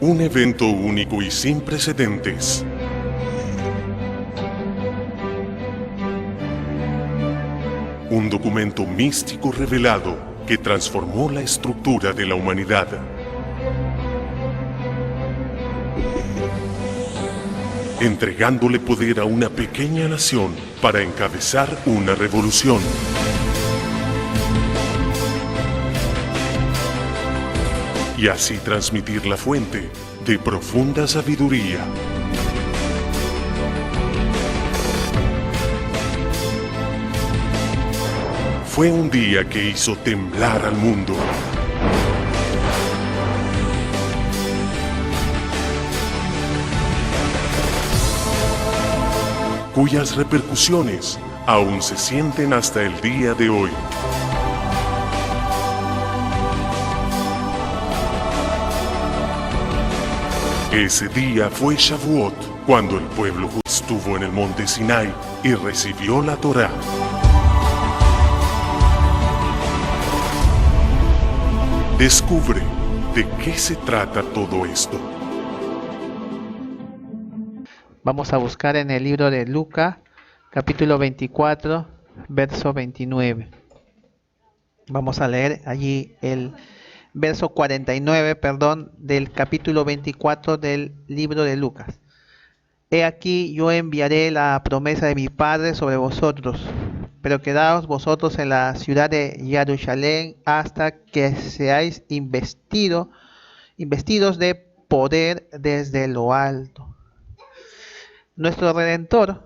Un evento único y sin precedentes. Un documento místico revelado que transformó la estructura de la humanidad. Entregándole poder a una pequeña nación para encabezar una revolución. Y así transmitir la fuente de profunda sabiduría. Fue un día que hizo temblar al mundo. Cuyas repercusiones aún se sienten hasta el día de hoy. Ese día fue Shavuot, cuando el pueblo judío estuvo en el monte Sinai y recibió la Torá. Descubre de qué se trata todo esto. Vamos a buscar en el libro de Lucas, capítulo 24, verso 29. Vamos a leer allí el verso 49, del capítulo 24 del libro de Lucas. He aquí, yo enviaré la promesa de mi Padre sobre vosotros, pero quedaos vosotros en la ciudad de Jerusalén hasta que seáis investidos de poder desde lo alto. Nuestro Redentor,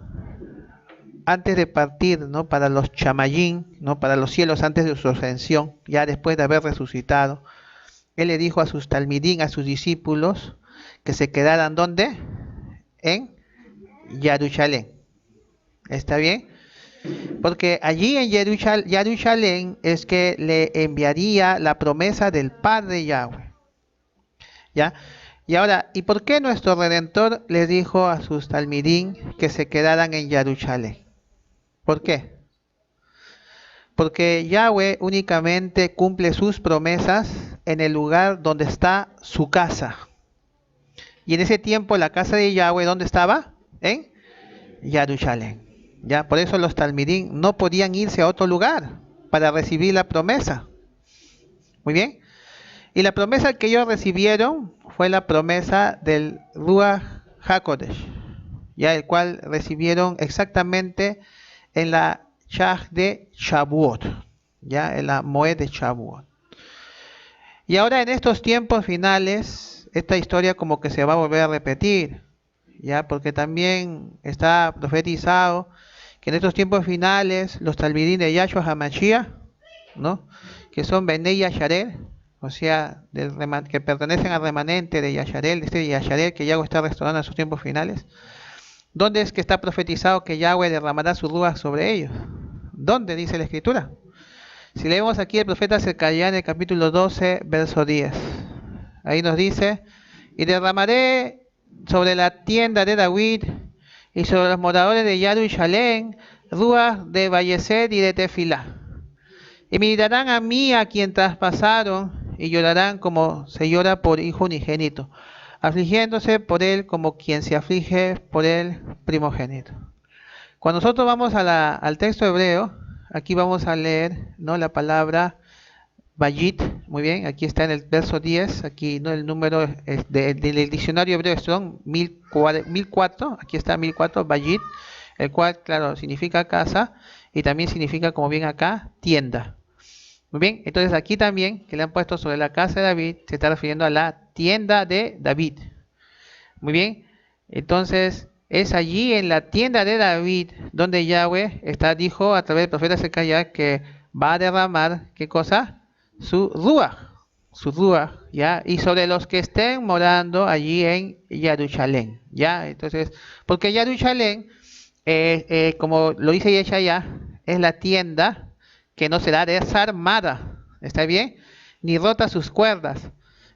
antes de partir, ¿no?, para los chamayín, ¿no?, para los cielos, antes de su ascensión, ya después de haber resucitado, Él le dijo a sus talmidín, a sus discípulos, que se quedaran, ¿dónde? En Jerusalén. ¿Está bien? Porque allí en Jerusalén es que le enviaría la promesa del Padre Yahweh. ¿Ya? Y ahora, ¿y por qué nuestro Redentor le dijo a sus talmidín que se quedaran en Jerusalén? ¿Por qué? Porque Yahweh únicamente cumple sus promesas en el lugar donde está su casa. Y en ese tiempo la casa de Yahweh, ¿dónde estaba? En Jerusalén. ¿Ya? Por eso los talmidín no podían irse a otro lugar para recibir la promesa. Muy bien. Y la promesa que ellos recibieron fue la promesa del Ruach HaKodesh, ya el cual recibieron exactamente en la Shach de Shavuot, ya en la Moed de Shavuot. Y ahora en estos tiempos finales, esta historia como que se va a volver a repetir, ya, porque también está profetizado que en estos tiempos finales los talmidín de Yahshua HaMashiach, ¿no?, que son Benei Yasharel, o sea, que pertenecen al remanente de Yasharel, este Yasharel que Yahweh está restaurando en sus tiempos finales. ¿Dónde es que está profetizado que Yahweh derramará su ruach sobre ellos? ¿Dónde dice la Escritura? Si leemos aquí el profeta Zacarías en el capítulo 12, verso 10. Ahí nos dice: y derramaré sobre la tienda de David y sobre los moradores de Jerusalén ruach de Valleset y de Tefilá. Y mirarán a mí, a quien traspasaron, y llorarán como se llora por hijo unigénito, afligiéndose por él como quien se aflige por el primogénito. Cuando nosotros vamos al texto hebreo, aquí vamos a leer, ¿no?, la palabra Vayit. Muy bien, aquí está en el verso 10, aquí, ¿no?, el número del diccionario hebreo son 1004, aquí está 1004, Vayit, el cual, claro, significa casa y también significa, como bien acá, tienda. Muy bien, entonces aquí también, que le han puesto sobre la casa de David, se está refiriendo a la tienda de David. Muy bien, entonces es allí en la tienda de David donde Yahweh dijo a través del profeta Zacarías que va a derramar, ¿qué cosa? Su ruach, ¿ya? Y sobre los que estén morando allí en Jerusalén, ¿ya? Entonces, porque Jerusalén, como lo dice Yeshaya, es la tienda que no será desarmada, ¿está bien?, ni rota sus cuerdas.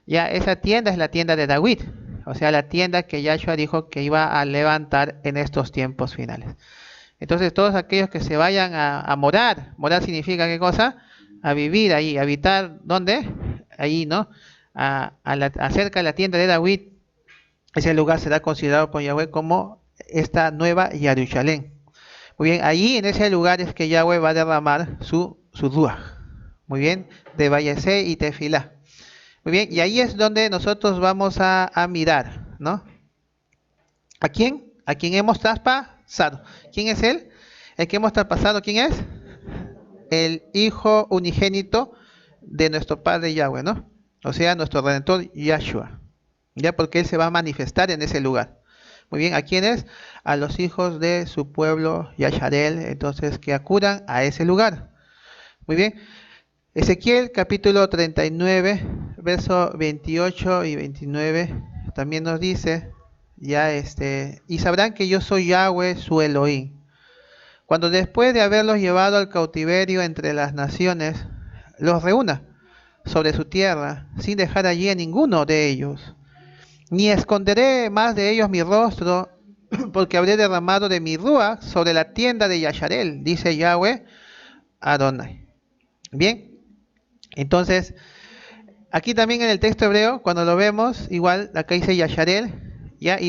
Ya, esa tienda es la tienda de David, o sea, la tienda que Yahshua dijo que iba a levantar en estos tiempos finales. Entonces, todos aquellos que se vayan a morar significa ¿qué cosa? A vivir ahí, habitar, ¿dónde? Ahí, ¿no? acerca de la tienda de David, ese lugar será considerado por Yahweh como esta nueva Jerusalén. Muy bien, allí en ese lugar es que Yahweh va a derramar su Ruach. Muy bien, de Vallesé y Tefilá. Muy bien, y ahí es donde nosotros vamos a mirar, ¿no? ¿A quién? A quien hemos traspasado. ¿Quién es él? El que hemos traspasado, ¿quién es? El Hijo unigénito de nuestro Padre Yahweh, ¿no? O sea, nuestro Redentor Yahshua. Ya, porque él se va a manifestar en ese lugar. Muy bien, ¿a quiénes? A los hijos de su pueblo Yasharel, entonces que acudan a ese lugar. Muy bien. Ezequiel capítulo 39, verso 28 y 29 también nos dice, y sabrán que yo soy Yahweh su Elohim. Cuando después de haberlos llevado al cautiverio entre las naciones, los reúna sobre su tierra, sin dejar allí a ninguno de ellos. Ni esconderé más de ellos mi rostro, porque habré derramado de mi Ruach sobre la tienda de Yasharel, dice Yahweh Adonai. Bien, entonces, aquí también en el texto hebreo, cuando lo vemos, igual acá dice Yasharel,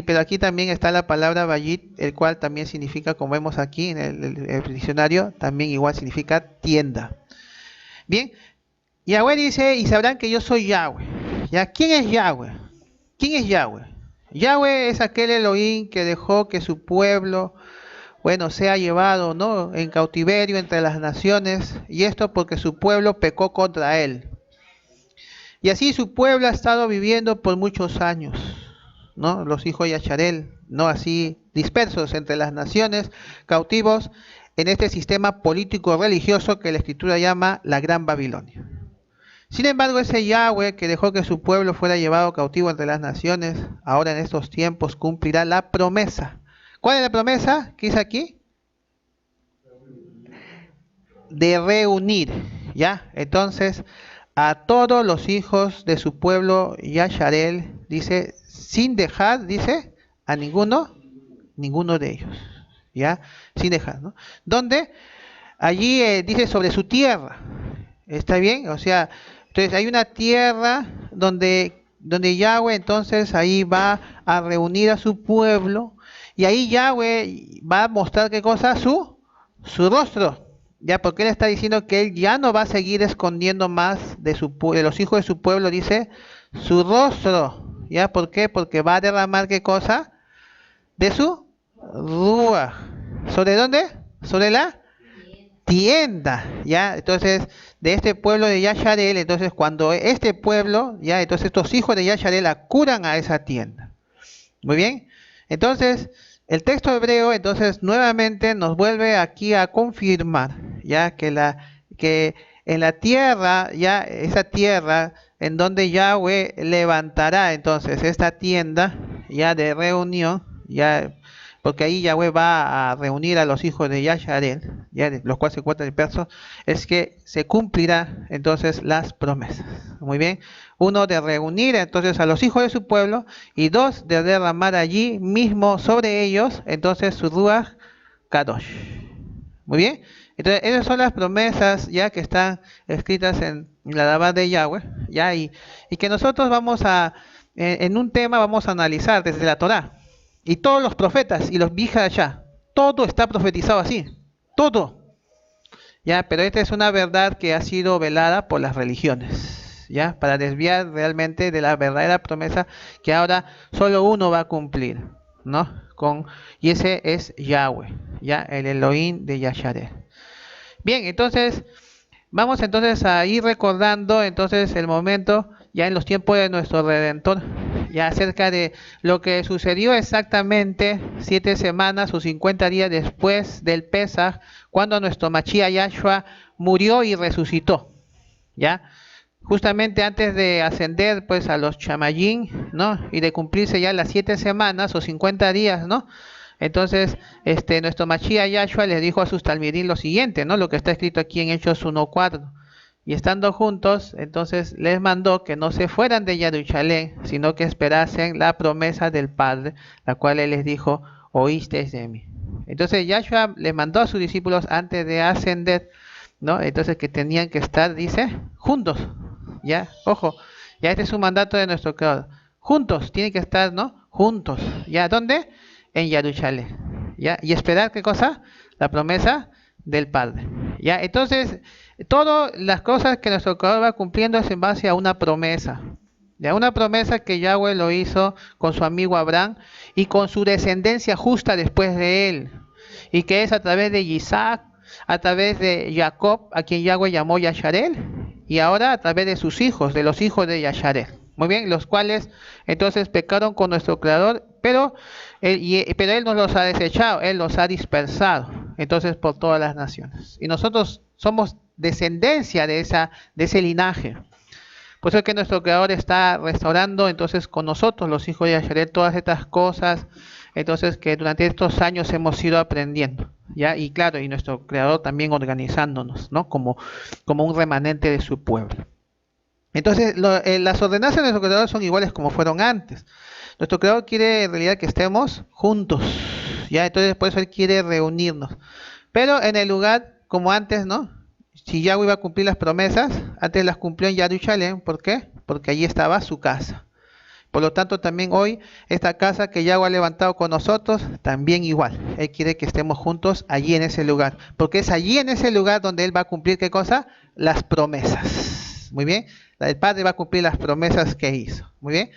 pero aquí también está la palabra Bayit, el cual también significa, como vemos aquí en el diccionario, también igual significa tienda. Bien, Yahweh dice, y sabrán que yo soy Yahweh. ¿Ya? ¿Quién es Yahweh? ¿Quién es Yahweh? Yahweh es aquel Elohim que dejó que su pueblo, sea llevado, ¿no?, en cautiverio entre las naciones, y esto porque su pueblo pecó contra él. Y así su pueblo ha estado viviendo por muchos años, ¿no? Los hijos de Yasharel, ¿no?, así dispersos entre las naciones, cautivos en este sistema político religioso que la Escritura llama la Gran Babilonia. Sin embargo, ese Yahweh que dejó que su pueblo fuera llevado cautivo entre las naciones, ahora en estos tiempos cumplirá la promesa. ¿Cuál es la promesa? ¿Qué dice aquí? De reunir, ¿ya? Entonces, a todos los hijos de su pueblo Yasharel, dice, sin dejar, dice, a ninguno de ellos, ¿ya? Sin dejar, ¿no? ¿Dónde? Allí dice sobre su tierra, ¿está bien? O sea, entonces hay una tierra donde Yahweh entonces ahí va a reunir a su pueblo, y ahí Yahweh va a mostrar qué cosa, su rostro, ya, porque él está diciendo que él ya no va a seguir escondiendo más de los hijos de su pueblo, dice, su rostro, ya, ¿por qué? Porque va a derramar qué cosa, de su Ruach. ¿Sobre dónde? Sobre la tienda, ya. Entonces, de este pueblo de Yasharel, entonces cuando este pueblo, ya, entonces estos hijos de Yasharel acudan a esa tienda. Muy bien. Entonces, el texto hebreo, entonces, nuevamente nos vuelve aquí a confirmar, ya, que en la tierra, ya, esa tierra en donde Yahweh levantará entonces esta tienda, ya, de reunión, ya, porque ahí Yahweh va a reunir a los hijos de Yasharel, ya, de los cuales se encuentran dispersos, es que se cumplirá entonces las promesas. Muy bien. Uno, de reunir entonces a los hijos de su pueblo, y dos, de derramar allí mismo sobre ellos entonces su Ruach Kadosh. Muy bien. Entonces, esas son las promesas ya que están escritas en la Dabá de Yahweh, ya, y que nosotros vamos en un tema vamos a analizar desde la Torá. Y todos los profetas y los Bihadashá, todo está profetizado así, todo. Ya, pero esta es una verdad que ha sido velada por las religiones, ya, para desviar realmente de la verdadera promesa que ahora solo uno va a cumplir, ¿no? Y ese es Yahweh, ya, el Elohim de Yasharel. Bien, entonces vamos entonces a ir recordando entonces el momento ya en los tiempos de nuestro Redentor, ya acerca de lo que sucedió exactamente 7 semanas o 50 días después del Pesaj, cuando nuestro Mashiach Yahshua murió y resucitó, ya, justamente antes de ascender pues a los Chamayín, ¿no?, y de cumplirse ya las 7 semanas o 50 días, ¿no? Entonces, nuestro Mashiach Yahshua les dijo a sus talmidim lo siguiente, ¿no?, lo que está escrito aquí en Hechos 1:4. Y estando juntos, entonces les mandó que no se fueran de Jerusalén, sino que esperasen la promesa del Padre, la cual él les dijo, oísteis de mí. Entonces Yahshua les mandó a sus discípulos antes de ascender, ¿no? Entonces que tenían que estar, dice, juntos, ya, ojo. Ya este es un mandato de nuestro Creador. Juntos, tiene que estar, ¿no? Juntos. ¿Ya dónde? En Jerusalén. ¿Ya? Y esperar, ¿qué cosa? La promesa del Padre. ¿Ya? Entonces, todas las cosas que nuestro Creador va cumpliendo es en base a una promesa. ¿Ya? Una promesa que Yahweh lo hizo con su amigo Abraham y con su descendencia justa después de él. Y que es a través de Isaac, a través de Jacob, a quien Yahweh llamó Yasharel, y ahora a través de sus hijos, de los hijos de Yasharel. Muy bien, los cuales entonces pecaron con nuestro Creador, pero él no los ha desechado, Él los ha dispersado, entonces por todas las naciones. Y nosotros somos descendencia de ese linaje. Por eso es que nuestro Creador está restaurando entonces con nosotros, los hijos de Yasharel, todas estas cosas, entonces que durante estos años hemos ido aprendiendo, ¿ya? Y claro, y nuestro Creador también organizándonos, ¿no? Como un remanente de su pueblo. Entonces, las ordenanzas de nuestro Creador son iguales como fueron antes. Nuestro Creador quiere en realidad que estemos juntos, ¿ya? Entonces, por eso Él quiere reunirnos. Pero en el lugar, como antes, ¿no? Si Yahweh iba a cumplir las promesas, antes las cumplió en Jerusalén. ¿Por qué? Porque allí estaba su casa. Por lo tanto, también hoy, esta casa que Yahweh ha levantado con nosotros, también igual. Él quiere que estemos juntos allí en ese lugar. Porque es allí en ese lugar donde Él va a cumplir, ¿qué cosa? Las promesas. Muy bien. El Padre va a cumplir las promesas que hizo. Muy bien.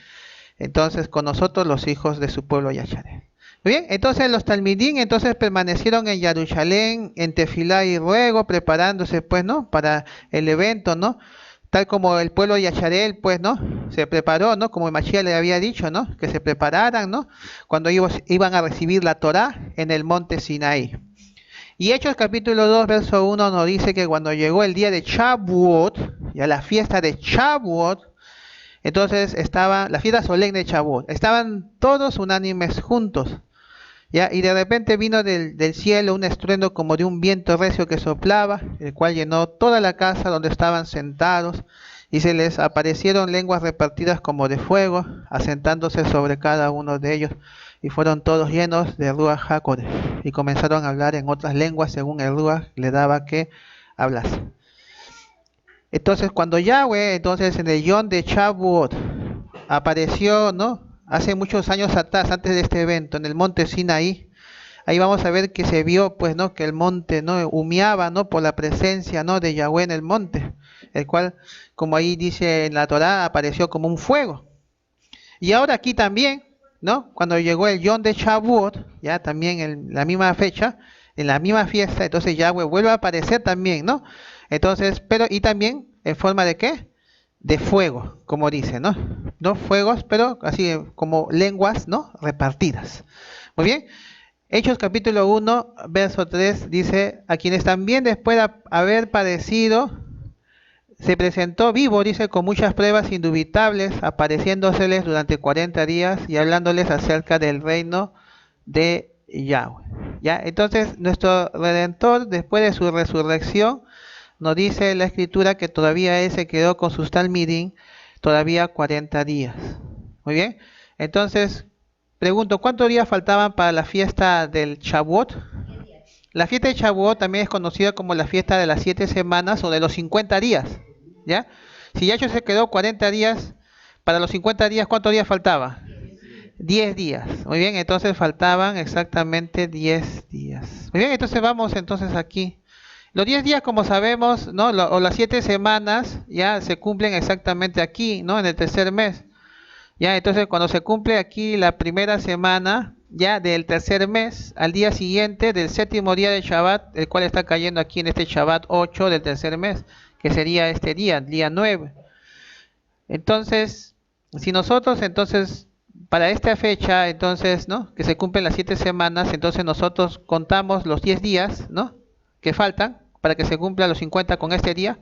Entonces, con nosotros los hijos de su pueblo Yasharel. Muy bien. Entonces, los talmidín entonces permanecieron en Jerusalén, en tefilá y ruego, preparándose, pues, ¿no? Para el evento, ¿no? Tal como el pueblo de Yasharel, pues, ¿no? Se preparó, ¿no? Como Mashiach le había dicho, ¿no? Que se prepararan, ¿no? Cuando ellos iban a recibir la Torá en el monte Sinaí. Y Hechos capítulo 2, verso 1 nos dice que cuando llegó el día de Shavuot, ya la fiesta de Shavuot, entonces estaba la fiesta solemne de Shavuot, estaban todos unánimes juntos, ya, y de repente vino del cielo un estruendo como de un viento recio que soplaba, el cual llenó toda la casa donde estaban sentados, y se les aparecieron lenguas repartidas como de fuego, asentándose sobre cada uno de ellos, y fueron todos llenos de Ruach HaKodesh, y comenzaron a hablar en otras lenguas según el Ruach le daba que hablase. Entonces, cuando Yahweh, entonces en el Yom de Shavuot, apareció, ¿no? Hace muchos años atrás, antes de este evento, en el monte Sinaí, ahí vamos a ver que se vio, pues, ¿no? Que el monte, ¿no? Humeaba, ¿no? Por la presencia, ¿no? De Yahweh en el monte, el cual, como ahí dice en la Torá, apareció como un fuego. Y ahora aquí también, ¿no? Cuando llegó el Yom de Shavuot, ya también en la misma fecha, en la misma fiesta, entonces Yahweh vuelve a aparecer también, ¿no? Entonces, pero y también en forma de ¿qué? De fuego, como dice, ¿no? No fuegos, pero así como lenguas, ¿no? Repartidas. Muy bien. Hechos capítulo 1, verso 3 dice, a quienes también después de haber padecido, se presentó vivo, dice, con muchas pruebas indubitables, apareciéndoseles durante 40 días y hablándoles acerca del reino de Yahweh. ¿Ya? Entonces, nuestro Redentor, después de su resurrección, nos dice la Escritura que todavía Él se quedó con sus talmidín, todavía 40 días. Muy bien. Entonces, pregunto, ¿cuántos días faltaban para la fiesta del Shavuot? La fiesta de Shavuot también es conocida como la fiesta de las 7 semanas o de los 50 días. ¿Ya? Si Yahshua se quedó 40 días, para los 50 días, ¿cuántos días faltaba? 10 días. Muy bien, entonces faltaban exactamente 10 días. Muy bien, entonces vamos entonces aquí. Los 10 días, como sabemos, ¿no? O las 7 semanas, ya se cumplen exactamente aquí, ¿no? En el tercer mes. Ya, entonces cuando se cumple aquí la primera semana, ya del tercer mes, al día siguiente del séptimo día de Shabbat, el cual está cayendo aquí en este Shabbat 8 del tercer mes, que sería este día, día 9. Entonces, si nosotros, entonces, para esta fecha, entonces, ¿no? Que se cumplen las 7 semanas, entonces nosotros contamos los 10 días, ¿no? Que faltan para que se cumplan los 50 con este día.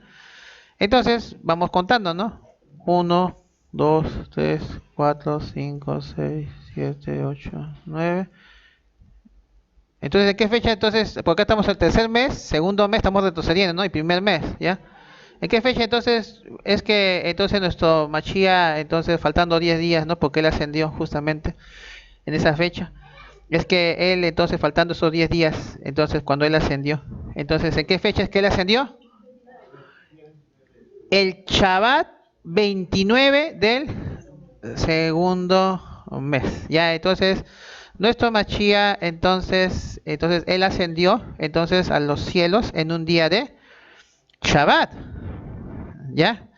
Entonces, vamos contando, ¿no? 1, 2, 3, 4, 5, 6, 7, 8, 9. Entonces, ¿en qué fecha? Entonces, porque acá estamos el tercer mes, segundo mes estamos retrocediendo, ¿no? Y primer mes, ¿ya? ¿En qué fecha entonces es que entonces nuestro Mashiach, entonces faltando 10 días, ¿no? Porque él ascendió justamente en esa fecha. Es que él entonces faltando esos 10 días, entonces cuando él ascendió. Entonces, ¿en qué fecha es que él ascendió? El Shabbat 29 del segundo mes. Ya, entonces, nuestro Mashiach, entonces él ascendió entonces a los cielos en un día de Shabbat. ¿Ya?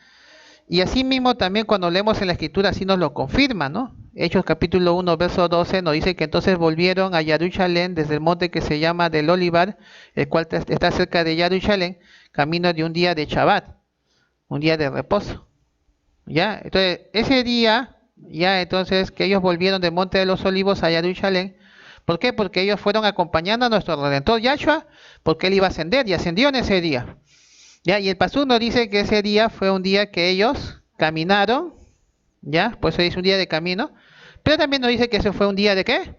Y así mismo también cuando leemos en la escritura así nos lo confirma, ¿no? Hechos capítulo 1, verso 12 nos dice que entonces volvieron a Jerusalén desde el monte que se llama del Olivar, el cual está cerca de Jerusalén, camino de un día de Shabbat, un día de reposo. ¿Ya? Entonces, ese día, ya entonces que ellos volvieron del monte de los olivos a Jerusalén. ¿Por qué? Porque ellos fueron acompañando a nuestro Redentor Yahshua, porque él iba a ascender y ascendió en ese día. ¿Ya? Y el pasú nos dice que ese día fue un día que ellos caminaron, ¿ya? Pues hoy es un día de camino, pero también nos dice que ese fue un día de ¿qué?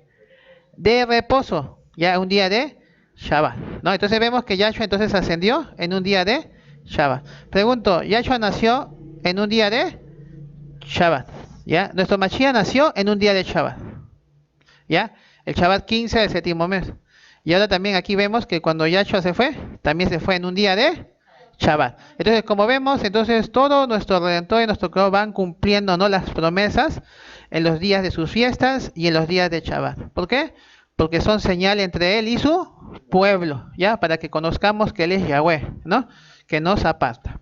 De reposo, ya un día de Shabbat, ¿no? Entonces vemos que Yahshua entonces ascendió en un día de Shabbat. Pregunto, ¿Yahshua nació en un día de Shabbat? ¿Ya? Nuestro Mashiach nació en un día de Shabbat, ¿ya? El Shabbat 15 del séptimo mes. Y ahora también aquí vemos que cuando Yahshua se fue, también se fue en un día de Shabbat. Entonces, como vemos, entonces todo nuestro Redentor y nuestro Creador van cumpliendo, ¿no?, las promesas en los días de sus fiestas y en los días de Shabbat. ¿Por qué? Porque son señal entre él y su pueblo, ¿ya? Para que conozcamos que él es Yahweh, ¿no? Que nos aparta.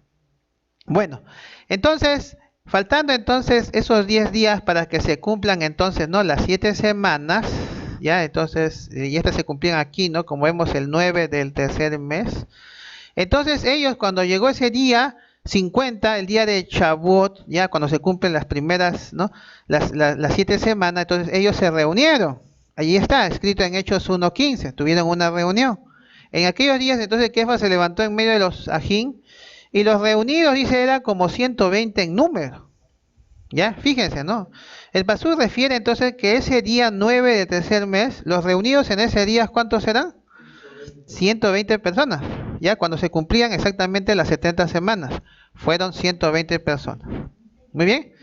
Bueno, entonces, faltando entonces esos 10 días para que se cumplan entonces, ¿no?, las 7 semanas, ¿ya? Entonces, y estas se cumplían aquí, ¿no? Como vemos el 9 del tercer mes. Entonces ellos cuando llegó ese día 50, el día de Shavuot, ya cuando se cumplen las primeras, ¿no?, las 7 semanas, entonces ellos se reunieron. Allí está, escrito en Hechos 1:15, tuvieron una reunión. En aquellos días entonces Kefa se levantó en medio de los ajín y los reunidos, dice, eran como 120 en número. Ya, fíjense, ¿no? El pasú refiere entonces que ese día 9 de tercer mes, los reunidos en ese día, ¿cuántos serán? 120 personas. Ya cuando se cumplían exactamente las 70 semanas, fueron 120 personas. Muy bien,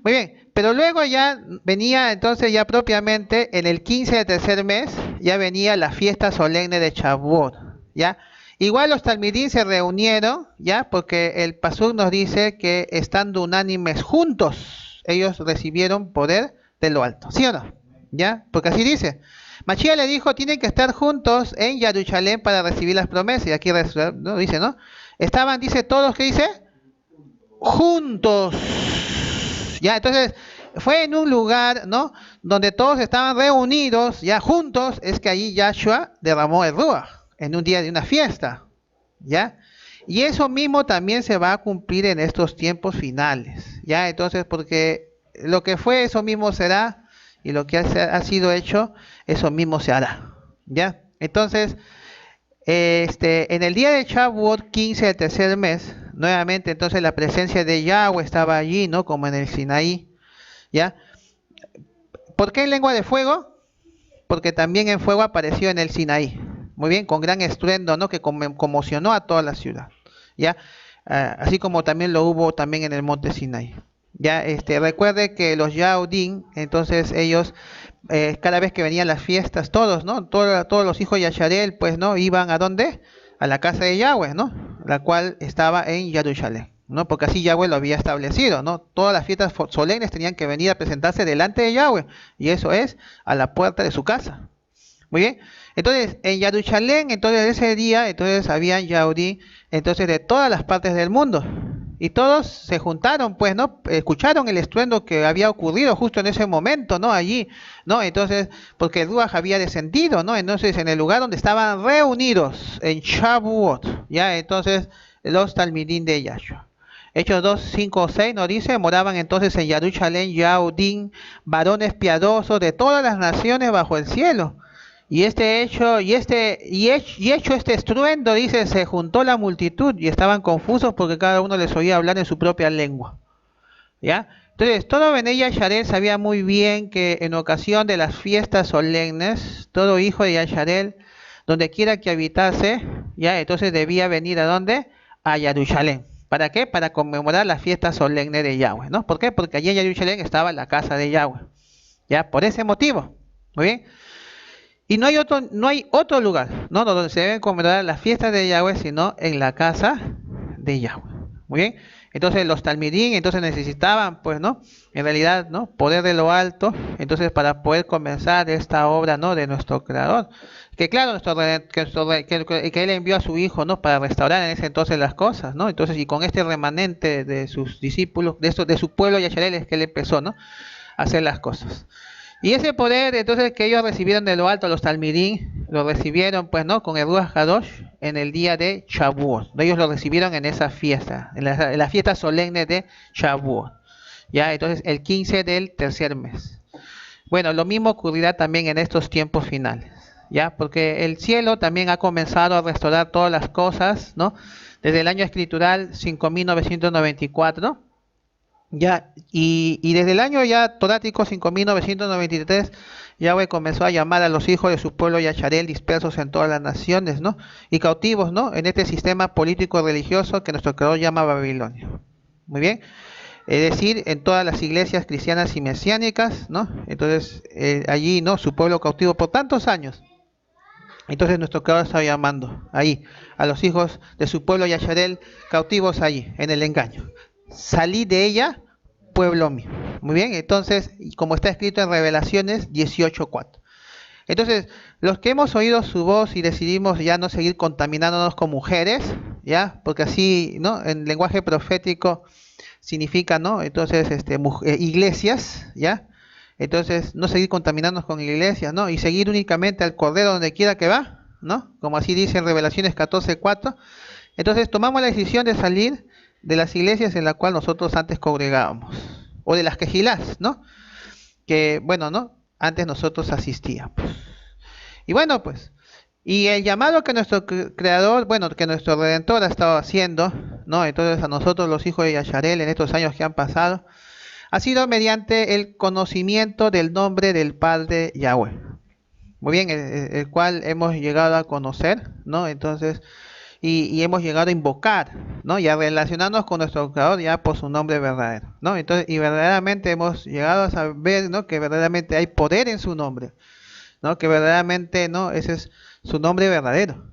muy bien. Pero luego ya venía entonces ya propiamente en el 15 de tercer mes, ya venía la fiesta solemne de Shavuot, ¿ya? Igual los talmidín se reunieron, ¿ya? Porque el pasuk nos dice que estando unánimes juntos, ellos recibieron poder de lo alto, ¿sí o no? ¿Ya? Porque así dice. Mashiach le dijo, tienen que estar juntos en Jerusalén para recibir las promesas. Y aquí ¿no?, dice, ¿no? Estaban, dice, todos, ¿qué dice? Juntos. Ya, entonces, fue en un lugar, ¿no?, donde todos estaban reunidos, ya juntos, es que allí Yahshua derramó el Ruach, en un día de una fiesta. ¿Ya? Y eso mismo también se va a cumplir en estos tiempos finales. ¿Ya? Entonces, porque lo que fue, eso mismo será. Y lo que ha sido hecho, eso mismo se hará. ¿Ya? Entonces, en el día de Shavuot 15 del tercer mes, nuevamente entonces la presencia de Yahweh estaba allí, ¿no? Como en el Sinaí. ¿Ya? ¿Por qué en lengua de fuego? Porque también en fuego apareció en el Sinaí. Muy bien, con gran estruendo, ¿no?, que conmocionó a toda la ciudad. ¿Ya? Así como también lo hubo también en el monte Sinaí. Ya, recuerde que los Yaudín, entonces ellos, cada vez que venían las fiestas, todos, ¿no? Todos los hijos de Yasharel, pues, ¿no?, iban ¿a dónde? A la casa de Yahweh, ¿no? La cual estaba en Jerusalén, ¿no? Porque así Yahweh lo había establecido, ¿no? Todas las fiestas solemnes tenían que venir a presentarse delante de Yahweh, y eso es a la puerta de su casa. Muy bien. Entonces, en Jerusalén, entonces ese día, entonces habían Yaudí, entonces de todas las partes del mundo. Y todos se juntaron, pues, ¿no? Escucharon el estruendo que había ocurrido justo en ese momento, ¿no? Allí, ¿no? Entonces, porque el Ruach había descendido, ¿no? Entonces, en el lugar donde estaban reunidos, en Shavuot, ¿ya? Entonces, los talmidín de Yahshua. Hechos 2, 5 o 6 nos dice, moraban entonces en Jerusalén, Yaudín, varones piadosos de todas las naciones bajo el cielo. Y hecho este estruendo, dice, se juntó la multitud y estaban confusos porque cada uno les oía hablar en su propia lengua. ¿Ya? Entonces, todo Bené Yasharel sabía muy bien que en ocasión de las fiestas solemnes, todo hijo de Yasharel, donde quiera que habitase, ya, entonces debía venir ¿a dónde? A Jerusalén. ¿Para qué? Para conmemorar la fiesta solemne de Yahweh, ¿no? ¿Por qué? Porque allí en Jerusalén estaba la casa de Yahweh. ¿Ya? Por ese motivo. Muy bien. Y no hay otro lugar, ¿no?, donde se deben conmemorar las fiestas de Yahweh, sino en la casa de Yahweh. Muy bien. Entonces los talmidín entonces necesitaban, pues, ¿no? En realidad, ¿no? Poder de lo alto, entonces para poder comenzar esta obra, ¿no? De nuestro Creador. Que claro, que Él envió a su Hijo, ¿no? Para restaurar en ese entonces las cosas, ¿no? Entonces, y con este remanente de sus discípulos, de su pueblo Yasharel, es que Él empezó, ¿no? A hacer las cosas. Y ese poder, entonces, que ellos recibieron de lo alto, los talmidín, lo recibieron, pues, ¿no? Con el Ruach Hadosh en el día de Shavuot. Ellos lo recibieron en esa fiesta, en la fiesta solemne de Shavuot. Ya, entonces, el 15 del tercer mes. Bueno, lo mismo ocurrirá también en estos tiempos finales, ya, porque el cielo también ha comenzado a restaurar todas las cosas, ¿no? Desde el año escritural 5994, ya, y desde el año ya torático 5993, Yahweh comenzó a llamar a los hijos de su pueblo Yacharel dispersos en todas las naciones, ¿no? Y cautivos, ¿no? En este sistema político religioso que nuestro creador llama Babilonia. Muy bien. Es decir, en todas las iglesias cristianas y mesiánicas, ¿no? Entonces, allí, ¿no? Su pueblo cautivo por tantos años. Entonces nuestro creador está llamando ahí a los hijos de su pueblo Yacharel cautivos allí, en el engaño. Salí de ella, pueblo mío. Muy bien, entonces, como está escrito en Revelaciones 18:4. Entonces, los que hemos oído su voz y decidimos ya no seguir contaminándonos con mujeres, ya, porque así, ¿no? En lenguaje profético significa, ¿no? Entonces, iglesias, ya. Entonces, no seguir contaminándonos con iglesias, ¿no? Y seguir únicamente al Cordero donde quiera que va, ¿no? Como así dice en Revelaciones 14:4. Entonces, tomamos la decisión de salir de las iglesias en las cuales nosotros antes congregábamos, o de las quejilás, ¿no? Que, bueno, ¿no? Antes nosotros asistíamos. Y bueno, pues, y el llamado que nuestro creador, bueno, que nuestro redentor ha estado haciendo, ¿no? Entonces a nosotros los hijos de Yasharel en estos años que han pasado, ha sido mediante el conocimiento del nombre del Padre Yahweh. Muy bien, el cual hemos llegado a conocer, ¿no? Entonces, y hemos llegado a invocar, ¿no? Y a relacionarnos con nuestro creador ya por su nombre verdadero, ¿no? Entonces, y verdaderamente hemos llegado a saber, ¿no? Que verdaderamente hay poder en su nombre, ¿no? Que verdaderamente, ¿no? Ese es su nombre verdadero.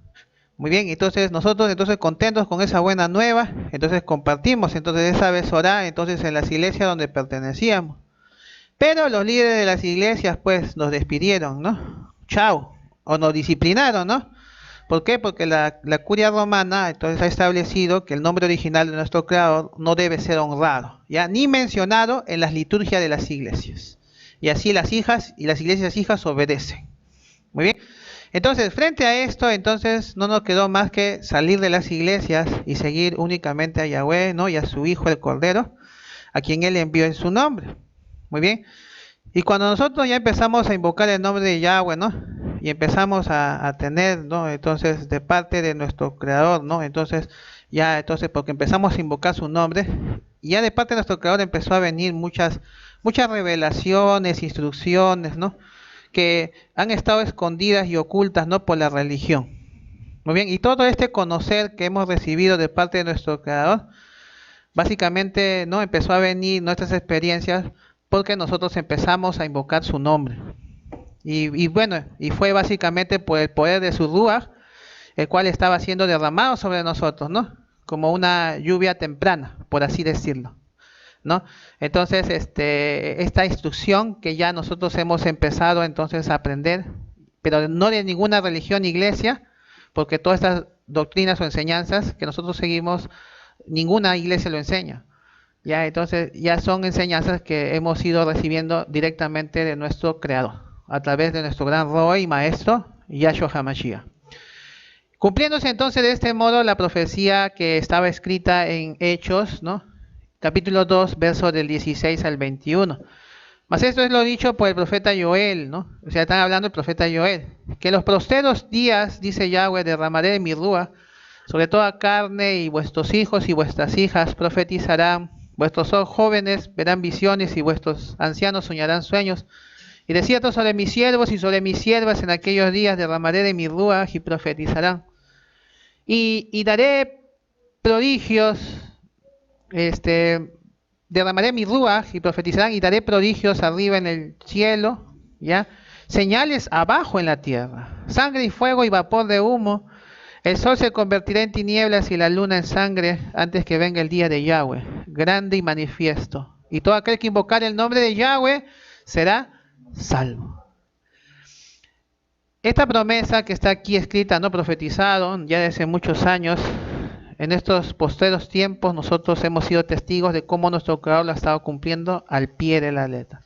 Muy bien, entonces nosotros entonces contentos con esa buena nueva, entonces compartimos entonces esa besorá entonces en las iglesias donde pertenecíamos. Pero los líderes de las iglesias pues nos despidieron, ¿no? Chao, o nos disciplinaron, ¿no? ¿Por qué? Porque la curia romana entonces ha establecido que el nombre original de nuestro creador no debe ser honrado, ya ni mencionado en las liturgias de las iglesias. Y así las hijas y las iglesias hijas obedecen. Muy bien. Entonces, frente a esto, entonces no nos quedó más que salir de las iglesias y seguir únicamente a Yahweh, ¿no? Y a su Hijo el Cordero, a quien Él envió en su nombre. Muy bien. Y cuando nosotros ya empezamos a invocar el nombre de Yahweh, ¿no? Y empezamos a tener, ¿no? Entonces, de parte de nuestro Creador, ¿no? Entonces, ya, entonces, porque empezamos a invocar su nombre, y ya de parte de nuestro Creador empezó a venir muchas revelaciones, instrucciones, ¿no? Que han estado escondidas y ocultas, ¿no? Por la religión. Muy bien, y todo este conocer que hemos recibido de parte de nuestro Creador, básicamente, ¿no? Empezó a venir nuestras experiencias porque nosotros empezamos a invocar su nombre. Y bueno, y fue básicamente por el poder de su Ruach, el cual estaba siendo derramado sobre nosotros, ¿no? Como una lluvia temprana, por así decirlo, ¿no? Entonces, esta instrucción que ya nosotros hemos empezado entonces a aprender, pero no de ninguna religión, iglesia, porque todas estas doctrinas o enseñanzas que nosotros seguimos, ninguna iglesia lo enseña. Ya, entonces ya son enseñanzas que hemos ido recibiendo directamente de nuestro Creador, a través de nuestro gran Roe y Maestro, Yahshua HaMashiach. Cumpliéndose entonces de este modo la profecía que estaba escrita en Hechos, ¿no? Capítulo 2, verso del 16 al 21. Mas esto es lo dicho por el profeta Joel, ¿no? O sea, están hablando el profeta Joel. Que los posteros días, dice Yahweh, derramaré de mi rúa sobre toda carne, y vuestros hijos y vuestras hijas profetizarán, vuestros jóvenes verán visiones y vuestros ancianos soñarán sueños. Y de cierto sobre mis siervos y sobre mis siervas en aquellos días derramaré de mi rúa y profetizarán. Y daré prodigios, derramaré mi ruaj y profetizarán, y daré prodigios arriba en el cielo, ¿ya? Señales abajo en la tierra, sangre y fuego y vapor de humo. El sol se convertirá en tinieblas y la luna en sangre antes que venga el día de Yahweh, grande y manifiesto. Y todo aquel que invocar el nombre de Yahweh será salvo. Esta promesa que está aquí escrita, no profetizado, ya desde muchos años, en estos posteros tiempos nosotros hemos sido testigos de cómo nuestro Creador la ha estado cumpliendo al pie de la letra.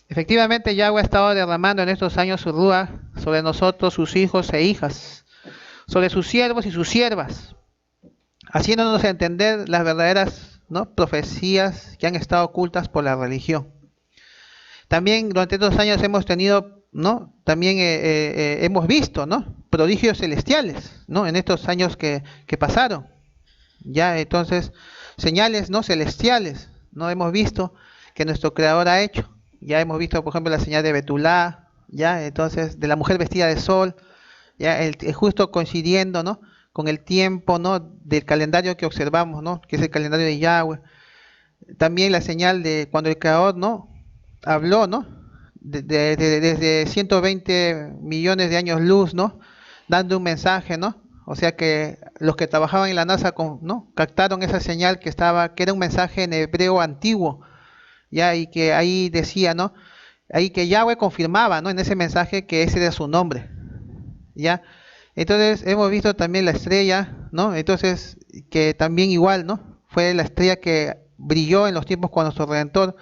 Efectivamente, Yahweh ha estado derramando en estos años su Ruach sobre nosotros, sus hijos e hijas, sobre sus siervos y sus siervas, haciéndonos entender las verdaderas, ¿no?, profecías que han estado ocultas por la religión. También durante estos años hemos tenido, ¿no?, también hemos visto, ¿no?, prodigios celestiales, ¿no?, en estos años que pasaron. Ya, entonces, señales, ¿no?, celestiales, ¿no?, hemos visto que nuestro Creador ha hecho. Ya hemos visto, por ejemplo, la señal de Betulá, ya, entonces, de la mujer vestida de sol, ya, justo coincidiendo, ¿no?, con el tiempo, ¿no?, del calendario que observamos, ¿no?, que es el calendario de Yahweh. También la señal de cuando el Creador, ¿no?, habló, ¿no?, desde 120 millones de años luz, ¿no?, dando un mensaje, ¿no? O sea que los que trabajaban en la NASA, ¿no?, captaron esa señal que era un mensaje en hebreo antiguo, ya, y que ahí decía, ¿no?, ahí que Yahweh confirmaba, ¿no?, en ese mensaje que ese era su nombre, ya. Entonces hemos visto también la estrella, ¿no?, entonces que también igual, ¿no?, fue la estrella que brilló en los tiempos cuando nuestro Redentor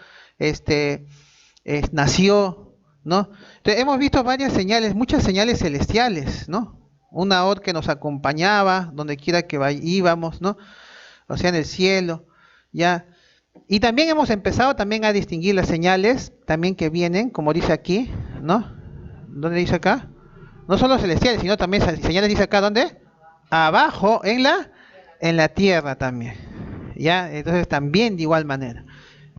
nació, ¿no? Entonces hemos visto varias señales, muchas señales celestiales, ¿no? Una hora que nos acompañaba donde quiera que íbamos, ¿no?, o sea, en el cielo, ya. Y también hemos empezado también a distinguir las señales también que vienen, como dice aquí, ¿no? ¿Dónde dice acá? No solo celestiales, sino también señales, dice acá, ¿dónde? Abajo, en la tierra también, ya. Entonces también de igual manera.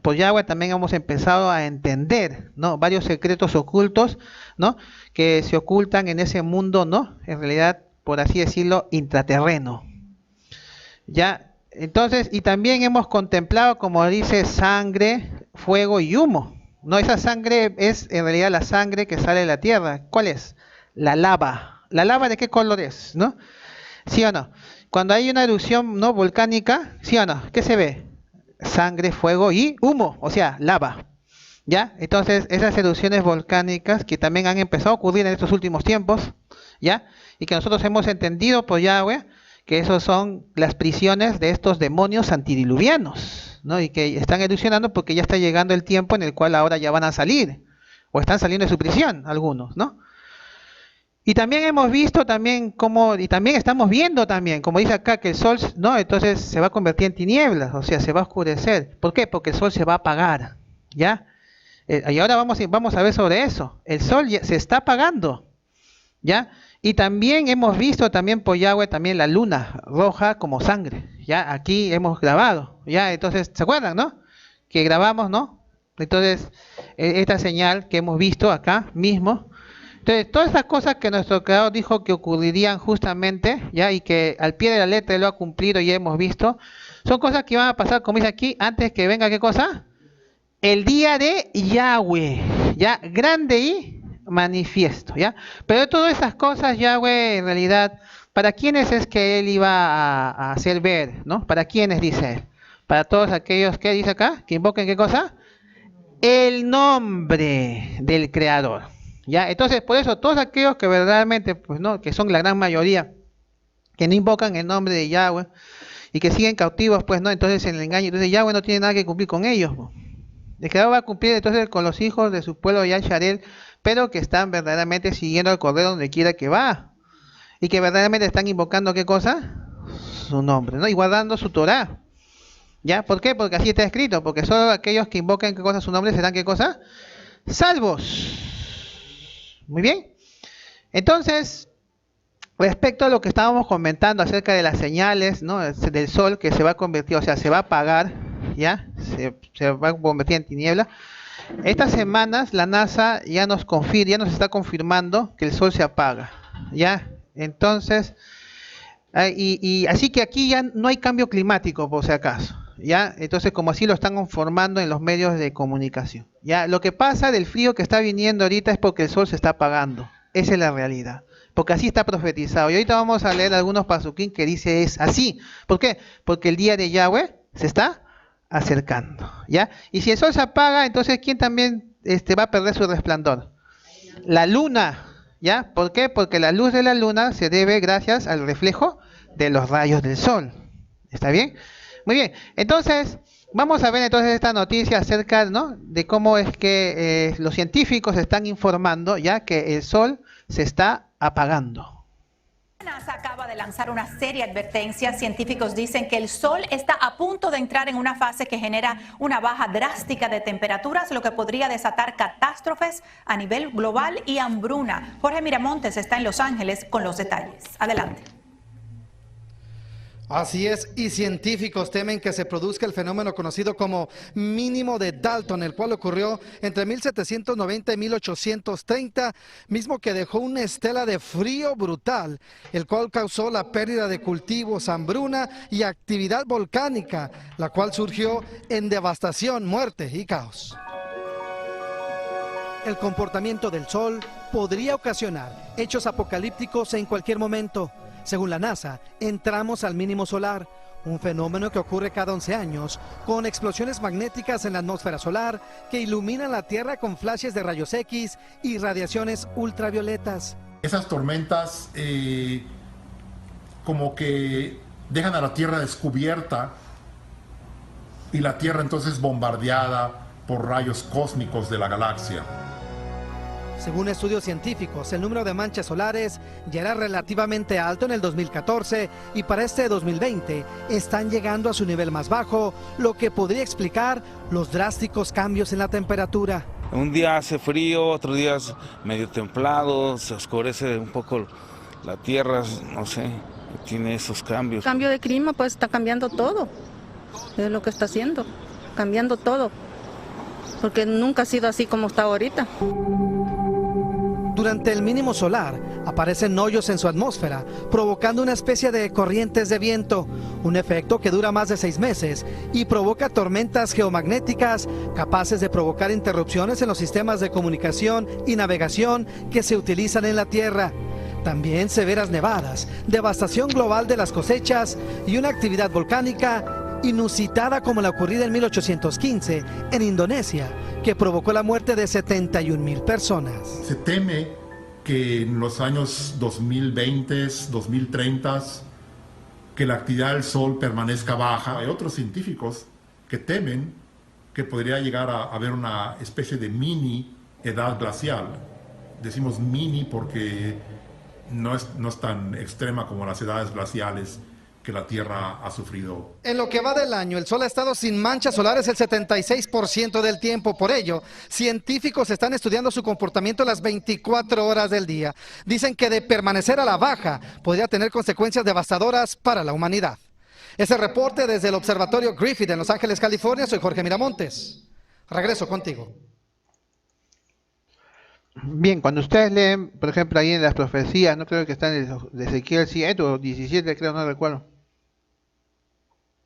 Por Yahweh también hemos empezado a entender, ¿no?, varios secretos ocultos, ¿no?, que se ocultan en ese mundo, ¿no?, en realidad, por así decirlo, intraterreno. Ya. Entonces, y también hemos contemplado, como dice, sangre, fuego y humo. No, esa sangre es en realidad la sangre que sale de la tierra. ¿Cuál es? La lava. ¿La lava de qué color es? ¿No? ¿Sí o no? Cuando hay una erupción, ¿no?, volcánica, ¿sí o no? ¿Qué se ve? Sangre, fuego y humo, o sea, lava. ¿Ya? Entonces, esas erupciones volcánicas que también han empezado a ocurrir en estos últimos tiempos, ¿ya? Y que nosotros hemos entendido por Yahweh que esos son las prisiones de estos demonios antidiluvianos, ¿no?, y que están erupcionando porque ya está llegando el tiempo en el cual ahora ya van a salir, o están saliendo de su prisión algunos, ¿no? Y también hemos visto también cómo, y también estamos viendo también, como dice acá, que el sol, ¿no?, entonces se va a convertir en tinieblas, o sea, se va a oscurecer. ¿Por qué? Porque el sol se va a apagar, ¿ya? Y ahora vamos a ver sobre eso. El sol se está apagando, ¿ya? Y también hemos visto también por Yahweh también la luna roja como sangre, ¿ya? Aquí hemos grabado, ¿ya? Entonces, ¿se acuerdan, no?, que grabamos, ¿no? Entonces, esta señal que hemos visto acá mismo. Entonces, todas estas cosas que nuestro Creador dijo que ocurrirían justamente, ¿ya?, y que al pie de la letra lo ha cumplido y hemos visto, son cosas que van a pasar, como dice aquí, antes que venga, ¿qué cosa? El día de Yahweh, ¿ya? Grande y manifiesto, ¿ya? Pero de todas esas cosas, Yahweh, en realidad, ¿para quiénes es que Él iba a hacer ver, ¿no? ¿Para quiénes, dice Él? Para todos aquellos, ¿qué dice acá? Que invoquen, ¿qué cosa? El nombre del Creador, ¿ya? Entonces, por eso, todos aquellos que verdaderamente, pues, ¿no?, que son la gran mayoría, que no invocan el nombre de Yahweh y que siguen cautivos, pues, ¿no?, entonces en el engaño, entonces Yahweh no tiene nada que cumplir con ellos, ¿no? El Creador va a cumplir entonces con los hijos de su pueblo Yasharel, pero que están verdaderamente siguiendo al Cordero donde quiera que va, y que verdaderamente están invocando, ¿qué cosa? Su nombre, ¿no?, y guardando su Torah. ¿Ya? ¿Por qué? Porque así está escrito, porque solo aquellos que invoquen, ¿qué cosa? Su nombre serán, ¿qué cosa? Salvos. Muy bien. Entonces, respecto a lo que estábamos comentando acerca de las señales, ¿no?, del sol que se va a convertir, o sea, se va a apagar, ¿ya? Se va a convertir en tiniebla. Estas semanas la NASA ya nos está confirmando que el sol se apaga, ¿ya? Entonces, y así que aquí ya no hay cambio climático, por si acaso, ¿ya? Entonces, como así lo están informando en los medios de comunicación, ¿ya? Lo que pasa del frío que está viniendo ahorita es porque el sol se está apagando, esa es la realidad. porque así está profetizado. Y ahorita vamos a leer algunos pasuquín que dice es así. ¿Por qué? Porque el día de Yahweh se está acercando, ¿ya? Y si el sol se apaga, entonces ¿quién también va a perder su resplandor? La luna, ¿ya? ¿Por qué? Porque la luz de la luna se debe gracias al reflejo de los rayos del sol. ¿Está bien? Muy bien. Entonces, vamos a ver entonces esta noticia acerca, ¿no?, de cómo es que los científicos están informando ya que el sol se está apagando. La NASA acaba de lanzar una seria advertencia. Científicos dicen que el sol está a punto de entrar en una fase que genera una baja drástica de temperaturas, lo que podría desatar catástrofes a nivel global y hambruna. Jorge Miramontes está en Los Ángeles con los detalles. Adelante. Así es, y científicos temen que se produzca el fenómeno conocido como mínimo de Dalton, el cual ocurrió entre 1790 y 1830, mismo que dejó una estela de frío brutal, el cual causó la pérdida de cultivos, hambruna y actividad volcánica, la cual surgió en devastación, muerte y caos. El comportamiento del Sol podría ocasionar hechos apocalípticos en cualquier momento. Según la NASA, entramos al mínimo solar, un fenómeno que ocurre cada 11 años, con explosiones magnéticas en la atmósfera solar que iluminan la Tierra con flashes de rayos X y radiaciones ultravioletas. Esas tormentas como que dejan a la Tierra descubierta y la Tierra entonces bombardeada por rayos cósmicos de la galaxia. Según estudios científicos, el número de manchas solares ya era relativamente alto en el 2014 y para este 2020 están llegando a su nivel más bajo, lo que podría explicar los drásticos cambios en la temperatura. Un día hace frío, otro día es medio templado, se oscurece un poco la tierra, no sé, tiene esos cambios. El cambio de clima pues está cambiando todo, es lo que está haciendo, cambiando todo, porque nunca ha sido así como está ahorita. Durante el mínimo solar aparecen hoyos en su atmósfera, provocando una especie de corrientes de viento, un efecto que dura más de 6 meses y provoca tormentas geomagnéticas capaces de provocar interrupciones en los sistemas de comunicación y navegación que se utilizan en la Tierra. También severas nevadas, devastación global de las cosechas y una actividad volcánica inusitada como la ocurrida en 1815 en Indonesia, que provocó la muerte de 71,000 personas. Se teme que en los años 2020, 2030, que la actividad del Sol permanezca baja. Hay otros científicos que temen que podría llegar a haber una especie de mini edad glacial. Decimos mini porque no es tan extrema como las edades glaciales que la Tierra ha sufrido. En lo que va del año, el Sol ha estado sin manchas solares el 76% del tiempo. Por ello, científicos están estudiando su comportamiento las 24 horas del día. Dicen que de permanecer a la baja podría tener consecuencias devastadoras para la humanidad. Ese reporte desde el Observatorio Griffith en Los Ángeles, California. Soy Jorge Miramontes. Regreso contigo. Bien, cuando ustedes leen, por ejemplo, ahí en las profecías, no creo que están de Ezequiel 7 o 17, creo, no recuerdo,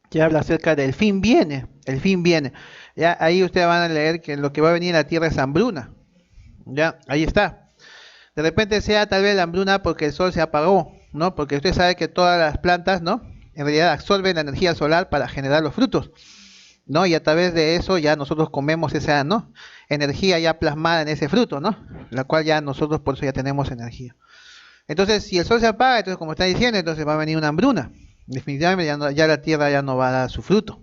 que habla acerca del fin viene, el fin viene. Ya ahí ustedes van a leer que lo que va a venir a la tierra es hambruna. Ya, ahí está. De repente sea tal vez la hambruna porque el sol se apagó, ¿no? Porque usted sabe que todas las plantas, ¿no?, en realidad absorben la energía solar para generar los frutos, ¿no? Y a través de eso ya nosotros comemos esa, ¿no?, energía ya plasmada en ese fruto, ¿no?, la cual ya nosotros por eso ya tenemos energía. Entonces, si el sol se apaga, entonces como está diciendo, entonces va a venir una hambruna. Definitivamente ya la tierra ya no va a dar su fruto.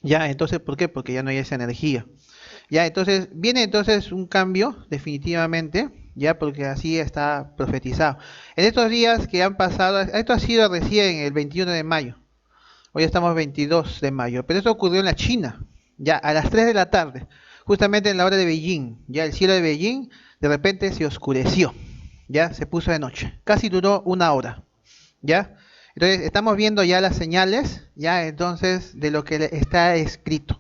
Ya, entonces, ¿por qué? Porque ya no hay esa energía. Ya, entonces, viene entonces un cambio, definitivamente, ya, porque así está profetizado. En estos días que han pasado, esto ha sido recién el 21 de mayo. Hoy estamos 22 de mayo, pero esto ocurrió en la China, ya a las 3 de la tarde, justamente en la hora de Beijing. Ya el cielo de Beijing de repente se oscureció, ya se puso de noche, casi duró 1 hora, ya. Entonces estamos viendo ya las señales, ya entonces de lo que está escrito.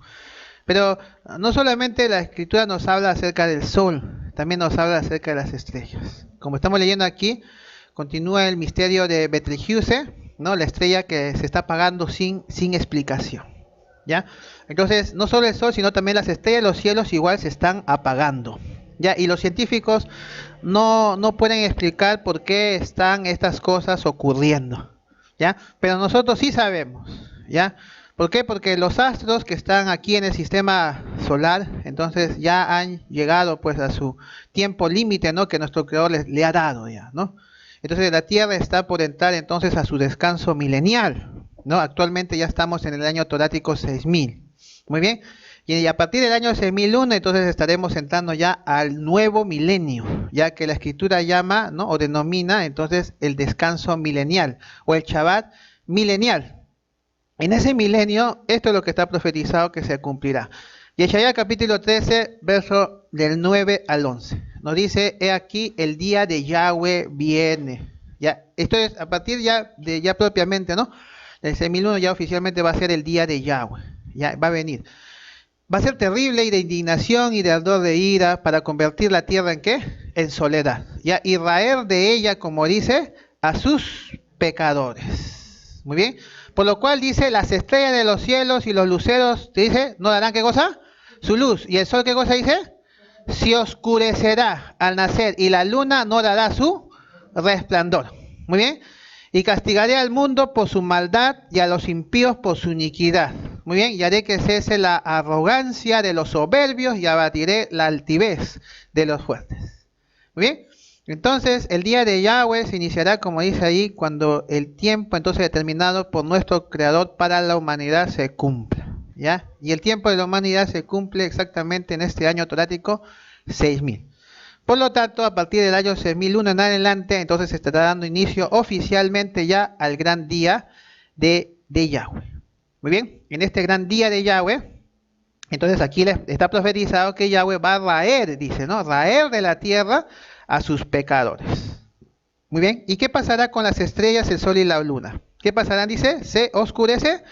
Pero no solamente la escritura nos habla acerca del sol, también nos habla acerca de las estrellas. Como estamos leyendo aquí, continúa el misterio de Betelgeuse, ¿no?, la estrella que se está apagando sin explicación, ¿ya? Entonces, no solo el sol, sino también las estrellas de los cielos igual se están apagando, Ya, y los científicos no pueden explicar por qué están estas cosas ocurriendo, ¿ya? Pero nosotros sí sabemos, ¿ya? ¿Por qué? Porque los astros que están aquí en el sistema solar, entonces ya han llegado pues a su tiempo límite, ¿no? Que nuestro creador le ha dado ya, ¿no? Entonces la Tierra está por entrar entonces a su descanso milenial, ¿no? Actualmente ya estamos en el año torático 6000. Muy bien. Y a partir del año 6001, entonces estaremos entrando ya al nuevo milenio, ya que la escritura llama, ¿no? O denomina entonces el descanso milenial o el Shabbat milenial. En ese milenio, esto es lo que está profetizado que se cumplirá. Yeshayahu capítulo 13, verso del 9 al 11. Nos dice, he aquí el día de Yahweh viene. Ya, esto es a partir ya de ya propiamente, ¿no? El 6001 ya oficialmente va a ser el día de Yahweh. Ya va a venir. Va a ser terrible y de indignación y de ardor de ira para convertir la tierra en ¿qué? En soledad. Ya, y raer de ella, como dice, a sus pecadores. Muy bien. Por lo cual dice, las estrellas de los cielos y los luceros, dice, ¿no darán qué cosa? Su luz. ¿Y el sol qué cosa dice? Se oscurecerá al nacer y la luna no dará su resplandor. Muy bien. Y castigaré al mundo por su maldad y a los impíos por su iniquidad. Muy bien, y haré que cese la arrogancia de los soberbios y abatiré la altivez de los fuertes. Muy bien, entonces el día de Yahweh se iniciará, como dice ahí, cuando el tiempo entonces determinado por nuestro Creador para la humanidad se cumpla. ¿Ya? Y el tiempo de la humanidad se cumple exactamente en este año torático 6000. Por lo tanto, a partir del año 6001 en adelante, entonces se estará dando inicio oficialmente ya al gran día de Yahweh. Muy bien, en este gran día de Yahweh, entonces aquí está profetizado que Yahweh va a raer, dice, ¿no? Raer de la tierra a sus pecadores. Muy bien, ¿y qué pasará con las estrellas, el sol y la luna? ¿Qué pasarán? Dice, se oscurecerán.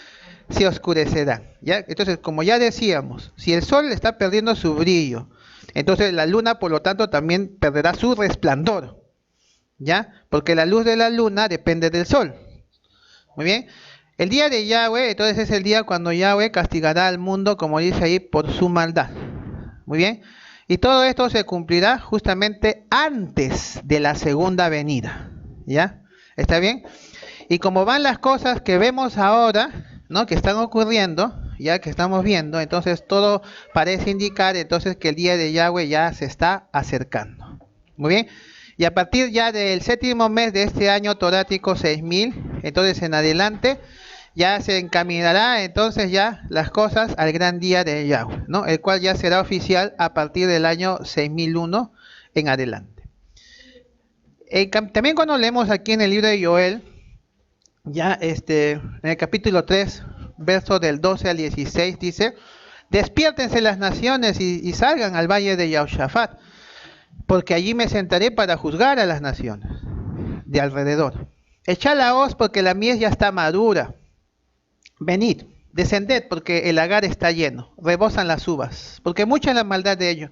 ¿Ya? Entonces, como ya decíamos, si el sol está perdiendo su brillo, entonces la luna, por lo tanto, también perderá su resplandor, ¿ya? Porque la luz de la luna depende del sol. Muy bien. El día de Yahweh, entonces es el día cuando Yahweh castigará al mundo, como dice ahí, por su maldad. Muy bien. Y todo esto se cumplirá justamente antes de la segunda venida, ¿ya? ¿Está bien? Y como van las cosas que vemos ahora, ¿no? Que están ocurriendo, ya que estamos viendo, entonces todo parece indicar entonces que el día de Yahweh ya se está acercando. Muy bien. Y a partir ya del séptimo mes de este año torático 6000, entonces en adelante ya se encaminará entonces ya las cosas al gran día de Yahweh, ¿no? El cual ya será oficial a partir del año 6001 en adelante. También cuando leemos aquí en el libro de Joel, ya en el capítulo 3, verso del 12 al 16, dice, despiértense las naciones y salgan al valle de Yehoshafat, porque allí me sentaré para juzgar a las naciones de alrededor. Echad la hoz porque la mies ya está madura. Venid, descended porque el lagar está lleno, rebosan las uvas, porque mucha es la maldad de ellos.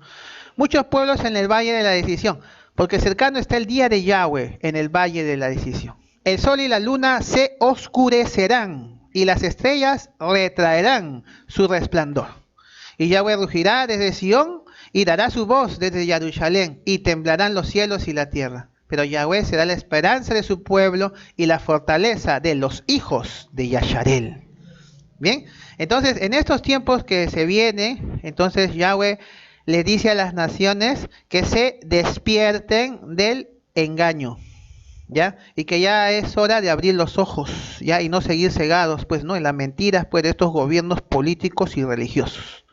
Muchos pueblos en el valle de la decisión, porque cercano está el día de Yahweh en el valle de la decisión. El sol y la luna se oscurecerán y las estrellas retraerán su resplandor. Y Yahweh rugirá desde Sión y dará su voz desde Jerusalén y temblarán los cielos y la tierra. Pero Yahweh será la esperanza de su pueblo y la fortaleza de los hijos de Yasharel. Bien, entonces en estos tiempos que se vienen, entonces Yahweh le dice a las naciones que se despierten del engaño, ¿ya? Y que ya es hora de abrir los ojos, ¿ya? Y no seguir cegados, pues, ¿no? En las mentiras, pues, de estos gobiernos políticos y religiosos,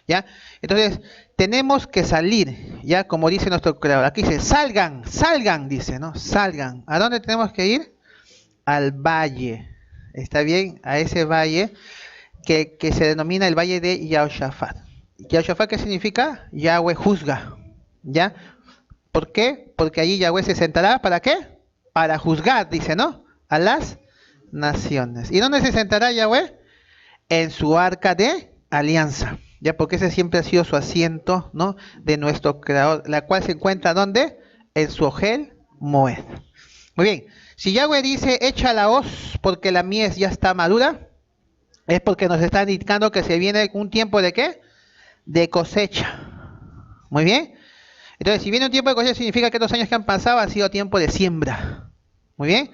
¿ya? Entonces, tenemos que salir, ¿ya? Como dice nuestro creador. Aquí dice, salgan, salgan, dice, ¿no? Salgan. ¿A dónde tenemos que ir? Al valle. ¿Está bien? A ese valle que se denomina el valle de Yehoshafat. ¿Yehoshafat qué significa? Yahweh juzga, ¿ya? ¿Por qué? Porque allí Yahweh se sentará, ¿para qué? Para juzgar, dice, ¿no? A las naciones. ¿Y dónde se sentará Yahweh? En su arca de alianza, ya, porque ese siempre ha sido su asiento, ¿no? De nuestro creador, la cual se encuentra ¿dónde? En su Ohel Moed. Muy bien, si Yahweh dice echa la hoz porque la mies ya está madura, es porque nos está indicando que se viene un tiempo de ¿qué? De cosecha. Muy bien. Entonces, si viene un tiempo de cosecha, significa que estos años que han pasado han sido tiempo de siembra. Muy bien.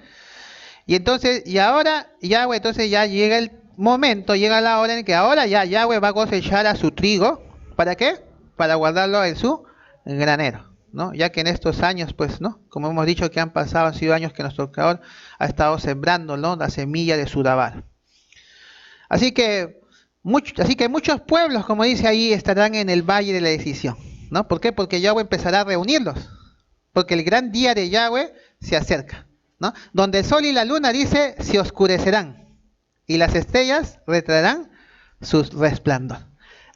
Y entonces, y ahora Yahweh, entonces ya llega el momento, llega la hora en que ahora ya Yahweh va a cosechar a su trigo. ¿Para qué? Para guardarlo en su granero, ¿no? Ya que en estos años, pues, ¿no? Como hemos dicho que han pasado, han sido años que nuestro Creador ha estado sembrando, ¿no? La semilla de su Dabar. Así que muchos pueblos, como dice ahí, estarán en el valle de la decisión, ¿no? ¿Por qué? Porque Yahweh empezará a reunirlos. Porque el gran día de Yahweh se acerca, ¿no? Donde el sol y la luna, dice, se oscurecerán y las estrellas retraerán su resplandor.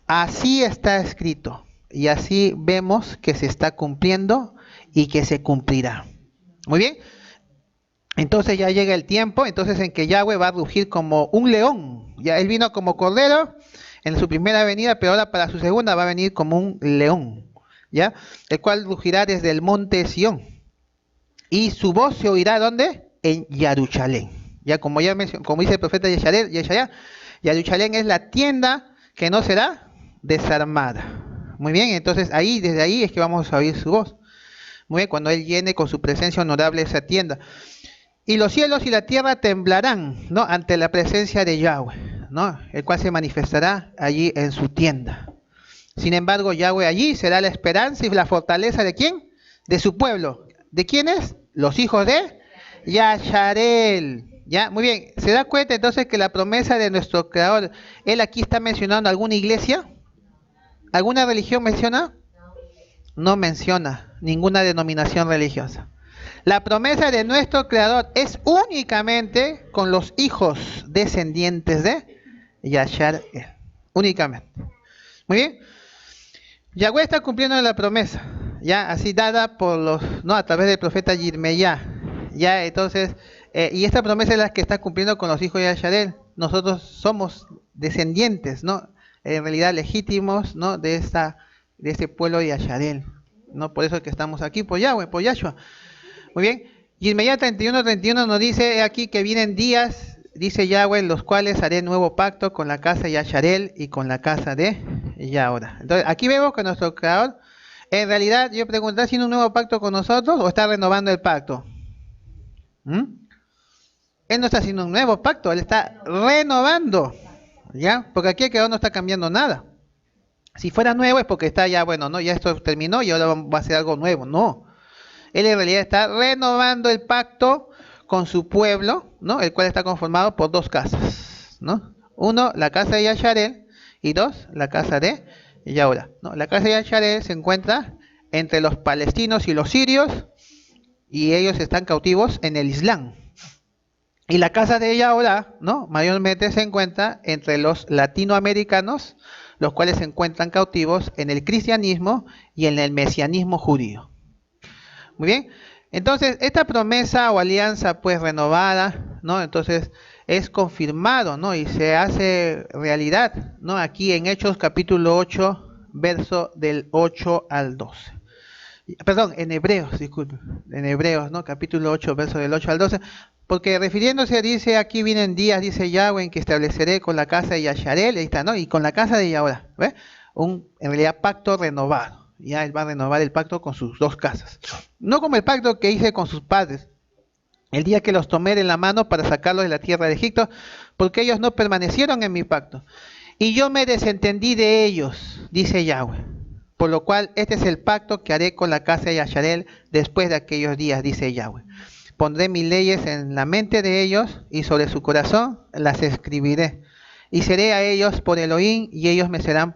Así está escrito y así vemos que se está cumpliendo y que se cumplirá. Muy bien. Entonces ya llega el tiempo, entonces en que Yahweh va a rugir como un león. Ya él vino como cordero en su primera venida, pero ahora para su segunda va a venir como un león, ¿ya? El cual rugirá desde el monte Sión. Y su voz se oirá, ¿dónde? En Jerusalén. Ya como dice el profeta Yeshaya, Jerusalén es la tienda que no será desarmada. Muy bien, entonces desde ahí es que vamos a oír su voz. Muy bien, cuando él llene con su presencia honorable esa tienda. Y los cielos y la tierra temblarán, ¿no? Ante la presencia de Yahweh, ¿no? El cual se manifestará allí en su tienda. Sin embargo, Yahweh allí será la esperanza y la fortaleza ¿de quién? De su pueblo. ¿De quiénes? Los hijos de Yasharel. ¿Ya? Muy bien. ¿Se da cuenta entonces que la promesa de nuestro Creador, él aquí está mencionando alguna iglesia? ¿Alguna religión menciona? No menciona ninguna denominación religiosa. La promesa de nuestro Creador es únicamente con los hijos descendientes de Yasharel. Únicamente. Muy bien. Yahweh está cumpliendo la promesa, ya así dada por a través del profeta Yirmeyá. Ya entonces, y esta promesa es la que está cumpliendo con los hijos de Yasharel. Nosotros somos descendientes, ¿no? En realidad legítimos, ¿no? De este pueblo de Yasharel, ¿no? Por eso es que estamos aquí, por Yahweh, por Yahshua. Muy bien. Yirmeyá 31 nos dice aquí que vienen días, dice Yahweh, en los cuales haré nuevo pacto con la casa de Yasharel y con la casa de Yahora. Entonces, aquí vemos que nuestro Creador, en realidad, yo pregunto, ¿está haciendo un nuevo pacto con nosotros o está renovando el pacto? Él no está haciendo un nuevo pacto, él está renovando, ¿ya? Porque aquí el Creador no está cambiando nada. Si fuera nuevo es porque está ya, bueno, no, ya esto terminó y ahora va a ser algo nuevo. No. Él en realidad está renovando el pacto con su pueblo, ¿no? El cual está conformado por dos casas, ¿no? Uno, la casa de Yasharel, y dos, la casa de Yahora, ¿no? La casa de Yasharel se encuentra entre los palestinos y los sirios, y ellos están cautivos en el Islam. Y la casa de Yahora, ¿no? Mayormente se encuentra entre los latinoamericanos, los cuales se encuentran cautivos en el cristianismo y en el mesianismo judío. Muy bien. Entonces, esta promesa o alianza pues renovada, ¿no? Entonces es confirmado, ¿no? Y se hace realidad, ¿no? Aquí en Hechos capítulo 8, verso del 8 al 12. Perdón, en Hebreos, disculpe. En Hebreos, ¿no? Capítulo 8, verso del 8 al 12. Porque refiriéndose, dice, aquí vienen días, dice Yahweh, en que estableceré con la casa de Yasharel, ahí está, ¿no? Y con la casa de Yahora, ¿ve? En realidad, pacto renovado. Ya él va a renovar el pacto con sus dos casas. No como el pacto que hice con sus padres, el día que los tomé de la mano para sacarlos de la tierra de Egipto, porque ellos no permanecieron en mi pacto. Y yo me desentendí de ellos, dice Yahweh. Por lo cual, este es el pacto que haré con la casa de Yasharel después de aquellos días, dice Yahweh. Pondré mis leyes en la mente de ellos y sobre su corazón las escribiré. Y seré a ellos por Elohim y ellos me serán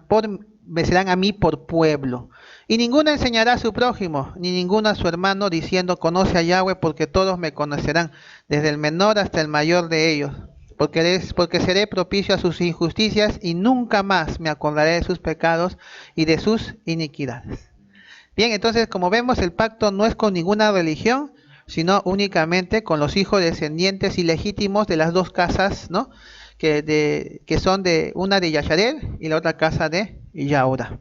a mí por pueblo. Y ninguno enseñará a su prójimo, ni ninguno a su hermano, diciendo, conoce a Yahweh, porque todos me conocerán, desde el menor hasta el mayor de ellos. Porque seré propicio a sus injusticias, y nunca más me acordaré de sus pecados y de sus iniquidades. Bien, entonces, como vemos, el pacto no es con ninguna religión, sino únicamente con los hijos descendientes ilegítimos de las dos casas, ¿no? Que son de una de Yasharel y la otra casa de Yahora.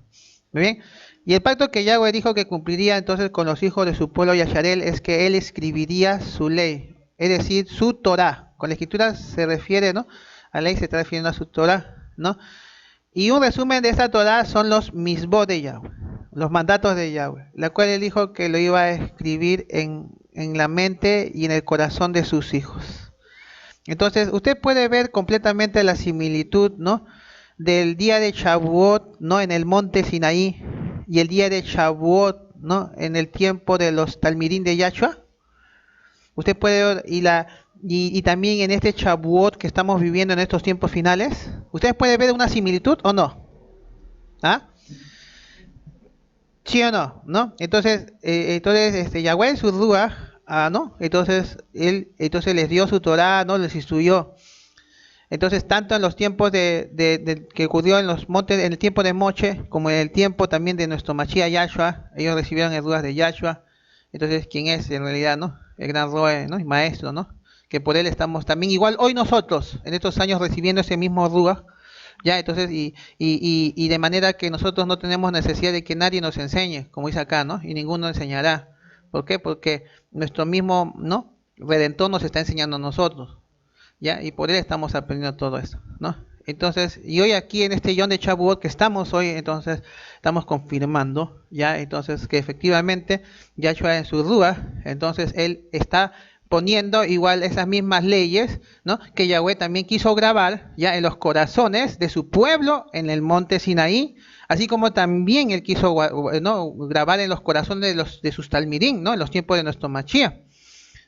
Muy bien. Y el pacto que Yahweh dijo que cumpliría entonces con los hijos de su pueblo Yasharel es que él escribiría su ley, es decir, su Torah. Con la escritura se refiere, ¿no? A ley se está refiriendo a su Torah, ¿no? Y un resumen de esta Torah son los misbot de Yahweh. los mandatos de Yahweh, la cual él dijo que lo iba a escribir en la mente y en el corazón de sus hijos. Entonces, usted puede ver completamente la similitud, ¿no?, del día de Shavuot, ¿no?, en el monte Sinaí, y el día de Shavuot, ¿no?, en el tiempo de los Talmidim de Yahshua. Usted puede ver, y también en este Shavuot que estamos viviendo en estos tiempos finales, ¿ustedes pueden ver una similitud o no? ¿Ah? ¿Sí o no? ¿No? Entonces, Yahweh en su Ruach, ¿no? Entonces, él les dio su Torah, ¿no? Les instruyó. Entonces, tanto en los tiempos que ocurrió en los montes, en el tiempo de Moche, como en el tiempo también de nuestro Mashiach Yahshua, ellos recibieron el Ruach de Yahshua. Entonces, ¿quién es en realidad, no? El gran Roe, ¿no? Y maestro, ¿no? Que por él estamos también, igual hoy nosotros, en estos años recibiendo ese mismo Ruach, ya, entonces, y de manera que nosotros no tenemos necesidad de que nadie nos enseñe, como dice acá, ¿no? Y ninguno enseñará. ¿Por qué? Porque nuestro mismo, ¿no?, Redentor nos está enseñando a nosotros, ya, y por él estamos aprendiendo todo esto, ¿no? Entonces, y hoy aquí en este Yom de Shavuot que estamos hoy, entonces, estamos confirmando, ya, entonces, que efectivamente, Yahshua en su Ruach, entonces, él está poniendo igual esas mismas leyes, ¿no?, que Yahweh también quiso grabar ya en los corazones de su pueblo en el monte Sinaí, así como también él quiso, ¿no?, grabar en los corazones de sus Talmidim, ¿no?, en los tiempos de nuestro Mashiach.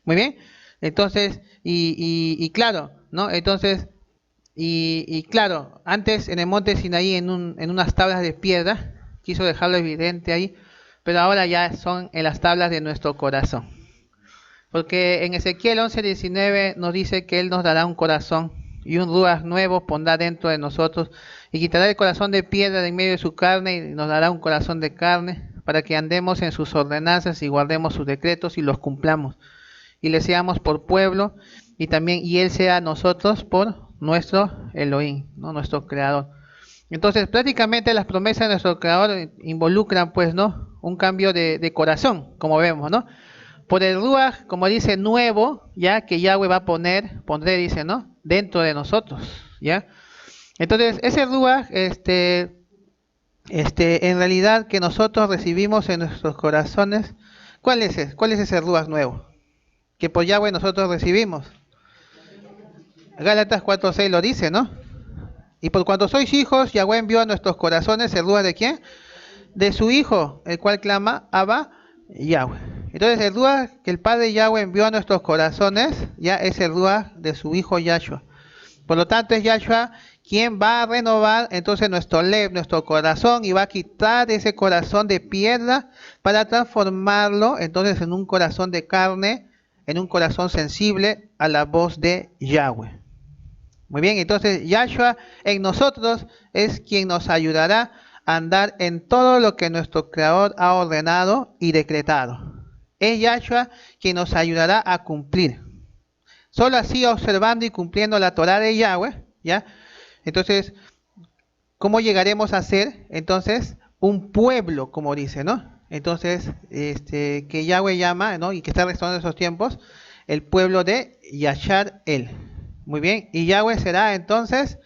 Muy bien, entonces, y claro, ¿no?, entonces, y claro, antes en el monte Sinaí en unas tablas de piedra, quiso dejarlo evidente ahí, pero ahora ya son en las tablas de nuestro corazón. Porque en Ezequiel 11:19 nos dice que Él nos dará un corazón y un ruach nuevo pondrá dentro de nosotros y quitará el corazón de piedra de en medio de su carne y nos dará un corazón de carne para que andemos en sus ordenanzas y guardemos sus decretos y los cumplamos y le seamos por pueblo y Él sea a nosotros por nuestro Elohim, ¿no?, nuestro creador. Entonces prácticamente las promesas de nuestro creador involucran, pues, ¿no?, un cambio de corazón, como vemos, ¿no?, por el Ruach, como dice, nuevo, ya, que Yahweh va a pondré, dice, ¿no?, dentro de nosotros, ya. Entonces, ese Ruach, en realidad que nosotros recibimos en nuestros corazones, ¿cuál es ese Ruach nuevo? Que por Yahweh nosotros recibimos. Gálatas 4:6 lo dice, ¿no? Y por cuanto sois hijos, Yahweh envió a nuestros corazones el Ruach de ¿quién? De su Hijo, el cual clama, Abba, Yahweh. Entonces el Ruach que el Padre Yahweh envió a nuestros corazones, ya es el Ruach de su Hijo Yahshua. Por lo tanto es Yahshua quien va a renovar entonces nuestro lev, nuestro corazón, y va a quitar ese corazón de piedra para transformarlo entonces en un corazón de carne, en un corazón sensible a la voz de Yahweh. Muy bien, entonces Yahshua en nosotros es quien nos ayudará a andar en todo lo que nuestro Creador ha ordenado y decretado. Es Yahshua quien nos ayudará a cumplir. Solo así, observando y cumpliendo la Torah de Yahweh, ¿ya? Entonces, ¿cómo llegaremos a ser, entonces, un pueblo, como dice, ¿no? Entonces, que Yahweh llama, ¿no?, y que está restaurando esos tiempos, el pueblo de Yashar El. Muy bien, y Yahweh será, entonces,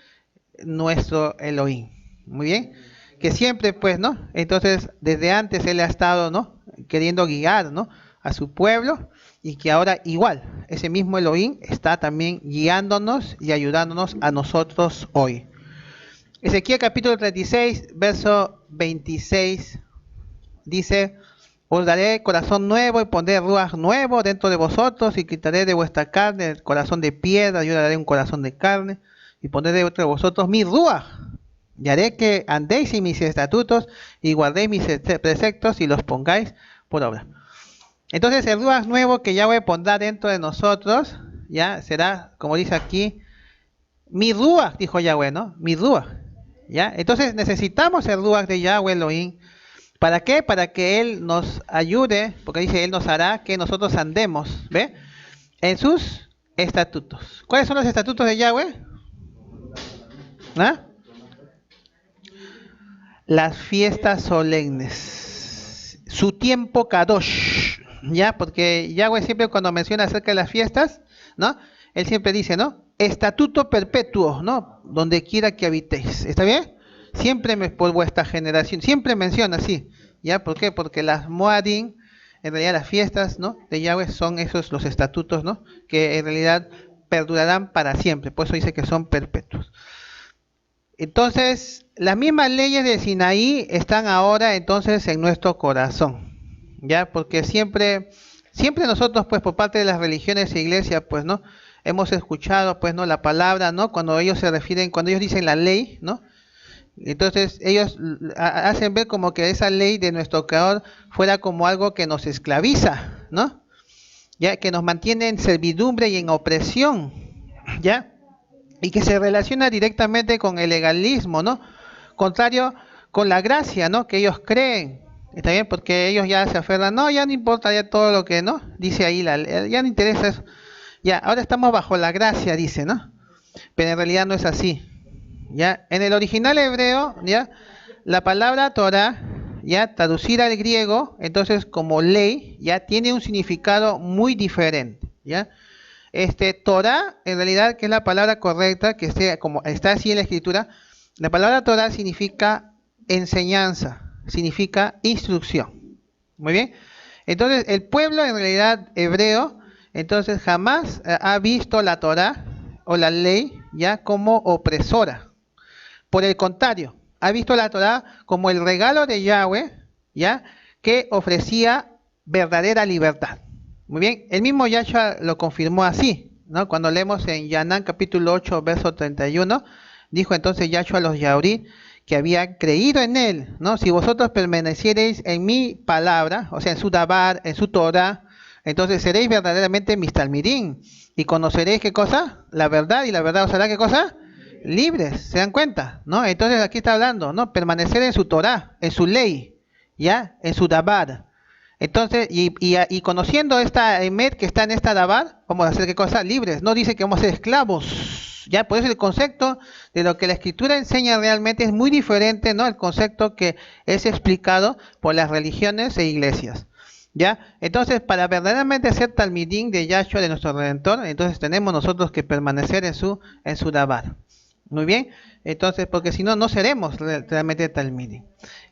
nuestro Elohim. Muy bien, que siempre, pues, ¿no? Entonces, desde antes Él ha estado, ¿no?, queriendo guiar, ¿no?, a su pueblo, y que ahora igual, ese mismo Elohim está también guiándonos y ayudándonos a nosotros hoy. Ezequiel capítulo 36, verso 26, dice, os daré corazón nuevo y pondré ruach nuevo dentro de vosotros y quitaré de vuestra carne el corazón de piedra, yo daré un corazón de carne y pondré dentro de vosotros mi ruach. Y haré que andéis en mis estatutos y guardéis mis preceptos y los pongáis por obra. Entonces el Ruach nuevo que Yahweh pondrá dentro de nosotros, ya será, como dice aquí, mi Ruach, dijo Yahweh, ¿no? Mi Ruach, ¿ya? Entonces necesitamos el Ruach de Yahweh Elohim. ¿Para qué? Para que Él nos ayude, porque dice, Él nos hará que nosotros andemos, ¿ve?, en sus estatutos. ¿Cuáles son los estatutos de Yahweh? ¿Ah? Las fiestas solemnes, su tiempo kadosh, ya, porque Yahweh siempre cuando menciona acerca de las fiestas, ¿no?, Él siempre dice, ¿no?, estatuto perpetuo, ¿no?, donde quiera que habitéis. ¿Está bien? Siempre por vuestra generación, siempre menciona así, ¿ya? ¿Por qué? Porque las Moadim, en realidad las fiestas, ¿no?, de Yahweh son esos los estatutos, ¿no?, que en realidad perdurarán para siempre, por eso dice que son perpetuos. Entonces, las mismas leyes de Sinaí están ahora entonces en nuestro corazón, ¿ya? Porque siempre nosotros, pues, por parte de las religiones e iglesias, pues, ¿no?, hemos escuchado, pues, ¿no?, la palabra, ¿no?, cuando ellos dicen la ley, ¿no?, entonces ellos hacen ver como que esa ley de nuestro creador fuera como algo que nos esclaviza, ¿no?, ya, que nos mantiene en servidumbre y en opresión, ¿ya?, y que se relaciona directamente con el legalismo, ¿no?, contrario con la gracia, ¿no?, que ellos creen. Está bien, porque ellos ya se aferran, no, ya no importa ya todo lo que, ¿no?, dice ahí, ya no interesa eso, ya, ahora estamos bajo la gracia, dice, ¿no?, pero en realidad no es así, ya. En el original hebreo, ya, la palabra Torah, ya, traducida al griego, entonces como ley, ya, tiene un significado muy diferente, ya. Torah, en realidad, que es la palabra correcta, que esté, como está así en la escritura, la palabra Torah significa enseñanza, significa instrucción. Muy bien. Entonces, el pueblo en realidad hebreo, entonces jamás ha visto la Torah o la ley ya como opresora. Por el contrario, ha visto la Torah como el regalo de Yahweh, ya, que ofrecía verdadera libertad. Muy bien, el mismo Yahshua lo confirmó así, ¿no? Cuando leemos en Yanán capítulo 8, verso 31, dijo entonces Yahshua a los Yahurí que habían creído en él, ¿no? Si vosotros permaneciereis en mi palabra, o sea, en su Dabar, en su Torah, entonces seréis verdaderamente mis talmidim, y conoceréis, ¿qué cosa? La verdad, y la verdad os hará, ¿qué cosa? Libres, ¿se dan cuenta? ¿No? Entonces aquí está hablando, ¿no? Permanecer en su Torah, en su ley, ¿ya? En su Dabar. Entonces, y conociendo esta Emet que está en esta Dabar, vamos a hacer, ¿qué cosa? Libres. No dice que vamos a ser esclavos, ¿ya? Por eso el concepto de lo que la Escritura enseña realmente es muy diferente, ¿no?, el concepto que es explicado por las religiones e iglesias, ¿ya? Entonces, para verdaderamente ser talmidim de Yahshua, de nuestro Redentor, entonces tenemos nosotros que permanecer en su Dabar. Muy bien. Entonces, porque si no, no seremos realmente talmidim.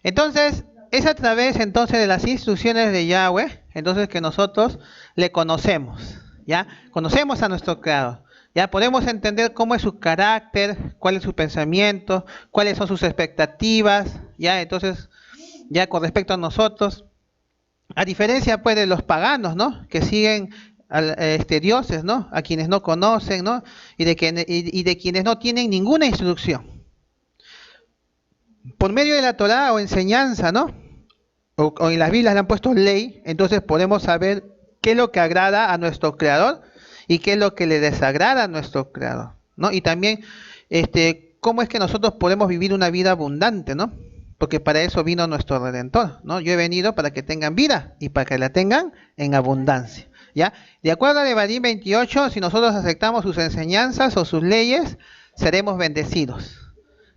Entonces, es a través entonces de las instrucciones de Yahweh, entonces que nosotros le conocemos, ¿ya? Conocemos a nuestro Creador, ¿ya? Podemos entender cómo es su carácter, cuál es su pensamiento, cuáles son sus expectativas, ¿ya? Entonces, ya con respecto a nosotros, a diferencia pues de los paganos, ¿no?, que siguen dioses, ¿no?, a quienes no conocen, ¿no?, y de quienes no tienen ninguna instrucción. Por medio de la Torah o enseñanza, ¿no?, o en las Biblias le han puesto ley, entonces podemos saber qué es lo que agrada a nuestro Creador y qué es lo que le desagrada a nuestro Creador, ¿no? Y también cómo es que nosotros podemos vivir una vida abundante, ¿no? Porque para eso vino nuestro Redentor, ¿no? Yo he venido para que tengan vida y para que la tengan en abundancia, ¿ya? De acuerdo a Devarim 28, si nosotros aceptamos sus enseñanzas o sus leyes, seremos bendecidos.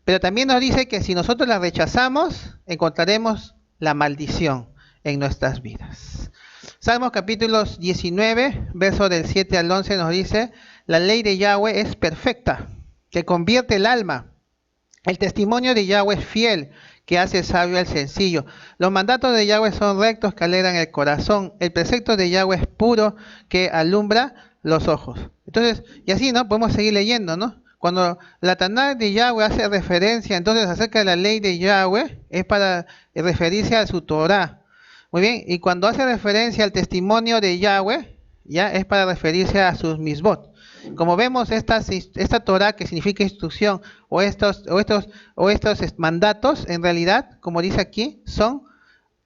Pero también nos dice que si nosotros las rechazamos, encontraremos la maldición en nuestras vidas. Salmos capítulos 19, verso del 7 al 11 nos dice: la ley de Yahweh es perfecta, que convierte el alma. El testimonio de Yahweh es fiel, que hace sabio al sencillo. Los mandatos de Yahweh son rectos, que alegran el corazón. El precepto de Yahweh es puro, que alumbra los ojos. Entonces, y así, ¿no?, podemos seguir leyendo, ¿no? Cuando la Tanaj de Yahweh hace referencia entonces acerca de la ley de Yahweh, es para referirse a su Torah. Muy bien, y cuando hace referencia al testimonio de Yahweh, ya es para referirse a sus misbot. Como vemos, esta Torah, que significa instrucción, o estos mandatos, en realidad, como dice aquí, son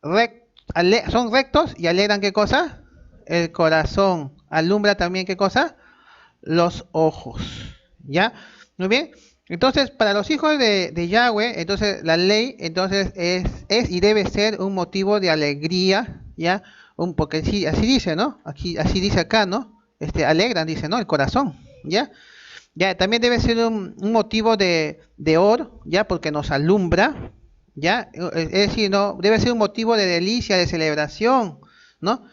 rectos y alegran, ¿qué cosa? El corazón. Alumbra también, ¿qué cosa? Los ojos. ¿Ya? Muy bien. Entonces, para los hijos de Yahweh, entonces la ley entonces es y debe ser un motivo de alegría, ¿ya? Porque así dice, ¿no? Aquí, así dice acá, ¿no? Alegran, dice, ¿no?, el corazón, ¿ya? Ya, también debe ser un motivo de oro, ¿ya? Porque nos alumbra, ¿ya? Es decir, ¿no?, debe ser un motivo de delicia, de celebración, ¿no?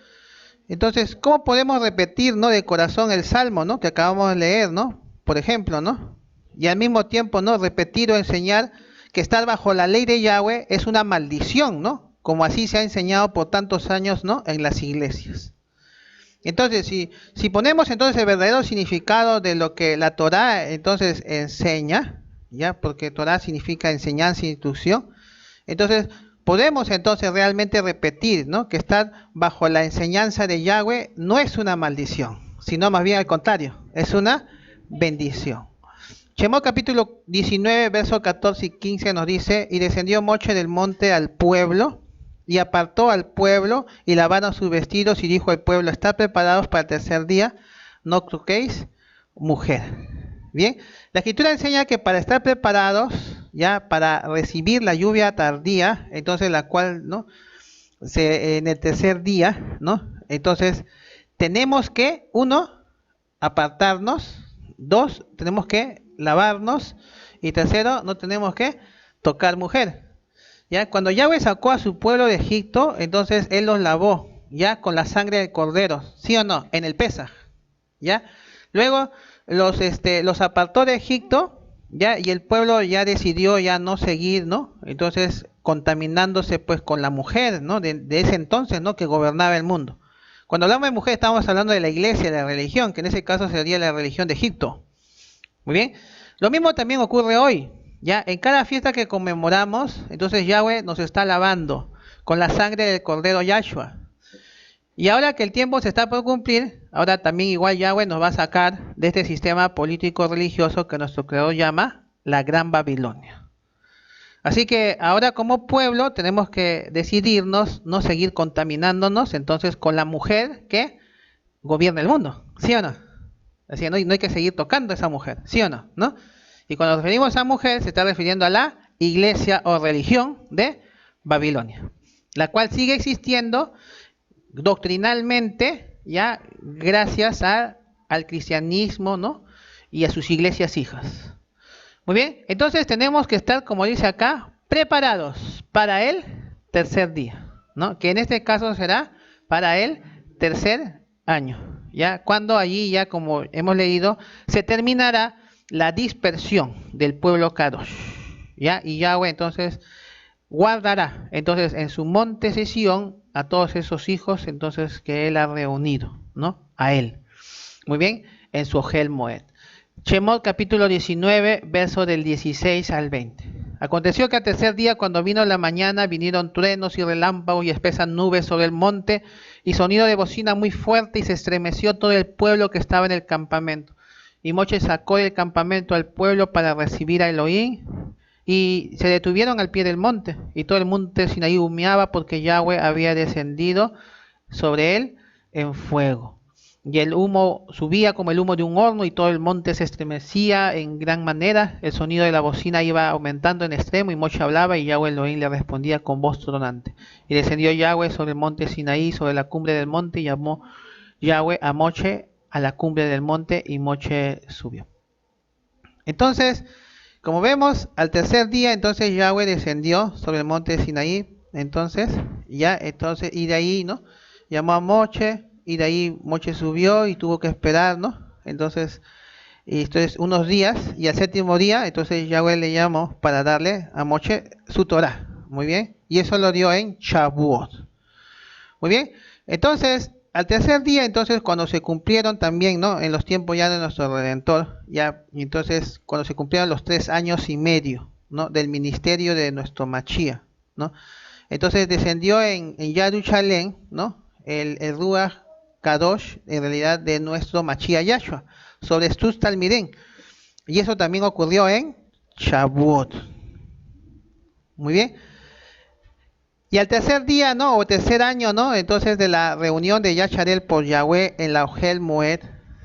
Entonces, ¿cómo podemos repetir, ¿no?, de corazón el salmo, ¿no?, que acabamos de leer, ¿no? Por ejemplo, ¿no? Y al mismo tiempo, ¿no?, repetir o enseñar que estar bajo la ley de Yahweh es una maldición, ¿no? como así se ha enseñado por tantos años, ¿no?, en las iglesias. Entonces, si ponemos entonces el verdadero significado de lo que la Torá entonces enseña, ya, porque Torá significa enseñanza e instrucción, entonces podemos entonces realmente repetir, ¿no?, que estar bajo la enseñanza de Yahweh no es una maldición, sino más bien al contrario, es una bendición. Shemot capítulo 19, versos 14 y 15 nos dice: y descendió Moche del monte al pueblo, y apartó al pueblo, y lavaron sus vestidos, y dijo al pueblo: estad preparados para el tercer día, no toquéis mujer. Bien, la escritura enseña que para estar preparados, ya, para recibir la lluvia tardía, entonces la cual, ¿no?, en el tercer día, ¿no?, entonces tenemos que, uno, apartarnos; dos, tenemos que lavarnos; y tercero, no tenemos que tocar mujer. Ya, cuando Yahweh sacó a su pueblo de Egipto, entonces él los lavó, ya, con la sangre del cordero, ¿sí o no?, en el Pesaj, ya. Luego los apartó de Egipto, ya, y el pueblo ya decidió ya no seguir, ¿no?, entonces contaminándose pues con la mujer, ¿no?, de ese entonces, ¿no?, que gobernaba el mundo. Cuando hablamos de mujer estamos hablando de la iglesia, de la religión, que en ese caso sería la religión de Egipto. Muy bien, lo mismo también ocurre hoy. Ya, en cada fiesta que conmemoramos, entonces Yahweh nos está lavando con la sangre del cordero Yahshua. Y ahora que el tiempo se está por cumplir, ahora también igual Yahweh nos va a sacar de este sistema político religioso que nuestro creador llama la Gran Babilonia. Así que ahora como pueblo tenemos que decidirnos no seguir contaminándonos entonces con la mujer que gobierna el mundo, ¿sí o no? Así, no hay que seguir tocando a esa mujer, ¿sí o no? ¿No? Y cuando nos referimos a mujer, se está refiriendo a la iglesia o religión de Babilonia, la cual sigue existiendo doctrinalmente, ya, gracias al cristianismo, ¿no?, y a sus iglesias hijas. Muy bien, entonces tenemos que estar, como dice acá, preparados para el tercer día, ¿no?, que en este caso será para el tercer año, ya, cuando allí, ya como hemos leído, se terminará la dispersión del pueblo Kadosh, ya, y Yahweh entonces guardará entonces en su monte Sión a todos esos hijos entonces que él ha reunido, ¿no?, a él. Muy bien, en su Ohel Moed. Shemot capítulo 19, verso del 16 al 20. Aconteció que al tercer día, cuando vino la mañana, vinieron truenos y relámpagos y espesas nubes sobre el monte, y sonido de bocina muy fuerte, y se estremeció todo el pueblo que estaba en el campamento. Y Moche sacó del campamento al pueblo para recibir a Elohim, y se detuvieron al pie del monte, y todo el monte Sinaí humeaba, porque Yahweh había descendido sobre él en fuego. Y el humo subía como el humo de un horno, y todo el monte se estremecía en gran manera. El sonido de la bocina iba aumentando en extremo, y Moche hablaba, y Yahweh Elohim le respondía con voz tronante. Y descendió Yahweh sobre el monte Sinaí, sobre la cumbre del monte, y llamó Yahweh a Moche a la cumbre del monte, y Moche subió. Entonces, como vemos, al tercer día, entonces Yahweh descendió sobre el monte Sinaí, entonces, y de ahí, ¿no?, llamó a Moche, y de ahí Moche subió y tuvo que esperar, ¿no?, entonces unos días, y al séptimo día, entonces Yahweh le llamó para darle a Moche su Torah, muy bien, y eso lo dio en Shavuot. Muy bien, entonces, al tercer día, entonces, cuando se cumplieron también, ¿no?, en los tiempos ya de nuestro Redentor, ya, entonces, cuando se cumplieron los 3 años y medio, ¿no?, del ministerio de nuestro Mashiach, ¿no?, entonces descendió en Jerusalén, ¿no?, el Ruach Kadosh, en realidad, de nuestro Mashiach Yahshua, sobre sus talmidín, y eso también ocurrió en Shavuot. Muy bien. Y al tercer día, ¿no?, o tercer año, ¿no?, entonces de la reunión de Yasharel por Yahweh en la Ohel Moed,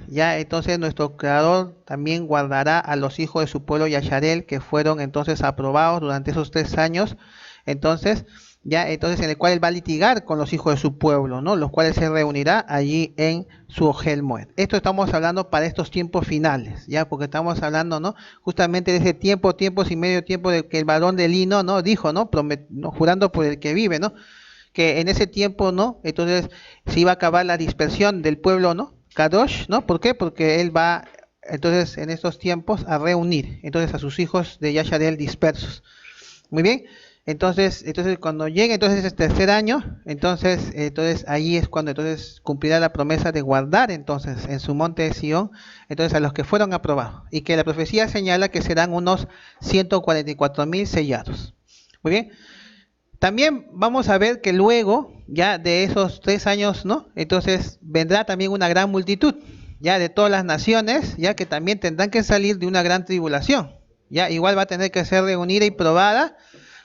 ya, entonces nuestro creador también guardará a los hijos de su pueblo Yasharel, que fueron entonces aprobados durante esos 3 años, entonces, ya, entonces en el cual él va a litigar con los hijos de su pueblo, ¿no?, los cuales se reunirá allí en su Ohel Moed. Esto estamos hablando para estos tiempos finales, ya, porque estamos hablando, ¿no?, justamente de ese tiempos y medio tiempo de que el varón de lino, ¿no?, dijo, ¿no?, jurando por el que vive, ¿no?, que en ese tiempo, ¿no?, entonces se iba a acabar la dispersión del pueblo, ¿no?, Kadosh, ¿no? ¿Por qué? Porque él va entonces en estos tiempos a reunir entonces a sus hijos de Yasharel dispersos. Muy bien. Entonces cuando llegue entonces el tercer año, entonces ahí es cuando entonces cumplirá la promesa de guardar entonces en su monte de Sión, entonces a los que fueron aprobados, y que la profecía señala que serán unos 144,000 sellados. Muy bien. También vamos a ver que luego, ya de esos 3 años, ¿no? Entonces vendrá también una gran multitud, ya de todas las naciones, ya que también tendrán que salir de una gran tribulación. Ya igual va a tener que ser reunida y probada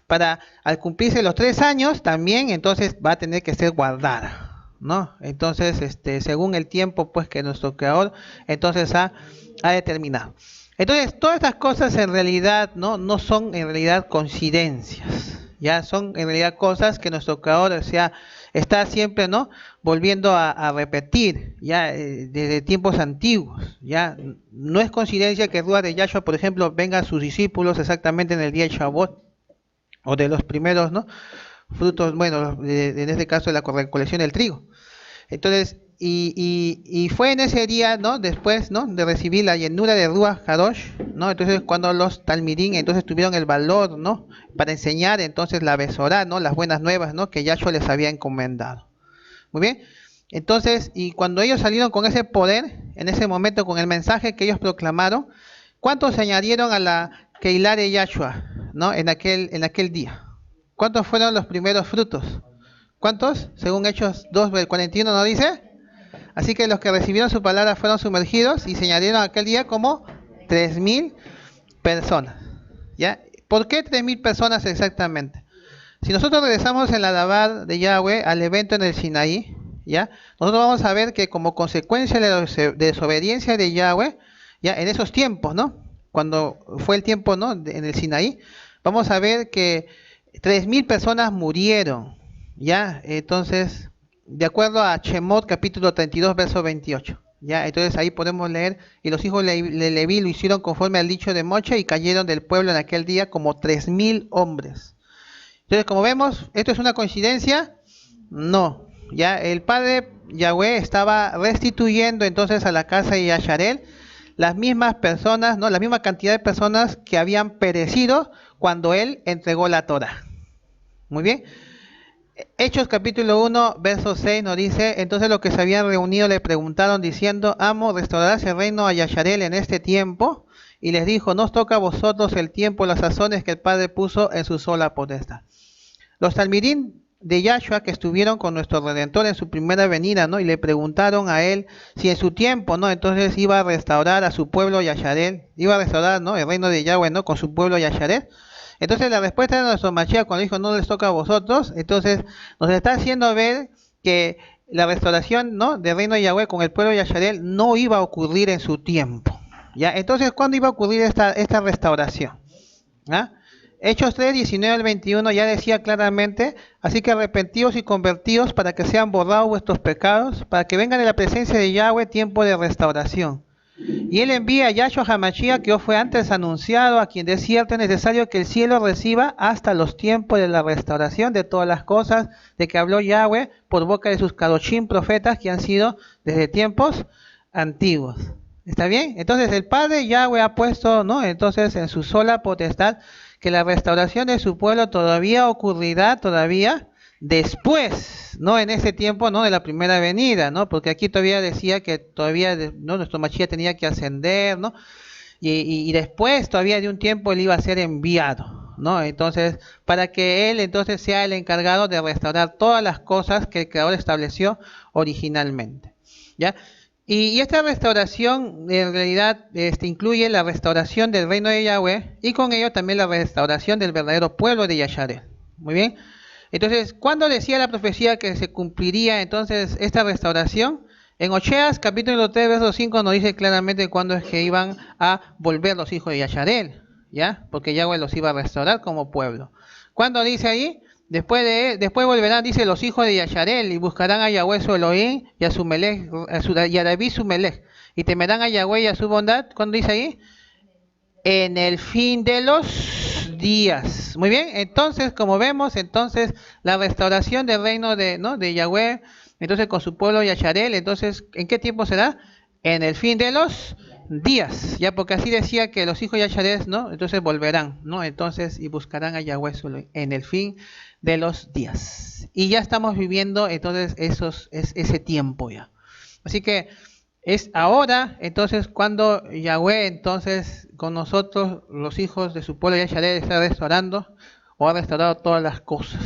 para, al cumplirse los 3 años, también entonces va a tener que ser guardada, ¿no? Entonces, según el tiempo, pues, que nuestro Creador entonces ha determinado. Entonces, todas estas cosas en realidad no son en realidad coincidencias. Ya son en realidad cosas que nuestro Creador, o sea, está siempre, ¿no?, volviendo a repetir, ya desde tiempos antiguos. Ya no es coincidencia que Ruach de Yahshua, por ejemplo, venga a sus discípulos exactamente en el día de Shavuot, o de los primeros, ¿no?, frutos, bueno, en este caso de la recolección del trigo. Entonces, y fue en ese día, ¿no?, después, ¿no?, de recibir la llenura de Ruach Hadosh, ¿no?, entonces cuando los Talmidim entonces tuvieron el valor, ¿no?, para enseñar entonces la Besorá, ¿no?, las buenas nuevas, ¿no?, que Yahshua les había encomendado. Muy bien. Entonces, y cuando ellos salieron con ese poder, en ese momento, con el mensaje que ellos proclamaron, ¿cuántos se añadieron a la Keilah de Yahshua, ¿no?, en aquel día? ¿Cuántos fueron los primeros frutos? ¿Cuántos? Según Hechos 2:41 ¿no dice? Así que los que recibieron su palabra fueron sumergidos y se añadieron aquel día como 3,000 personas. ¿Ya? ¿Por qué 3,000 personas exactamente? Si nosotros regresamos en la Dabar de Yahweh al evento en el Sinaí, ¿ya?, nosotros vamos a ver que como consecuencia de la desobediencia de Yahweh, ya en esos tiempos, ¿no?, cuando fue el tiempo, ¿no?, en el Sinaí, vamos a ver que 3,000 personas murieron. Ya, entonces, de acuerdo a Shemot capítulo 32 verso 28, ya, entonces ahí podemos leer, y los hijos de Leví lo hicieron conforme al dicho de Moche y cayeron del pueblo en aquel día como 3,000 hombres. Entonces, como vemos, ¿esto es una coincidencia? No, ya el Padre Yahweh estaba restituyendo entonces a la casa de Yasharel las mismas personas, ¿no?, la misma cantidad de personas que habían perecido cuando él entregó la Torah. Muy bien. Hechos capítulo 1, verso 6 nos dice, entonces los que se habían reunido le preguntaron diciendo, Amo, ¿restaurarás el reino a Yasharel en este tiempo? Y les dijo, no os toca a vosotros el tiempo, las sazones que el Padre puso en su sola potestad. Los Talmidim de Yahshua que estuvieron con nuestro Redentor en su primera venida, ¿no?, y le preguntaron a él si en su tiempo, ¿no?, entonces iba a restaurar a su pueblo Yasharel, iba a restaurar, ¿no?, el reino de Yahweh, ¿no?, con su pueblo Yasharel. Entonces la respuesta de nuestro Mashiach cuando dijo no les toca a vosotros, entonces nos está haciendo ver que la restauración, ¿no?, del reino de Yahweh con el pueblo de Yasharel no iba a ocurrir en su tiempo. ¿Ya? Entonces, ¿cuándo iba a ocurrir esta restauración? ¿Ah? Hechos 3, 19 al 21 ya decía claramente, así que arrepentíos y convertíos para que sean borrados vuestros pecados, para que vengan de la presencia de Yahweh tiempo de restauración. Y él envía a Yahshua HaMashiach, que os fue antes anunciado, a quien de cierto es necesario que el cielo reciba hasta los tiempos de la restauración de todas las cosas de que habló Yahweh por boca de sus kadoshim profetas que han sido desde tiempos antiguos. ¿Está bien? Entonces el Padre Yahweh ha puesto, ¿no?, entonces en su sola potestad que la restauración de su pueblo todavía ocurrirá todavía después, no en ese tiempo, no de la primera venida, ¿no? Porque aquí todavía decía que todavía, ¿no?, nuestro Mashiach tenía que ascender, ¿no? Y después todavía de un tiempo él iba a ser enviado, ¿no? Entonces, para que él entonces sea el encargado de restaurar todas las cosas que el Creador estableció originalmente, ¿ya? Y esta restauración en realidad incluye la restauración del reino de Yahweh y con ello también la restauración del verdadero pueblo de Yasharel. Muy bien. Entonces, ¿cuándo decía la profecía que se cumpliría entonces esta restauración? En Oseas capítulo 3, verso 5 nos dice claramente cuándo es que iban a volver los hijos de Yasharel, ¿ya? Porque Yahweh los iba a restaurar como pueblo. ¿Cuándo dice ahí? Después volverán, dice, los hijos de Yasharel y buscarán a Yahweh su Elohim y a su Melech, y a David su Melech, y temerán a Yahweh y a su bondad. ¿Cuándo dice ahí? En el fin de los días. Muy bien, entonces, como vemos, entonces la restauración del reino de Yahweh, entonces con su pueblo Yasharel, entonces, ¿en qué tiempo será? En el fin de los días, ya, porque así decía que los hijos de Yasharet, ¿no? Entonces volverán, ¿no? Entonces, y buscarán a Yahweh solo en el fin de los días. Y ya estamos viviendo, entonces, ese tiempo ya. Así que es ahora, entonces, cuando Yahweh, entonces, con nosotros, los hijos de su pueblo Yasharet, está restaurando o ha restaurado todas las cosas.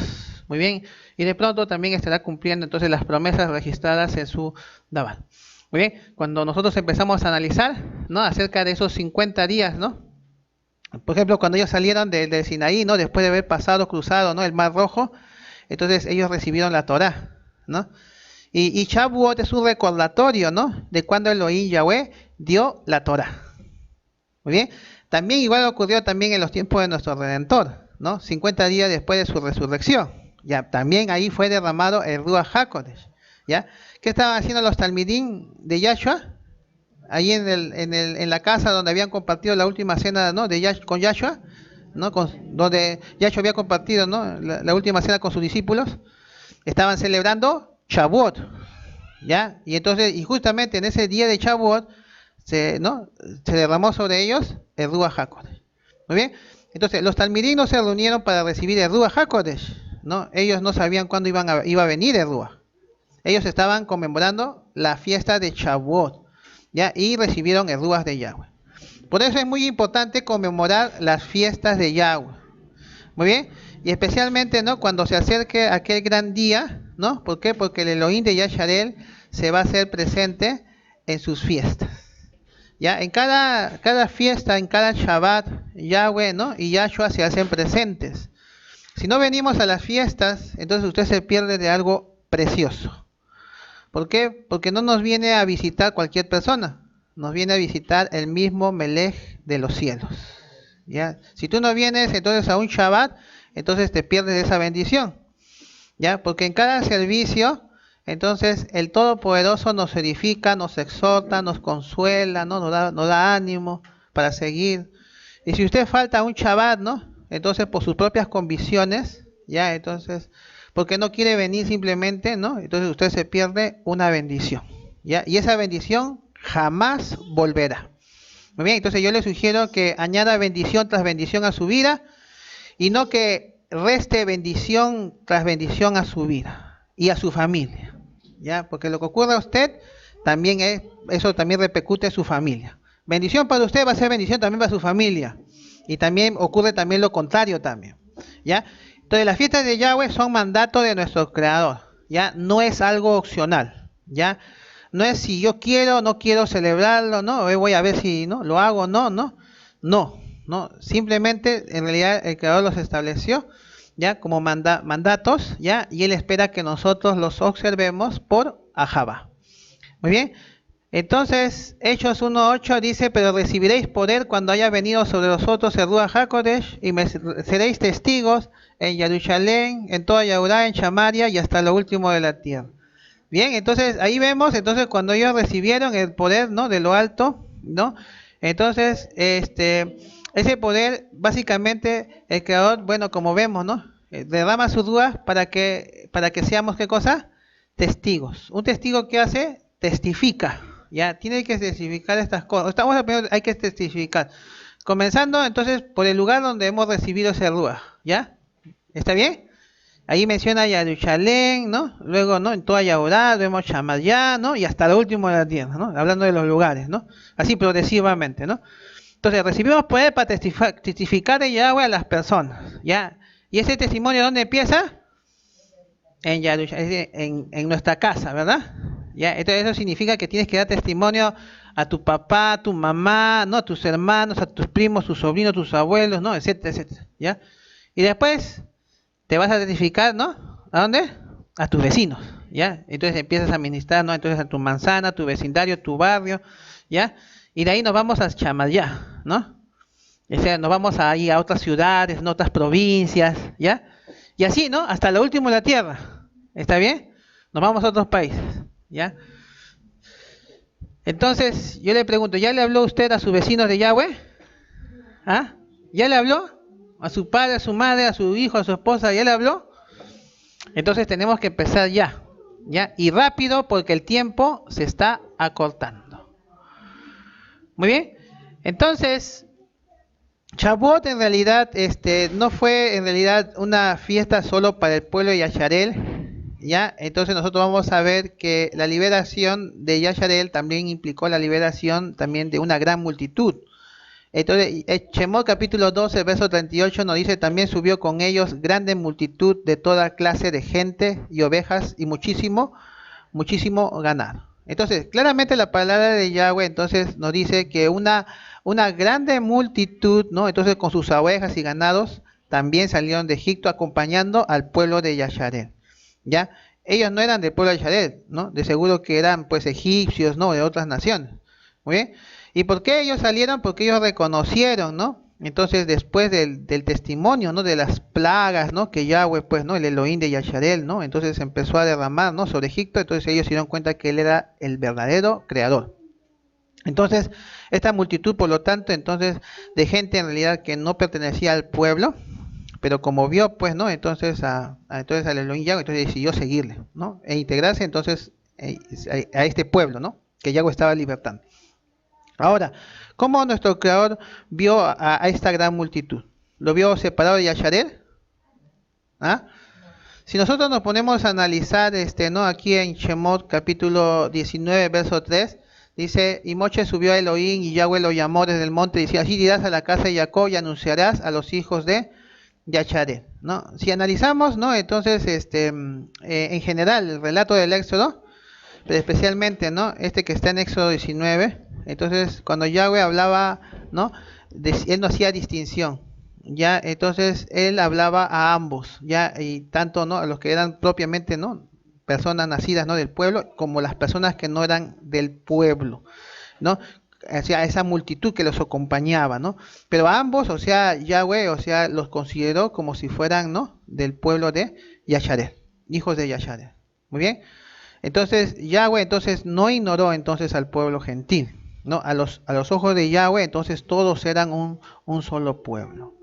Muy bien, y de pronto también estará cumpliendo entonces las promesas registradas en su Dabar. Muy bien, cuando nosotros empezamos a analizar, ¿no? Acerca de esos 50 días, ¿no? Por ejemplo, cuando ellos salieron de Sinaí, ¿no? Después de haber cruzado, ¿no? El Mar Rojo, entonces ellos recibieron la Torá, ¿no? Y Shavuot es un recordatorio, ¿no? De cuando Elohim Yahweh dio la Torá. Muy bien, también igual ocurrió también en los tiempos de nuestro Redentor, ¿no? 50 días después de su resurrección. Ya, también ahí fue derramado el Ruach HaKodesh, ¿ya? ¿Qué estaban haciendo los talmidim de Yahshua? Ahí en la casa donde habían compartido la última cena, ¿no? Con Yahshua, ¿no? Donde Yahshua había compartido, ¿no? La última cena con sus discípulos. Estaban celebrando Shavuot, ¿ya? Y entonces, y justamente en ese día de Shavuot, se derramó sobre ellos el Ruach HaKodesh. Muy bien. Entonces, los talmidim no se reunieron para recibir el Ruach HaKodesh, ¿no? Ellos no sabían cuándo iba a venir el Ruach. Ellos estaban conmemorando la fiesta de Shavuot, ¿ya? Y recibieron el Ruach de Yahweh. Por eso es muy importante conmemorar las fiestas de Yahweh. Muy bien. Y especialmente, ¿no? Cuando se acerque aquel gran día, ¿no? ¿Por qué? Porque el Elohim de Yasharel se va a hacer presente en sus fiestas. Ya, en cada fiesta, en cada Shabbat, Yahweh, ¿no? Y Yahshua se hacen presentes. Si no venimos a las fiestas, entonces usted se pierde de algo precioso. ¿Por qué? Porque no nos viene a visitar cualquier persona, nos viene a visitar el mismo Melech de los cielos. ¿Ya? Si tú no vienes entonces a un Shabbat, entonces te pierdes esa bendición. ¿Ya? Porque en cada servicio, entonces el Todopoderoso nos edifica, nos exhorta, nos consuela, ¿no? nos da ánimo para seguir. Y si usted falta a un Shabbat, ¿no? Entonces por sus propias convicciones, ya, entonces, porque no quiere venir simplemente, ¿no? Entonces usted se pierde una bendición, ¿ya? Y esa bendición jamás volverá. Muy bien, entonces yo le sugiero que añada bendición tras bendición a su vida y no que reste bendición tras bendición a su vida y a su familia, ¿ya? Porque lo que ocurre a usted también eso también repercute en su familia. Bendición para usted va a ser bendición también para su familia. Y también ocurre también lo contrario también, ¿ya? Entonces las fiestas de Yahweh son mandato de nuestro Creador, ¿ya? No es algo opcional, ¿ya? No es si yo quiero, no quiero celebrarlo, ¿no? Voy a ver si, ¿no? Lo hago, no. Simplemente, en realidad, el Creador los estableció, ¿ya? Como mandatos, ¿ya? Y Él espera que nosotros los observemos por Ahabá. Muy bien. Entonces, Hechos 1.8 dice, pero recibiréis poder cuando haya venido sobre vosotros el Ruach HaKodesh, y me seréis testigos en Jerusalén, en toda Yehudá, en Samaria y hasta lo último de la tierra. Bien, entonces ahí vemos, entonces cuando ellos recibieron el poder, ¿no? De lo alto, ¿no? Entonces, ese poder, básicamente, el Creador, bueno, como vemos, ¿no? Derrama su Ruach para que seamos, ¿qué cosa? Testigos. Un testigo, ¿qué hace? Testifica. Ya, tiene que testificar estas cosas. Hay que testificar. Comenzando entonces por el lugar donde hemos recibido ese Ruach, ¿ya? ¿Está bien? Ahí menciona Jerusalén, ¿no? Luego, ¿no? En toda Yehudá, vemos Samaria, ¿no? Y hasta lo último de la tierra, ¿no? Hablando de los lugares, ¿no? Así progresivamente, ¿no? Entonces recibimos poder para testificar de Yahweh a las personas, ¿ya? ¿Y ese testimonio dónde empieza? En Jerusalén, en nuestra casa, ¿verdad? ¿Ya? Entonces eso significa que tienes que dar testimonio a tu papá, a tu mamá, ¿no? A tus hermanos, a tus primos, tus sobrinos, tus abuelos, ¿no? Etcétera, etcétera, ¿ya? Y después te vas a testificar, ¿no? ¿A dónde? A tus vecinos, ¿ya? Entonces empiezas a ministrar, ¿no? Entonces a tu manzana, tu vecindario, tu barrio, ¿ya? Y de ahí nos vamos a Shamayá, ¿no? O sea, nos vamos ahí a otras ciudades, ¿no? Otras provincias, ¿ya? Y así, ¿no? Hasta lo último de la tierra, ¿está bien? Nos vamos a otros países, ¿ya? Entonces, yo le pregunto, ¿ya le habló usted a sus vecinos de Yahweh? ¿Ah? ¿Ya le habló? ¿A su padre, a su madre, a su hijo, a su esposa? ¿Ya le habló? Entonces tenemos que empezar ya, ¿ya? Y rápido porque el tiempo se está acortando. Muy bien. Entonces, Shavuot en realidad no fue en realidad una fiesta solo para el pueblo de Yasharel, ¿ya? Entonces nosotros vamos a ver que la liberación de Yasharel también implicó la liberación también de una gran multitud. Entonces, Shemot capítulo 12, verso 38 nos dice, también subió con ellos grande multitud de toda clase de gente y ovejas y muchísimo ganado. Entonces, claramente la palabra de Yahweh entonces nos dice que una grande multitud, ¿no? Entonces con sus ovejas y ganados también salieron de Egipto acompañando al pueblo de Yasharel, ¿ya? Ellos no eran del pueblo de Yasharel, ¿no? De seguro que eran pues egipcios, ¿no? De otras naciones. Muy bien. ¿Y por qué ellos salieron? Porque ellos reconocieron, ¿no? Entonces después del testimonio, ¿no? De las plagas, ¿no? Que Yahweh, pues, ¿no? El Elohim de Yasharel, ¿no? Entonces empezó a derramar, ¿no? Sobre Egipto, entonces ellos se dieron cuenta que él era el verdadero creador. Entonces, esta multitud, por lo tanto, entonces, de gente en realidad que no pertenecía al pueblo, pero como vio, pues, ¿no? Entonces, entonces al Elohim Yahweh, entonces decidió seguirle, ¿no? E integrarse, entonces, a este pueblo, ¿no? Que Yahweh estaba libertando. Ahora, ¿cómo nuestro creador vio a esta gran multitud? ¿Lo vio separado de Yasharel? ¿Ah? Si nosotros nos ponemos a analizar, ¿no? Aquí en Shemot capítulo 19, verso 3, dice, y Moche subió a Elohim y Yahweh lo llamó desde el monte, y decía, así dirás a la casa de Jacob y anunciarás a los hijos de Yasharel, ¿no? Si analizamos, ¿no? Entonces, en general, el relato del Éxodo, pero especialmente, ¿no? Que está en Éxodo 19, entonces, cuando Yahweh hablaba, ¿no? Él no hacía distinción, ya, entonces, él hablaba a ambos, ya, y tanto, ¿no? A los que eran propiamente, ¿no? Personas nacidas, ¿no? Del pueblo, como las personas que no eran del pueblo, ¿no? O sea, esa multitud que los acompañaba, ¿no? Pero a ambos, o sea, Yahweh, o sea, los consideró como si fueran, ¿no? Del pueblo de Yasharel, hijos de Yasharel. Muy bien. Entonces, Yahweh, entonces, no ignoró, entonces, al pueblo gentil, ¿no? A los ojos de Yahweh, entonces, todos eran un solo pueblo,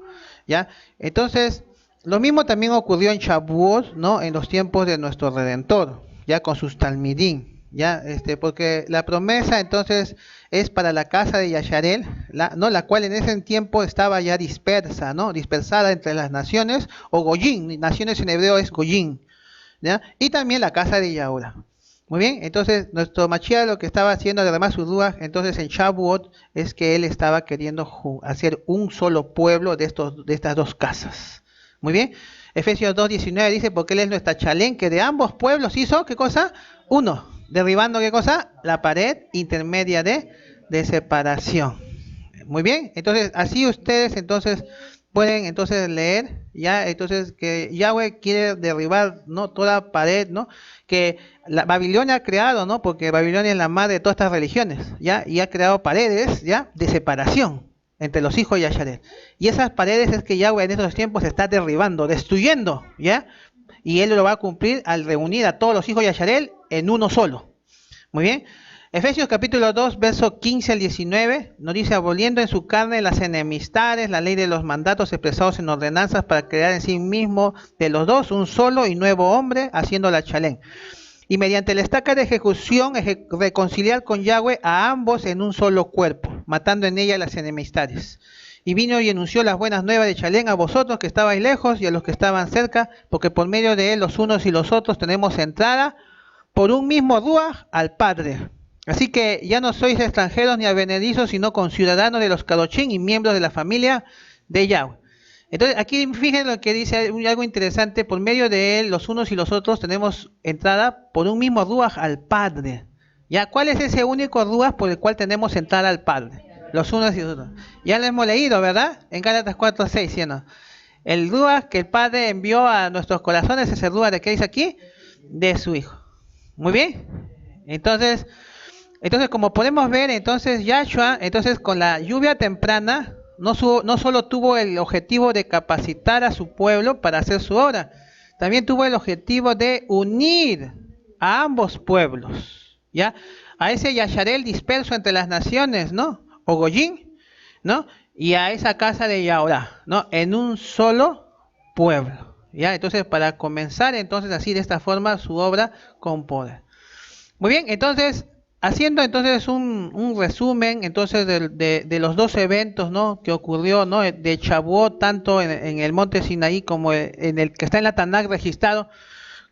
¿ya? Entonces, lo mismo también ocurrió en Shavuot, ¿no? En los tiempos de nuestro Redentor, ya con sus talmidim, ya, porque la promesa entonces es para la casa de Yasharel, la cual en ese tiempo estaba ya dispersa, ¿no? Dispersada entre las naciones, o Goyim, naciones en hebreo es Goyim, ¿ya? Y también la casa de Yahuda. Muy bien, entonces nuestro Mashiach lo que estaba haciendo, además su ruach, entonces en Shavuot, es que él estaba queriendo hacer un solo pueblo de estas dos casas. Muy bien, Efesios 2:19 dice, porque él es nuestra chalén, que de ambos pueblos hizo, ¿qué cosa? Uno, derribando, ¿qué cosa? La pared intermedia de separación. Muy bien, entonces así ustedes entonces pueden entonces leer, ya, entonces que Yahweh quiere derribar, ¿no? Toda pared, ¿no? Que la Babilonia ha creado, ¿no? Porque Babilonia es la madre de todas estas religiones, ¿ya? Y ha creado paredes, ¿ya? De separación entre los hijos de Yasharel. Y esas paredes es que Yahweh en estos tiempos está derribando, destruyendo, ¿ya? Y él lo va a cumplir al reunir a todos los hijos de Yasharel en uno solo. Muy bien. Efesios capítulo 2, verso 15 al 19, nos dice, aboliendo en su carne las enemistades, la ley de los mandatos expresados en ordenanzas para crear en sí mismo de los dos un solo y nuevo hombre, haciendo la chalén. Y mediante la estaca de ejecución, reconciliar con Yahweh a ambos en un solo cuerpo, matando en ella las enemistades. Y vino y anunció las buenas nuevas de Chalén a vosotros que estabais lejos y a los que estaban cerca, porque por medio de él los unos y los otros tenemos entrada por un mismo ruach al Padre. Así que ya no sois extranjeros ni advenedizos, sino conciudadanos de los Kadoshim y miembros de la familia de Yahweh. Entonces, aquí fíjense lo que dice, algo interesante, por medio de él, los unos y los otros, tenemos entrada por un mismo ruach al Padre. ¿Ya? ¿Cuál es ese único ruach por el cual tenemos entrada al Padre? Los unos y los otros. Ya lo hemos leído, ¿verdad? En Gálatas 4:6, ¿sí o no? El ruach que el Padre envió a nuestros corazones es el ruach de que dice aquí, de su Hijo. Muy bien. Entonces, como podemos ver, entonces Yahshua, entonces con la lluvia temprana, no solo tuvo el objetivo de capacitar a su pueblo para hacer su obra, también tuvo el objetivo de unir a ambos pueblos, ¿ya? A ese Yasharel disperso entre las naciones, ¿no? O Goyim, ¿no? Y a esa casa de Yahuda, ¿no? En un solo pueblo, ¿ya? Entonces, para comenzar, entonces, así de esta forma, su obra con poder. Muy bien, entonces, haciendo entonces un resumen entonces de los dos eventos, ¿no?, que ocurrió, ¿no?, de Shavuot, tanto en el monte Sinaí como en el que está en la Tanakh registrado,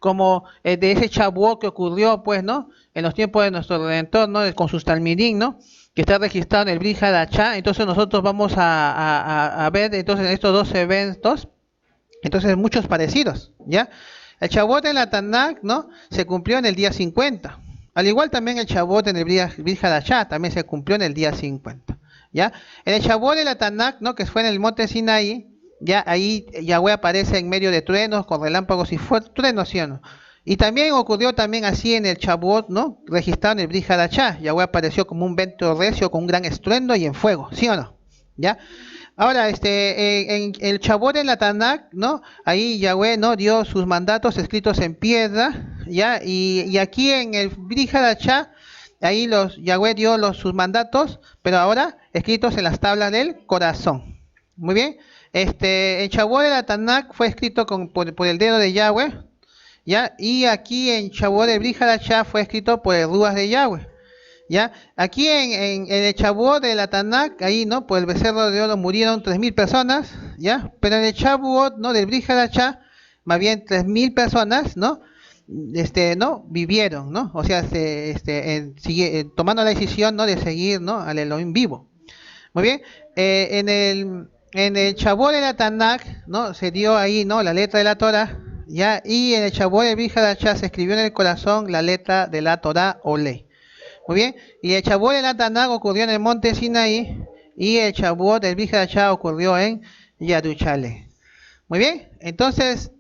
como de ese Shavuot que ocurrió, pues, ¿no?, en los tiempos de nuestro Redentor, ¿no?, con sus talmidim, ¿no?, que está registrado en el Brit Hadashah. Entonces nosotros vamos a ver entonces estos dos eventos, entonces muchos parecidos, ¿ya? El Shavuot en la Tanakh, ¿no?, se cumplió en el día 50. Al igual también el Shavuot en el Brit Hadashah también se cumplió en el día 50, ¿ya? En el Shavuot de la Tanakh, ¿no?, que fue en el monte Sinaí, ya ahí Yahweh aparece en medio de truenos, con relámpagos y truenos, ¿sí o no? Y también ocurrió también así en el Shavuot, ¿no?, registrado en el Brit Hadashah. Yahweh apareció como un viento recio con un gran estruendo y en fuego, ¿sí o no? ¿Ya? Ahora, en el Shavuot en la Tanakh, ¿no?, ahí Yahweh, ¿no?, dio sus mandatos escritos en piedra, ¿ya? Y aquí en el Brit Hadashah, ahí Yahweh dio sus mandatos, pero ahora escritos en las tablas del corazón. Muy bien. El Shavuot de la Tanakh fue escrito por el dedo de Yahweh, ¿ya? Y aquí en Shavuot de Brit Hadashah fue escrito por el Ruach de Yahweh, ¿ya? Aquí en el Shavuot de la Tanakh, ahí, ¿no?, por el becerro de oro murieron 3.000 personas, ¿ya? Pero en el Shavuot, ¿no?, del Brit Hadashah, más bien 3.000 personas, ¿no?, ¿no?, vivieron, ¿no? O sea, tomando la decisión, ¿no?, de seguir, ¿no?, al Elohim vivo. Muy bien. En el Shavuot de la Tanakh, ¿no?, se dio ahí, ¿no?, la letra de la Torah, ¿ya? Y en el Shavuot de Brit Hadashah se escribió en el corazón la letra de la Torah o ley. Muy bien. Y el Shavuot de la Tanakh ocurrió en el monte Sinaí, y el Shavuot del Brit Hadashah ocurrió en Yerushalayim. Muy bien. Entonces,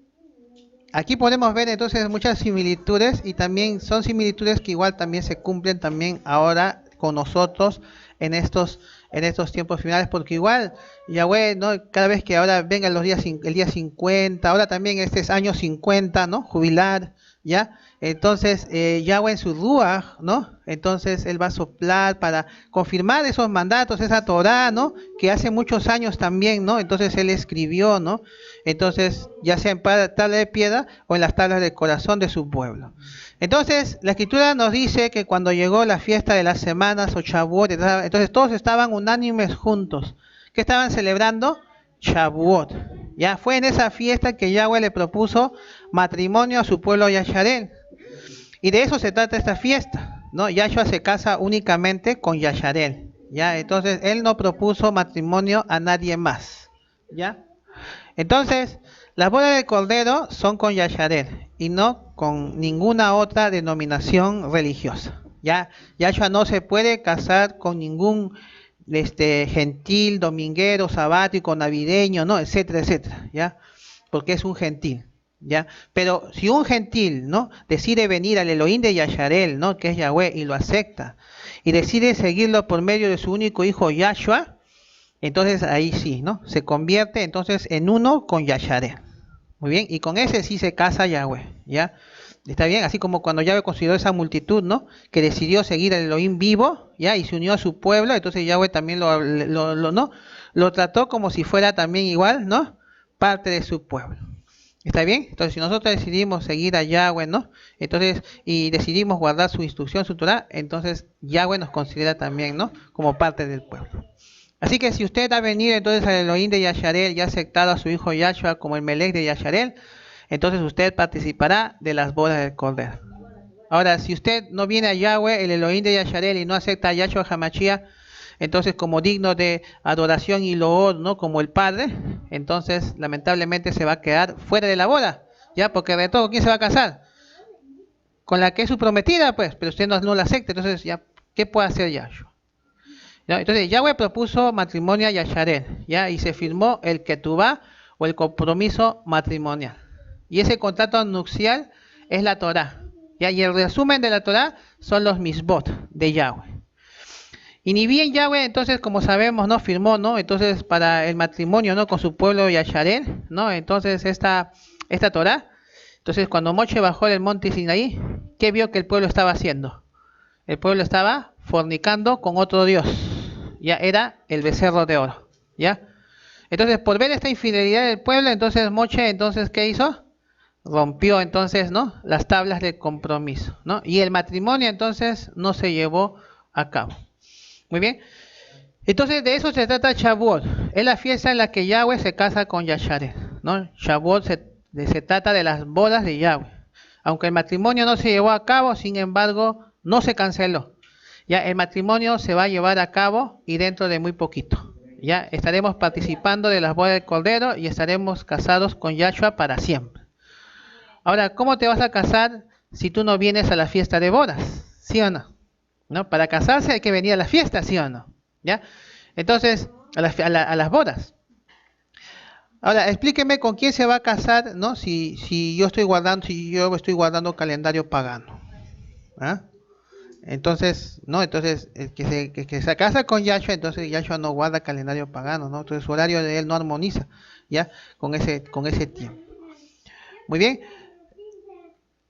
aquí podemos ver entonces muchas similitudes, y también son similitudes que igual también se cumplen también ahora con nosotros en estos tiempos finales, porque igual Yahweh, ¿no?, cada vez que ahora vengan el día 50, ahora también este es año 50, ¿no?, jubilar, ¿ya? Entonces Yahweh en su Ruach, ¿no?, entonces él va a soplar para confirmar esos mandatos, esa Torah, ¿no?, que hace muchos años también, ¿no?, entonces él escribió, ¿no?, entonces ya sea en tabla de piedra o en las tablas del corazón de su pueblo. Entonces la escritura nos dice que cuando llegó la fiesta de las semanas o Shavuot, entonces todos estaban unánimes juntos. ¿Qué estaban celebrando? Shavuot. Ya fue en esa fiesta que Yahweh le propuso matrimonio a su pueblo Yasharel. Y de eso se trata esta fiesta, ¿no? Yahshua se casa únicamente con Yasharel, ¿ya? Entonces él no propuso matrimonio a nadie más, ¿ya? Entonces, las bodas del Cordero son con Yasharel y no con ninguna otra denominación religiosa. Ya Yahshua no se puede casar con ningún gentil, dominguero, sabático, navideño, no, etcétera, etcétera, ya, porque es un gentil, ya. Pero si un gentil, ¿no?, decide venir al Elohim de Yasharel, ¿no?, que es Yahweh, y lo acepta, y decide seguirlo por medio de su único hijo Yahshua, entonces ahí sí, ¿no?, se convierte entonces en uno con Yasharel. Muy bien, y con ese sí se casa Yahweh, ¿ya? Está bien, así como cuando Yahweh consideró esa multitud, ¿no?, que decidió seguir al Elohim vivo, ¿ya?, y se unió a su pueblo, entonces Yahweh también lo trató como si fuera también igual, ¿no?, parte de su pueblo. ¿Está bien? Entonces, si nosotros decidimos seguir a Yahweh, ¿no?, entonces, y decidimos guardar su instrucción, su Torah, entonces Yahweh nos considera también, ¿no?, como parte del pueblo. Así que si usted ha venido entonces al Elohim de Yasharel y ha aceptado a su hijo Yahshua como el Melech de Yasharel, entonces usted participará de las bodas del Cordero. Ahora, si usted no viene a Yahweh, el Elohim de Yasharel, y no acepta a Yahshua HaMashiach, entonces como digno de adoración y loor, ¿no?, como el Padre, entonces lamentablemente se va a quedar fuera de la boda, ya, porque de todo, ¿quién se va a casar? Con la que es su prometida, pues, pero usted no la acepta, entonces ya, ¿qué puede hacer Yahshua? ¿No? Entonces Yahweh propuso matrimonio a Yasharel, ¿ya?, y se firmó el ketubá o el compromiso matrimonial. Y ese contrato nupcial es la Torah, ¿ya? Y el resumen de la Torah son los misbot de Yahweh. Y ni bien Yahweh, entonces, como sabemos, ¿no?, firmó, ¿no?, entonces para el matrimonio, ¿no?, con su pueblo Yasharel, ¿no?, entonces esta Torah. Entonces cuando Moshe bajó del monte Sinaí, ¿qué vio que el pueblo estaba haciendo? El pueblo estaba fornicando con otro Dios, ya, era el becerro de oro, ¿ya? Entonces, por ver esta infidelidad del pueblo, entonces Moshe, entonces, ¿qué hizo? rompió entonces, ¿no?, las tablas de compromiso, ¿no? Y el matrimonio entonces no se llevó a cabo. Muy bien. Entonces de eso se trata Shavuot. Es la fiesta en la que Yahweh se casa con Yasharel, ¿no? Shavuot se trata de las bodas de Yahweh. Aunque el matrimonio no se llevó a cabo, sin embargo, no se canceló. Ya el matrimonio se va a llevar a cabo y dentro de muy poquito. Ya estaremos participando de las bodas del Cordero y estaremos casados con Yahshua para siempre. Ahora, ¿cómo te vas a casar si tú no vienes a la fiesta de bodas? ¿Sí o no? ¿No? Para casarse hay que venir a la fiesta, ¿sí o no? ¿Ya? Entonces, a las bodas. Ahora, explíqueme con quién se va a casar, ¿no? Si yo estoy guardando calendario pagano. ¿Ah? Entonces, ¿no? Entonces, el que se casa con Yahshua, entonces Yahshua no guarda calendario pagano, ¿no? Entonces su horario de él no armoniza, ¿ya? Con ese tiempo. Muy bien.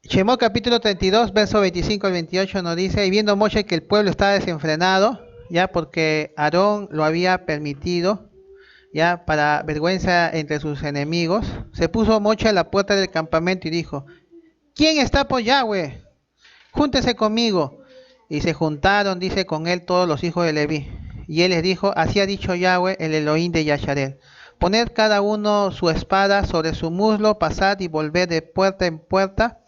Shemot capítulo 32, verso 25 al 28 nos dice, y viendo Moshe que el pueblo estaba desenfrenado, ya porque Aarón lo había permitido, ya para vergüenza entre sus enemigos, se puso Moshe a la puerta del campamento y dijo, ¿quién está por Yahweh? Júntese conmigo. Y se juntaron, dice, con él todos los hijos de Leví. Y él les dijo, así ha dicho Yahweh, el Elohim de Yasharel. Poned cada uno su espada sobre su muslo, pasad y volved de puerta en puerta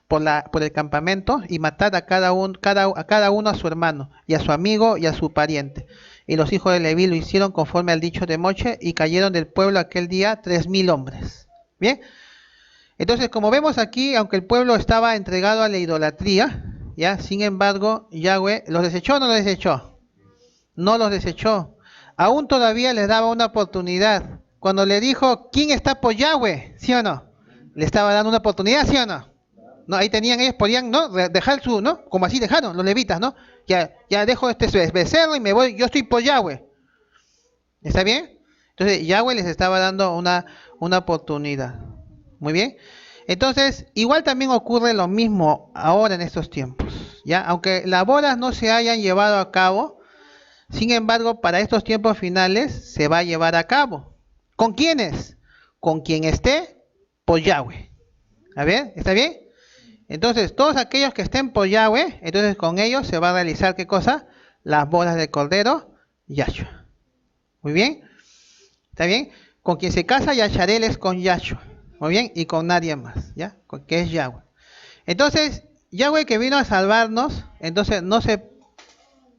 por el campamento, y matad a cada uno a su hermano, y a su amigo, y a su pariente. Y los hijos de Leví lo hicieron conforme al dicho de Moshe, y cayeron del pueblo aquel día 3,000 hombres. Bien. Entonces, como vemos aquí, aunque el pueblo estaba entregado a la idolatría, ya, sin embargo, Yahweh los desechó o no los desechó. No los desechó. Aún todavía les daba una oportunidad. Cuando le dijo, ¿quién está por Yahweh? ¿Sí o no? Le estaba dando una oportunidad, ¿sí o no? No, ahí tenían, ellos podían, ¿no?, dejar su, ¿no? Como así dejaron los levitas, ¿no? Ya dejo este becerro y me voy, yo estoy por Yahweh. ¿Está bien? Entonces, Yahweh les estaba dando una oportunidad. Muy bien. Entonces, igual también ocurre lo mismo ahora en estos tiempos, ¿ya? Aunque las bodas no se hayan llevado a cabo, sin embargo, para estos tiempos finales se va a llevar a cabo. ¿Con quiénes? Con quien esté por Yahweh. ¿A ver? ¿Está bien? Entonces, todos aquellos que estén por Yahweh, entonces con ellos se va a realizar, ¿qué cosa? Las bodas del Cordero, Yahshua. Muy bien. ¿Está bien? Con quien se casa Yasharel es con Yahshua. Muy bien, y con nadie más, ¿ya? Que es Yahweh. Entonces, Yahweh que vino a salvarnos, entonces no se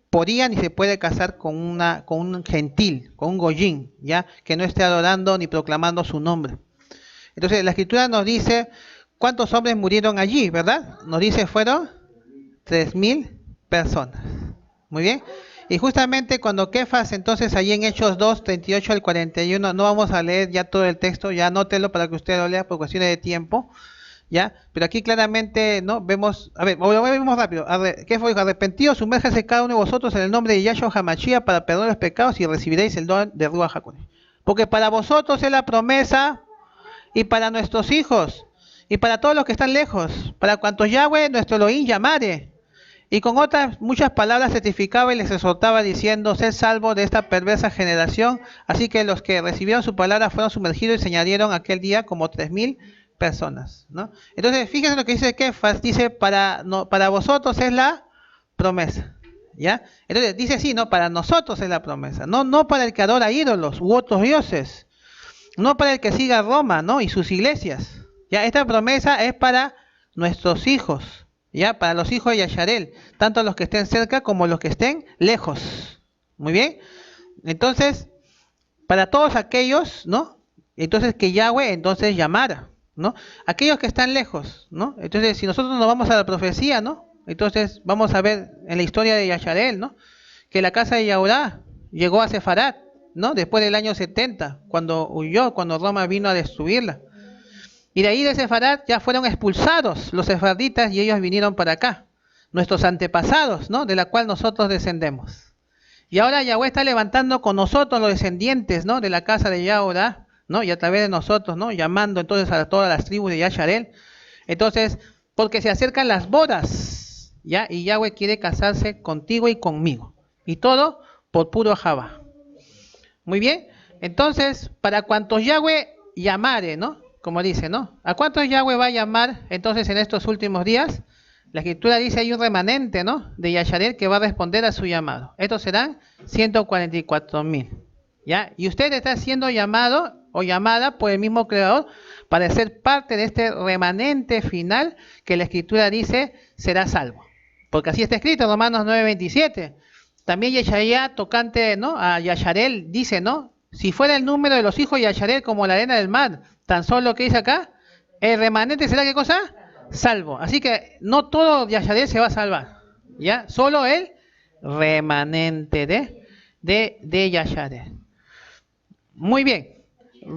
podía ni se puede casar con un gentil, con un goyín, ¿ya? Que no esté adorando ni proclamando su nombre. Entonces, la Escritura nos dice cuántos hombres murieron allí, ¿verdad? Nos dice fueron 3,000 personas. Muy bien. Y justamente cuando Kefas, entonces allí en Hechos 2, 38 al 41, no vamos a leer ya todo el texto, ya anótelo para que usted lo lea por cuestiones de tiempo, ¿ya? Pero aquí claramente, ¿no? Vemos, vemos rápido. Kefas dijo, arrepentidos, sumérjase cada uno de vosotros en el nombre de Yahshua HaMashiach para perdonar los pecados y recibiréis el don de Ruach HaKodesh. Porque para vosotros es la promesa y para nuestros hijos y para todos los que están lejos, para cuantos Yahweh, nuestro Elohim, llamare. Y con otras muchas palabras certificaba y les exhortaba diciendo, sed salvo de esta perversa generación. Así que los que recibieron su palabra fueron sumergidos y se añadieron aquel día como 3,000 personas, ¿no? Entonces, fíjense lo que dice Kefas, dice, para vosotros es la promesa, ¿ya? Entonces, dice así, ¿no? Para nosotros es la promesa, no para el que adora ídolos u otros dioses, no para el que siga Roma, ¿no? Y sus iglesias, ¿ya? Esta promesa es para nuestros hijos, ¿ya? Para los hijos de Yasharel, tanto los que estén cerca como los que estén lejos. Muy bien. Entonces, para todos aquellos, ¿no? Entonces que Yahweh entonces llamara, ¿no? Aquellos que están lejos, ¿no? Entonces, si nosotros nos vamos a la profecía, ¿no? Entonces, vamos a ver en la historia de Yasharel, ¿no? Que la casa de Yahudá llegó a Sefarat, ¿no? Después del año 70, cuando huyó, cuando Roma vino a destruirla. Y de ahí de Sefarat ya fueron expulsados los sefarditas y ellos vinieron para acá, nuestros antepasados, ¿no? De la cual nosotros descendemos. Y ahora Yahweh está levantando con nosotros los descendientes, ¿no? De la casa de Yahudá, ¿no? Y a través de nosotros, ¿no? Llamando entonces a todas las tribus de Yasharel. Entonces, porque se acercan las bodas, ¿ya? Y Yahweh quiere casarse contigo y conmigo. Y todo por puro Jabá. Muy bien. Entonces, para cuantos Yahweh llamare, ¿no? como dice, ¿no? ¿A cuántos Yahweh va a llamar entonces en estos últimos días? La escritura dice hay un remanente, ¿no? De Yasharel que va a responder a su llamado. Estos serán 144,000. ¿Ya? Y usted está siendo llamado o llamada por el mismo Creador para ser parte de este remanente final que la escritura dice será salvo. Porque así está escrito en Romanos 9:27. También Yeshaya, tocante, ¿no?, a Yasharel, dice, ¿no? Si fuera el número de los hijos de Yasharel como la arena del mar, tan solo que dice acá, el remanente será, ¿qué cosa? Salvo. Así que no todo Yasharel se va a salvar, ¿ya? Solo el remanente de Yasharel. Muy bien.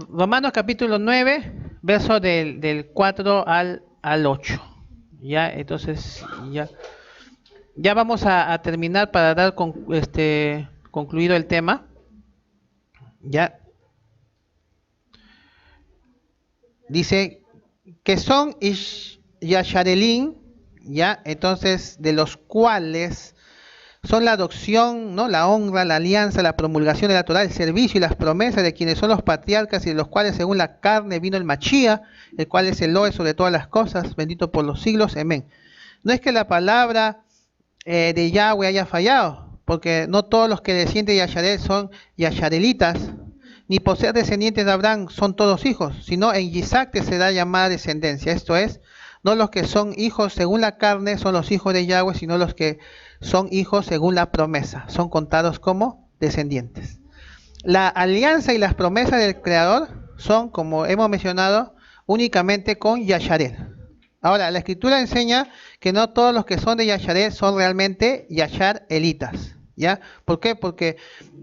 Romanos capítulo 9, verso del 4 al 8. Ya, entonces, ya vamos a terminar para dar concluido el tema. Ya. Dice que son Yasharelim, ya, entonces, de los cuales son la adopción, ¿no?, la honra, la alianza, la promulgación de la Torá, el servicio y las promesas de quienes son los patriarcas y de los cuales según la carne vino el Machía, el cual es el Loe sobre todas las cosas, bendito por los siglos, amén. No es que la palabra de Yahweh haya fallado, porque no todos los que descienden de Yasharel son Yasharelitas, ni por ser descendientes de Abraham son todos hijos, sino en Isaac te será llamada descendencia, esto es, no los que son hijos según la carne son los hijos de Yahweh, sino los que son hijos según la promesa, son contados como descendientes. La alianza y las promesas del Creador son, como hemos mencionado, únicamente con Yasharel. Ahora, la escritura enseña que no todos los que son de Yasharel son realmente Yasharelitas, ¿ya? ¿Por qué? Porque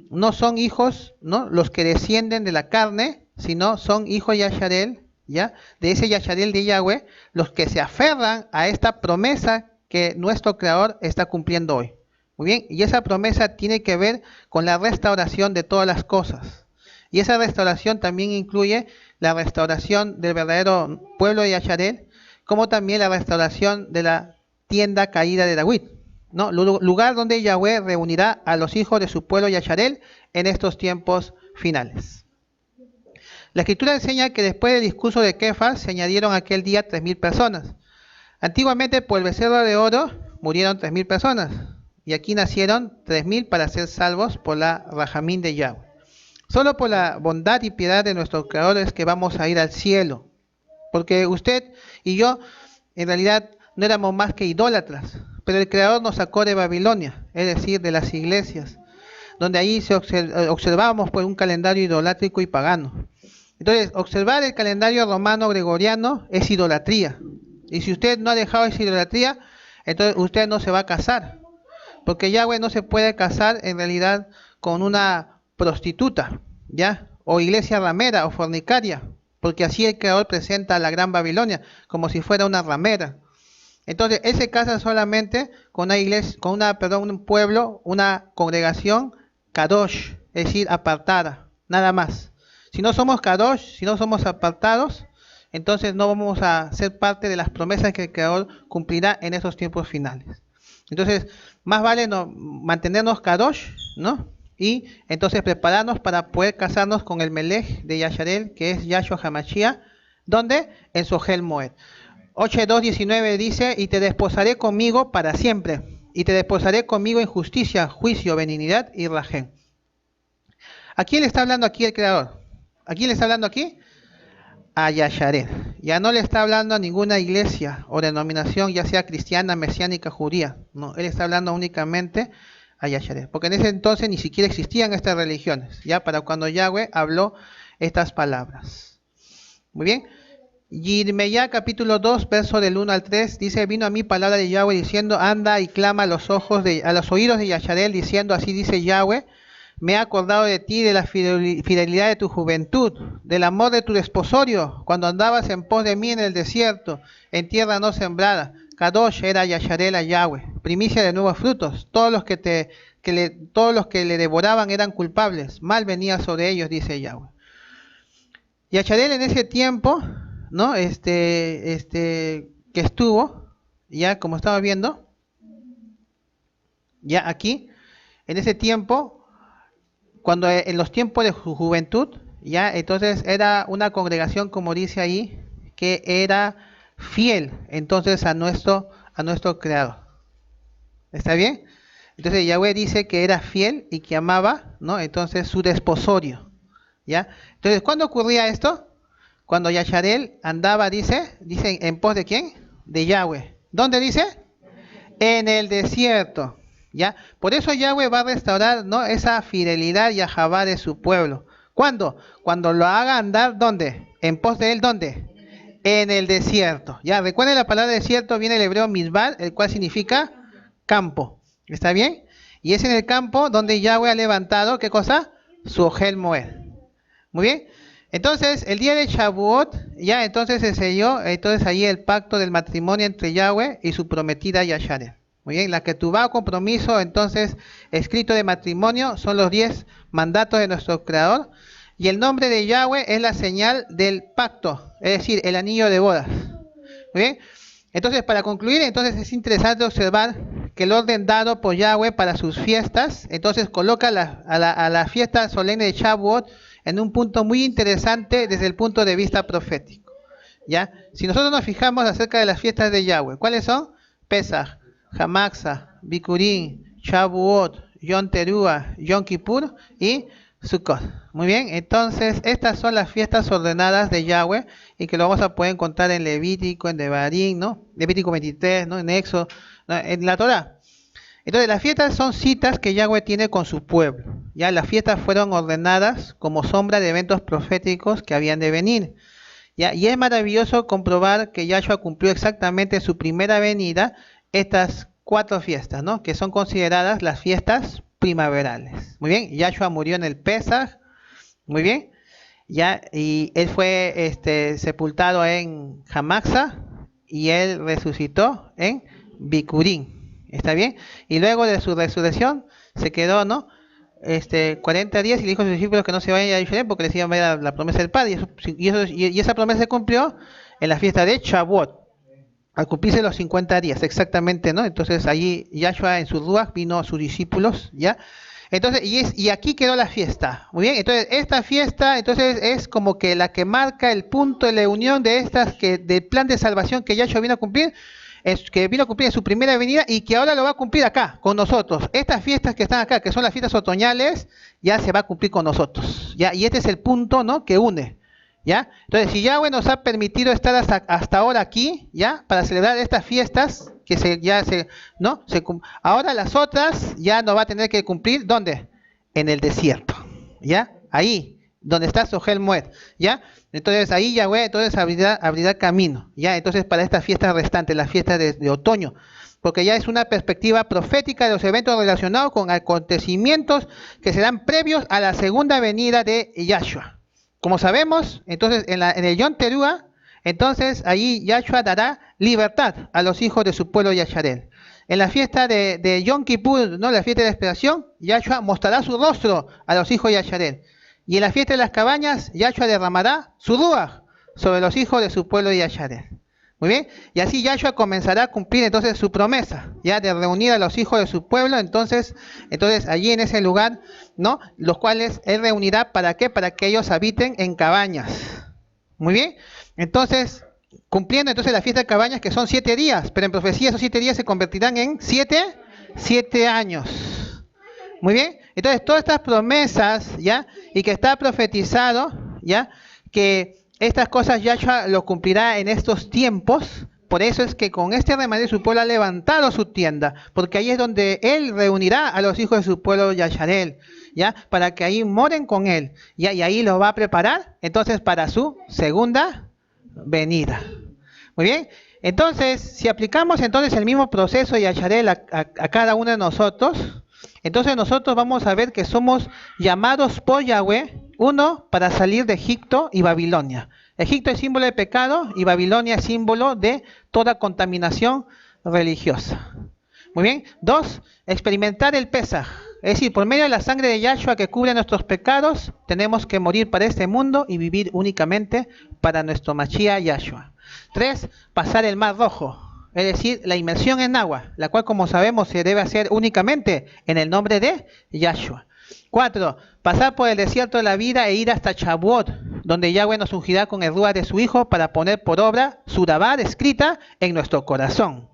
no son hijos, ¿no?, los que descienden de la carne, sino son hijos de Yasharel, ¿ya? De ese Yasharel de Yahweh, los que se aferran a esta promesa que nuestro Creador está cumpliendo hoy. Muy bien, y esa promesa tiene que ver con la restauración de todas las cosas. Y esa restauración también incluye la restauración del verdadero pueblo de Yasharel, como también la restauración de la tienda caída de David, ¿no? Lugar donde Yahweh reunirá a los hijos de su pueblo Yasharel en estos tiempos finales. La escritura enseña que después del discurso de Kefas se añadieron aquel día 3,000 personas. Antiguamente por el becerro de oro murieron 3,000 personas y aquí nacieron 3,000 para ser salvos por la Rajamín de Yahweh. Solo por la bondad y piedad de nuestro Creador es que vamos a ir al cielo, porque usted y yo en realidad no éramos más que idólatras, pero el Creador nos sacó de Babilonia, es decir, de las iglesias, donde ahí observábamos pues un calendario idolátrico y pagano. Entonces, observar el calendario romano gregoriano es idolatría. Y si usted no ha dejado esa idolatría, entonces usted no se va a casar. Porque Yahweh no se puede casar en realidad con una prostituta, ¿ya? O iglesia ramera o fornicaria. Porque así el Creador presenta a la Gran Babilonia, como si fuera una ramera. Entonces, él se casa solamente con una iglesia, un pueblo, una congregación kadosh, es decir, apartada, nada más. Si no somos kadosh, si no somos apartados, entonces no vamos a ser parte de las promesas que el Creador cumplirá en esos tiempos finales. Entonces, más vale mantenernos kadosh, ¿no? Y entonces prepararnos para poder casarnos con el Melech de Yasharel, que es Yahshua HaMashiach, ¿dónde? En Sohel Moed. 8:2:19 dice, y te desposaré conmigo para siempre, y te desposaré conmigo en justicia, juicio, benignidad y rajem. ¿A quién le está hablando aquí el Creador? ¿A quién le está hablando aquí? A Yasharel. Ya no le está hablando a ninguna iglesia o denominación, ya sea cristiana, mesiánica, judía. No, él está hablando únicamente a Yasharel. Porque en ese entonces ni siquiera existían estas religiones, ya para cuando Yahweh habló estas palabras. Muy bien. Yirmeyá capítulo 2, verso del 1 al 3, dice, vino a mí palabra de Yahweh diciendo, anda y clama a los oídos de Yasharel, diciendo, así dice Yahweh, me he acordado de ti, de la fidelidad de tu juventud, del amor de tu desposorio, cuando andabas en pos de mí en el desierto, en tierra no sembrada. Kadosh era Yasharel a Yahweh, primicia de nuevos frutos. Todos los que le devoraban eran culpables, mal venía sobre ellos, dice Yahweh. Yasharel en ese tiempo, ¿no? Que estuvo, ya como estaba viendo, ya aquí, en ese tiempo, cuando en los tiempos de su juventud, ya, entonces era una congregación, como dice ahí, que era fiel, entonces a nuestro Creador. ¿Está bien? Entonces Yahweh dice que era fiel y que amaba, ¿no? Entonces su desposorio, ¿ya? Entonces, ¿cuándo ocurría esto? Cuando Yasharel andaba, dice en pos de ¿quién? De Yahweh. ¿Dónde dice? En el desierto, ¿ya? Por eso Yahweh va a restaurar, ¿no?, esa fidelidad y ajabá de su pueblo. ¿Cuándo? Cuando lo haga andar, ¿dónde? En pos de él, ¿dónde? En el desierto, ¿ya? Recuerden, la palabra desierto viene del hebreo misbar, el cual significa campo. ¿Está bien? Y es en el campo donde Yahweh ha levantado, ¿qué cosa? Su Ohel Moed. Muy bien. Entonces, el día de Shavuot, ya entonces se selló, entonces allí el pacto del matrimonio entre Yahweh y su prometida Yasharel. Muy bien, la que tuvo compromiso, entonces, escrito de matrimonio, son los 10 mandatos de nuestro Creador. Y el nombre de Yahweh es la señal del pacto, es decir, el anillo de bodas. Muy bien. Entonces, para concluir, entonces es interesante observar que el orden dado por Yahweh para sus fiestas, entonces coloca a la fiesta solemne de Shavuot en un punto muy interesante desde el punto de vista profético, ¿ya? Si nosotros nos fijamos acerca de las fiestas de Yahweh, ¿cuáles son? Pesach, Hamaxa, Bikurim, Shavuot, Yom Teruah, Yom Kippur y Sukkot. Muy bien, entonces estas son las fiestas ordenadas de Yahweh y que lo vamos a poder encontrar en Levítico, en Devarim, ¿no? Levítico 23, ¿no? En Éxodo, ¿no?, en la Torá. Entonces las fiestas son citas que Yahweh tiene con su pueblo. Ya las fiestas fueron ordenadas como sombra de eventos proféticos que habían de venir. ¿Ya? Y es maravilloso comprobar que Yahshua cumplió exactamente en su primera venida estas 4 fiestas, ¿no?, que son consideradas las fiestas primaverales. Muy bien, Yahshua murió en el Pesaj, muy bien, ya, y él fue sepultado en Hamaxa y él resucitó en Bikurim. ¿Está bien? Y luego de su resurrección se quedó, ¿no?, 40 días y le dijo a sus discípulos que no se vayan a Jerusalén porque les iba a ver la promesa del Padre. Y esa promesa se cumplió en la fiesta de Shavuot, al cumplirse los 50 días, exactamente, ¿no? Entonces allí Yahshua en su Ruach vino a sus discípulos, ¿ya? Entonces, y aquí quedó la fiesta. Muy bien, entonces esta fiesta entonces es como que la que marca el punto de la unión de estas, del plan de salvación que Yahshua vino a cumplir, que vino a cumplir en su primera venida y que ahora lo va a cumplir acá, con nosotros. Estas fiestas que están acá, que son las fiestas otoñales, ya se va a cumplir con nosotros, ¿ya? Y este es el punto, ¿no?, que une, ¿ya? Entonces, si Yahweh nos ha permitido estar hasta ahora aquí, ¿ya?, para celebrar estas fiestas, ahora las otras ya no va a tener que cumplir, ¿dónde? En el desierto, ¿ya? Ahí, donde está Sohel Moed, ¿ya? Entonces ahí Yahweh entonces abrirá camino, ¿ya? Entonces para estas fiestas restantes, las fiestas de otoño, porque ya es una perspectiva profética de los eventos relacionados con acontecimientos que serán previos a la segunda venida de Yahshua. Como sabemos, entonces en el Yom Teruah, entonces allí Yahshua dará libertad a los hijos de su pueblo Yasharel. En la fiesta de Yom Kippur, ¿no?, la fiesta de expiación, Yahshua mostrará su rostro a los hijos de Yasharel. Y en la fiesta de las cabañas, Yahshua derramará su Ruach sobre los hijos de su pueblo de Yasharel. Muy bien, y así Yahshua comenzará a cumplir entonces su promesa, ya de reunir a los hijos de su pueblo, entonces allí en ese lugar, ¿no?, los cuales él reunirá, ¿para qué? Para que ellos habiten en cabañas. Muy bien, entonces, cumpliendo entonces la fiesta de cabañas, que son 7 días, pero en profecía esos 7 días se convertirán en 7 años. Muy bien, entonces todas estas promesas, ¿ya?, y que está profetizado, ¿ya?, que estas cosas Yahshua lo cumplirá en estos tiempos. Por eso es que con este remanente su pueblo ha levantado su tienda, porque ahí es donde él reunirá a los hijos de su pueblo Yasharel, ¿ya?, para que ahí moren con él, ¿ya?, y ahí lo va a preparar entonces para su segunda venida. Muy bien, entonces si aplicamos entonces el mismo proceso de Yasharel a cada uno de nosotros, entonces nosotros vamos a ver que somos llamados por Yahweh, uno, para salir de Egipto y Babilonia. Egipto es símbolo de pecado y Babilonia es símbolo de toda contaminación religiosa. Muy bien. 2, experimentar el Pesaj. Es decir, por medio de la sangre de Yahshua que cubre nuestros pecados, tenemos que morir para este mundo y vivir únicamente para nuestro Mashiach Yahshua. 3, pasar el Mar Rojo. Es decir, la inmersión en agua, la cual, como sabemos, se debe hacer únicamente en el nombre de Yahshua. 4. Pasar por el desierto de la vida e ir hasta Shavuot, donde Yahweh nos ungirá con el Ruach de su Hijo para poner por obra su Dabar escrita en nuestro corazón.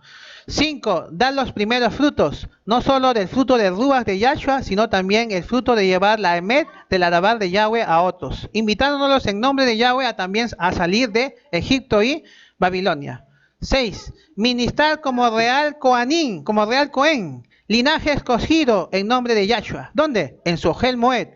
5. Dar los primeros frutos, no solo del fruto del Ruach de Yahshua, sino también el fruto de llevar la Emet de la Dabar de Yahweh a otros, invitándonos en nombre de Yahweh a también a salir de Egipto y Babilonia. 6. Ministrar como real Kohanim, como real Cohen, linaje escogido en nombre de Yahshua. ¿Dónde? En su Ohel Moed.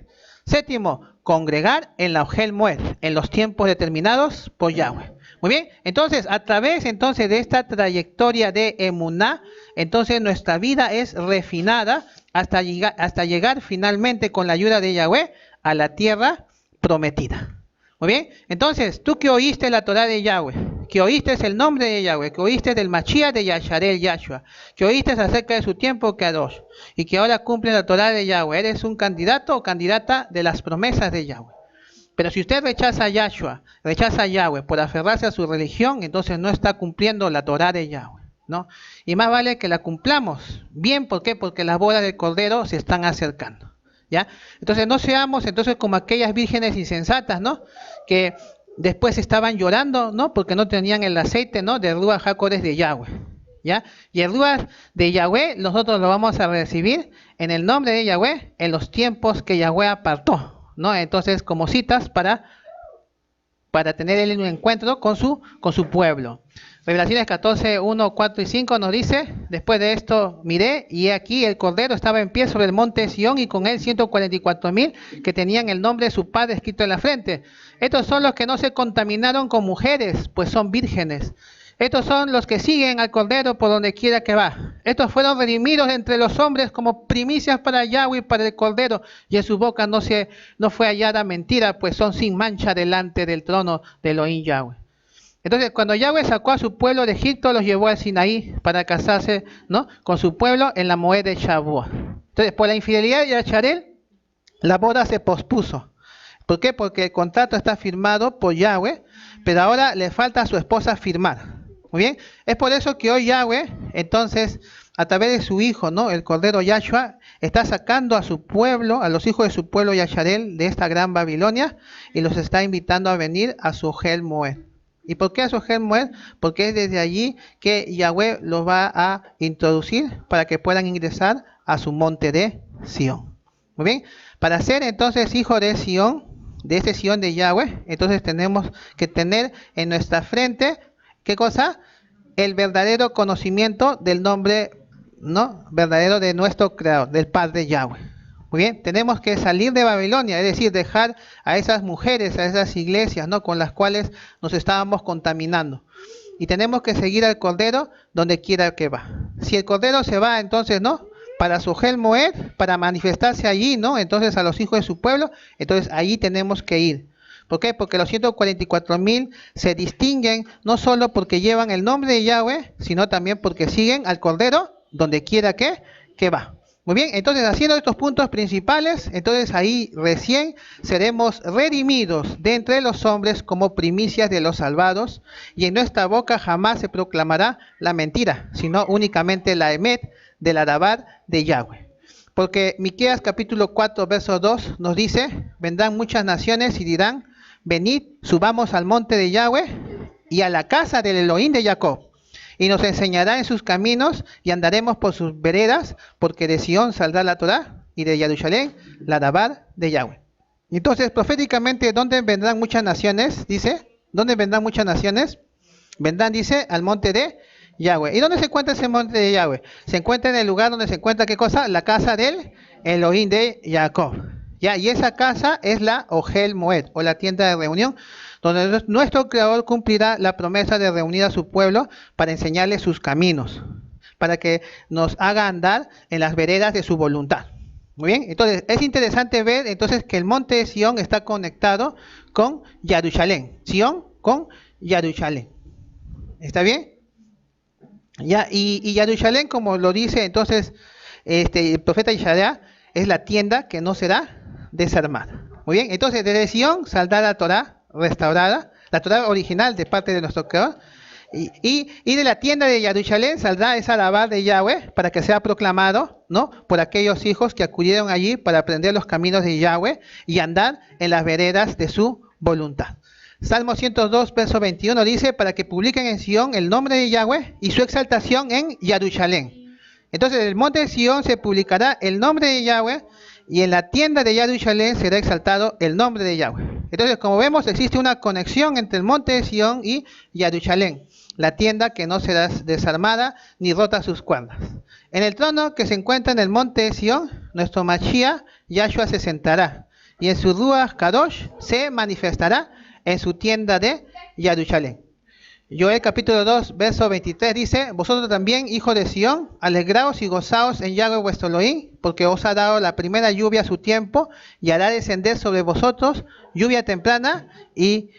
7. Congregar en la Ohel Moed, en los tiempos determinados por Yahweh. Muy bien, entonces a través de esta trayectoria de Emuná, entonces nuestra vida es refinada hasta llegar finalmente con la ayuda de Yahweh a la tierra prometida. Muy bien, entonces tú que oíste la Torah de Yahweh, que oíste el nombre de Yahweh, que oíste del Mashiach de Yasharel Yahshua, que oíste acerca de su tiempo Kadosh, y que ahora cumple la Torah de Yahweh, eres un candidato o candidata de las promesas de Yahweh. Pero si usted rechaza a Yahshua, rechaza a Yahweh por aferrarse a su religión, entonces no está cumpliendo la Torah de Yahweh, ¿no? Y más vale que la cumplamos. Bien, ¿por qué? Porque las bodas del Cordero se están acercando, ¿ya? Entonces no seamos entonces como aquellas vírgenes insensatas, ¿no? Que después estaban llorando, ¿no? Porque no tenían el aceite, ¿no? De Ruach HaKodesh de Yahweh, ¿ya? Y el Ruach de Yahweh nosotros lo vamos a recibir en el nombre de Yahweh en los tiempos que Yahweh apartó, ¿no? Entonces, como citas para tener un encuentro con su pueblo. Revelaciones 14, 1, 4 y 5 nos dice: después de esto miré, y he aquí el Cordero estaba en pie sobre el monte Sión, y con él 144,000 que tenían el nombre de su padre escrito en la frente. Estos son los que no se contaminaron con mujeres, pues son vírgenes. Estos son los que siguen al Cordero por donde quiera que va. Estos fueron redimidos entre los hombres como primicias para Yahweh y para el Cordero, y en su boca no fue hallada mentira, pues son sin mancha delante del trono de Elohim Yahweh. Entonces, cuando Yahweh sacó a su pueblo de Egipto, los llevó al Sinaí para casarse, ¿no?, con su pueblo en la Moed de Shavuot. Entonces, por la infidelidad de Yasharel, la boda se pospuso. ¿Por qué? Porque el contrato está firmado por Yahweh, pero ahora le falta a su esposa firmar. Muy bien, es por eso que hoy Yahweh, entonces, a través de su hijo, ¿no?, el Cordero Yahshua, está sacando a su pueblo, a los hijos de su pueblo Yasharel, de esta gran Babilonia, y los está invitando a venir a su Ohel Moed. ¿Y por qué a su Ohel Moed? Porque es desde allí que Yahweh los va a introducir para que puedan ingresar a su monte de Sión. Muy bien, para ser entonces hijo de Sión, de ese Sión de Yahweh, entonces tenemos que tener en nuestra frente, ¿qué cosa? El verdadero conocimiento del nombre, ¿no?, verdadero de nuestro Creador, del Padre Yahweh. Muy bien, tenemos que salir de Babilonia, es decir, dejar a esas mujeres, a esas iglesias, ¿no?, con las cuales nos estábamos contaminando. Y tenemos que seguir al Cordero donde quiera que va. Si el Cordero se va, entonces, ¿no?, para su Ohel Moed, para manifestarse allí, ¿no?, entonces a los hijos de su pueblo, entonces allí tenemos que ir. ¿Por qué? Porque los 144,000 se distinguen no solo porque llevan el nombre de Yahweh, sino también porque siguen al Cordero donde quiera que va. Muy bien, entonces haciendo estos puntos principales, entonces ahí recién seremos redimidos de entre los hombres como primicias de los salvados, y en nuestra boca jamás se proclamará la mentira, sino únicamente la emet de la Dabar de Yahweh. Porque Miqueas capítulo 4, verso 2 nos dice: vendrán muchas naciones y dirán: venid, subamos al monte de Yahweh y a la casa del Elohim de Jacob, y nos enseñará en sus caminos y andaremos por sus veredas, porque de Sión saldrá la Torah y de Jerusalén la Dabar de Yahweh. Entonces, proféticamente, ¿dónde vendrán muchas naciones? Dice, ¿dónde vendrán muchas naciones? Vendrán, dice, al monte de Yahweh. ¿Y dónde se encuentra ese monte de Yahweh? Se encuentra en el lugar donde se encuentra, ¿qué cosa? La casa del Elohim de Jacob. Ya, y esa casa es la Ohel Moed, o la tienda de reunión, donde nuestro Creador cumplirá la promesa de reunir a su pueblo para enseñarle sus caminos, para que nos haga andar en las veredas de su voluntad. Muy bien, entonces es interesante ver entonces que el monte de Sión está conectado con Jerusalén. Sión con Jerusalén. ¿Está bien? Ya, y Jerusalén, como lo dice entonces el profeta Isaías, es la tienda que no será desarmada. Muy bien, entonces desde Sión saldrá la Torah restaurada, la Torah original de parte de nuestro Creador, Y de la tienda de Jerusalén saldrá esa alabar de Yahweh para que sea proclamado, ¿no? Por aquellos hijos que acudieron allí para aprender los caminos de Yahweh y andar en las veredas de su voluntad. Salmo 102, verso 21 dice, para que publiquen en Sion el nombre de Yahweh y su exaltación en Jerusalén. Entonces, en el monte de Sion se publicará el nombre de Yahweh y en la tienda de Jerusalén será exaltado el nombre de Yahweh. Entonces, como vemos, existe una conexión entre el monte de Sion y Jerusalén, la tienda que no será desarmada ni rota sus cuerdas. En el trono que se encuentra en el monte de Sion, nuestro Mashiach, Yahshua, se sentará, y en su Ruach Kadosh se manifestará en su tienda de Jerusalén. Joel capítulo 2, verso 23 dice, vosotros también, hijos de Sión, alegraos y gozaos en Yahweh vuestro Elohim, porque os ha dado la primera lluvia a su tiempo, y hará descender sobre vosotros lluvia temprana y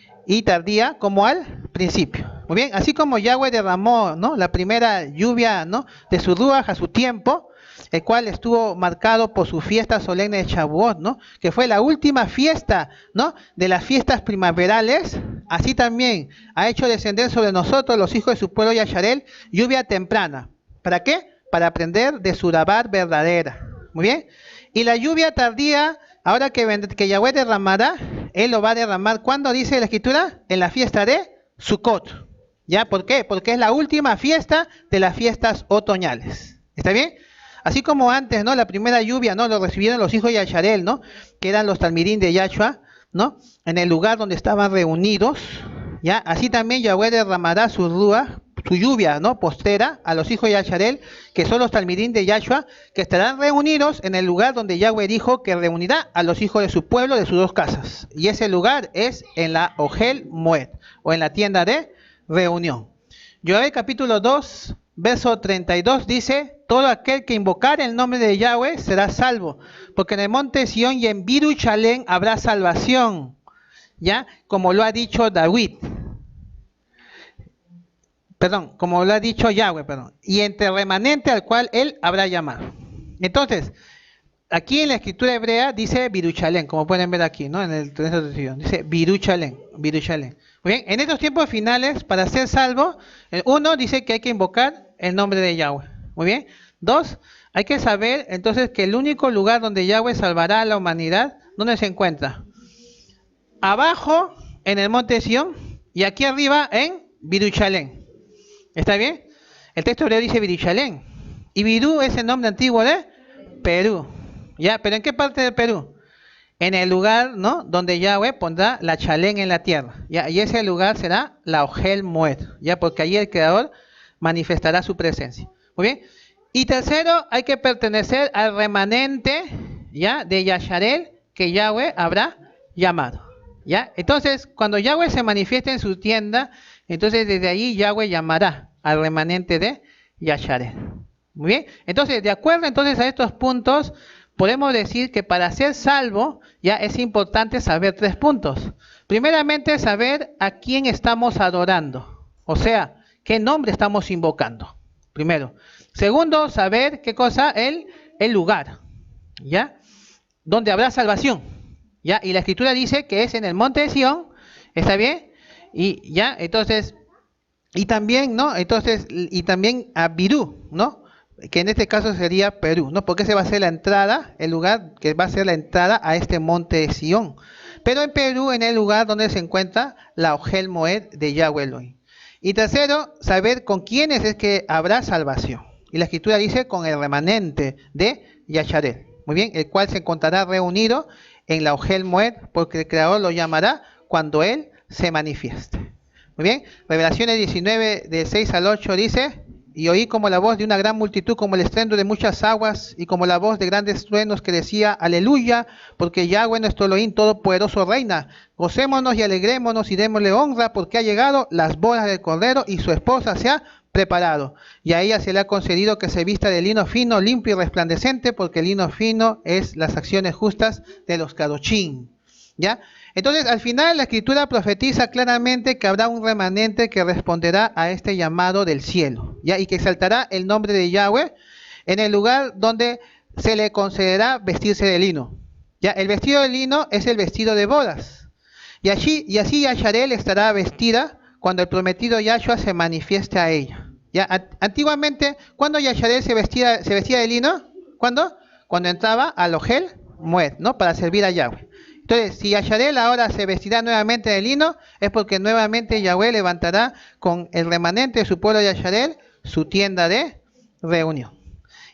tardía, como al principio. Muy bien, así como Yahweh derramó, ¿no?, la primera lluvia, ¿no?, de su Ruach a su tiempo, el cual estuvo marcado por su fiesta solemne de Shavuot, ¿no?, que fue la última fiesta, ¿no?, de las fiestas primaverales. Así también ha hecho descender sobre nosotros, los hijos de su pueblo Yasharel, lluvia temprana. ¿Para qué? Para aprender de su dabar verdadera. Muy bien. Y la lluvia tardía, ahora que Yahweh derramará, Él lo va a derramar, ¿cuándo dice la Escritura? En la fiesta de Sukkot. ¿Ya? ¿Por qué? Porque es la última fiesta de las fiestas otoñales. ¿Está bien? Así como antes, ¿no?, la primera lluvia, ¿no?, lo recibieron los hijos de Yasharel, ¿no?, que eran los talmidim de Yahshua, ¿no?, en el lugar donde estaban reunidos, ¿ya? Así también Yahweh derramará su ruach, su lluvia, ¿no?, postera a los hijos de Yasharel, que son los talmidim de Yahshua, que estarán reunidos en el lugar donde Yahweh dijo que reunirá a los hijos de su pueblo de sus dos casas. Y ese lugar es en la Ohel Moed, o en la tienda de reunión. Joel capítulo 2, verso 32 dice, todo aquel que invocare el nombre de Yahweh será salvo, porque en el monte Sión y en Jerusalén habrá salvación, ¿ya? Como lo ha dicho David. Perdón, como lo ha dicho Yahweh, perdón. Y entre el remanente al cual él habrá llamado. Entonces, aquí en la escritura hebrea dice Jerusalén, como pueden ver aquí, ¿no?, en el texto de Sion, dice Jerusalén, Jerusalén. Muy bien, en estos tiempos finales, para ser salvo, uno dice que hay que invocar el nombre de Yahweh. Muy bien. Dos, hay que saber entonces que el único lugar donde Yahweh salvará a la humanidad, ¿dónde se encuentra? Abajo, en el monte de Sion, y aquí arriba, en Jerusalén. ¿Está bien? El texto hebreo dice Jerusalén. Y Virú es el nombre antiguo de Perú. ¿Ya? ¿Pero en qué parte de Perú? En el lugar, ¿no?, donde Yahweh pondrá la chalén en la tierra, ¿ya? Y ese lugar será la Ohel Moed, ¿ya? Porque allí el Creador manifestará su presencia. Muy bien. Y tercero, hay que pertenecer al remanente, ¿ya?, de Yasharel, que Yahweh habrá llamado, ¿ya? Entonces, cuando Yahweh se manifieste en su tienda, entonces desde allí Yahweh llamará al remanente de Yasharel. Muy bien. Entonces, de acuerdo entonces a estos puntos, podemos decir que para ser salvo, ya es importante saber 3 puntos. Primeramente, saber a quién estamos adorando, o sea, qué nombre estamos invocando. Primero. Segundo, saber qué cosa, el lugar, ¿ya?, donde habrá salvación, ¿ya? Y la escritura dice que es en el monte de Sion, ¿está bien? Y ya, entonces, y también, ¿no?, entonces, y también a Virú, ¿no?, que en este caso sería Perú, ¿no?, porque ese va a ser la entrada, el lugar que va a ser la entrada a este monte de Sion. Pero en Perú, en el lugar donde se encuentra la Ohel Moed de Yahweh Elohim. Y tercero, saber con quiénes es que habrá salvación. Y la escritura dice con el remanente de Yasharel. Muy bien, el cual se encontrará reunido en la Ohel Moed, porque el Creador lo llamará cuando Él se manifieste. Muy bien, Revelaciones 19, de 6 al 8 dice, y oí como la voz de una gran multitud, como el estruendo de muchas aguas, y como la voz de grandes truenos que decía, aleluya, porque Yahweh nuestro Elohim todopoderoso reina. Gocémonos y alegrémonos y démosle honra, porque ha llegado las bodas del Cordero, y su esposa se ha preparado. Y a ella se le ha concedido que se vista de lino fino, limpio y resplandeciente, porque el lino fino es las acciones justas de los Kadoshim. ¿Ya? Entonces, al final, la escritura profetiza claramente que habrá un remanente que responderá a este llamado del cielo, ¿ya? Y que exaltará el nombre de Yahweh en el lugar donde se le concederá vestirse de lino, ¿ya? El vestido de lino es el vestido de bodas, y así Yasharel estará vestida cuando el prometido Yahshua se manifieste a ella. Ya, antiguamente, ¿cuándo Yasharel se vestía de lino? ¿Cuándo? Cuando entraba al Ohel Moed, ¿no? Para servir a Yahweh. Entonces, si Yasharel ahora se vestirá nuevamente de lino, es porque nuevamente Yahweh levantará con el remanente de su pueblo Yasharel su tienda de reunión.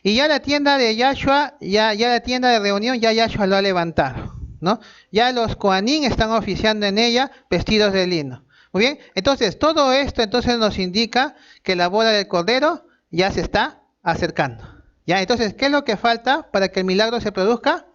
Y ya la tienda de Yahshua, ya la tienda de reunión, ya Yahshua lo ha levantado, ¿no? Ya los Kohanim están oficiando en ella vestidos de lino. Muy bien, entonces todo esto entonces nos indica que la boda del Cordero ya se está acercando. Ya, entonces, ¿qué es lo que falta para que el milagro se produzca?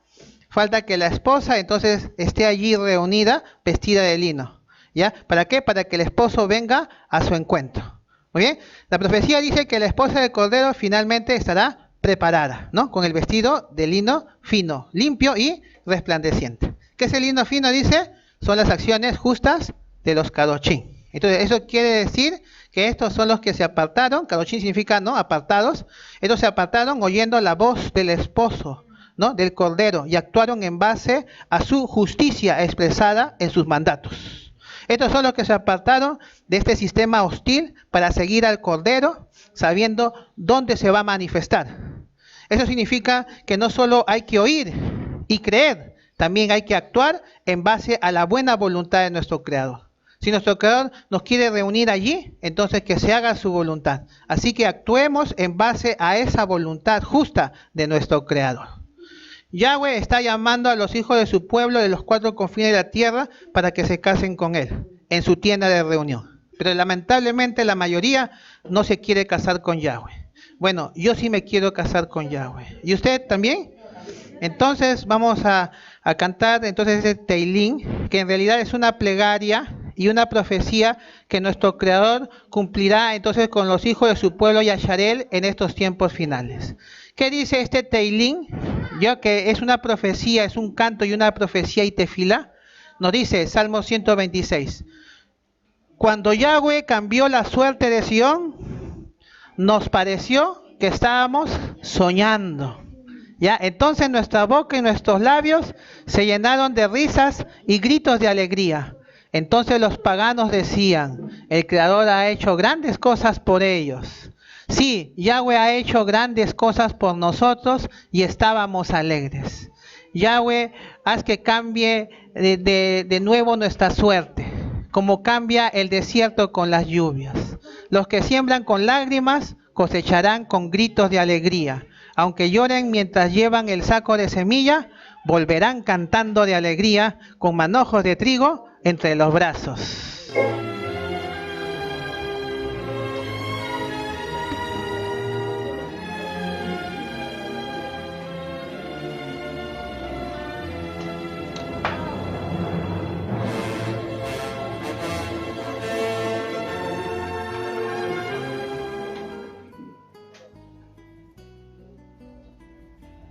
Falta que la esposa entonces esté allí reunida, vestida de lino. ¿Ya? ¿Para qué? Para que el esposo venga a su encuentro. Muy bien, la profecía dice que la esposa del Cordero finalmente estará preparada, ¿no? Con el vestido de lino fino, limpio y resplandeciente. ¿Qué es el lino fino? Dice, son las acciones justas de los Kadoshim. Entonces, eso quiere decir que estos son los que se apartaron. Kadoshim significa, ¿no? Apartados. Estos se apartaron oyendo la voz del esposo, ¿no? Del Cordero, y actuaron en base a su justicia expresada en sus mandatos. Estos son los que se apartaron de este sistema hostil para seguir al Cordero, sabiendo dónde se va a manifestar. Eso significa que no solo hay que oír y creer, también hay que actuar en base a la buena voluntad de nuestro Creador. Si nuestro Creador nos quiere reunir allí, entonces que se haga su voluntad. Así que actuemos en base a esa voluntad justa de nuestro Creador. Yahweh está llamando a los hijos de su pueblo de los 4 confines de la tierra para que se casen con él, en su tienda de reunión. Pero lamentablemente la mayoría no se quiere casar con Yahweh. Bueno, yo sí me quiero casar con Yahweh. ¿Y usted también? Entonces vamos a cantar entonces ese Teilín, que en realidad es una plegaria y una profecía que nuestro Creador cumplirá entonces con los hijos de su pueblo Yasharel en estos tiempos finales. ¿Qué dice este Teilín? Ya que es una profecía, es un canto y una profecía y tefila. Nos dice Salmo 126. Cuando Yahweh cambió la suerte de Sión, nos pareció que estábamos soñando. ¿Ya? Entonces nuestra boca y nuestros labios se llenaron de risas y gritos de alegría. Entonces los paganos decían, el Creador ha hecho grandes cosas por ellos. Sí, Yahweh ha hecho grandes cosas por nosotros y estábamos alegres. Yahweh, haz que cambie de nuevo nuestra suerte, como cambia el desierto con las lluvias. Los que siembran con lágrimas cosecharán con gritos de alegría. Aunque lloren mientras llevan el saco de semilla, volverán cantando de alegría con manojos de trigo entre los brazos.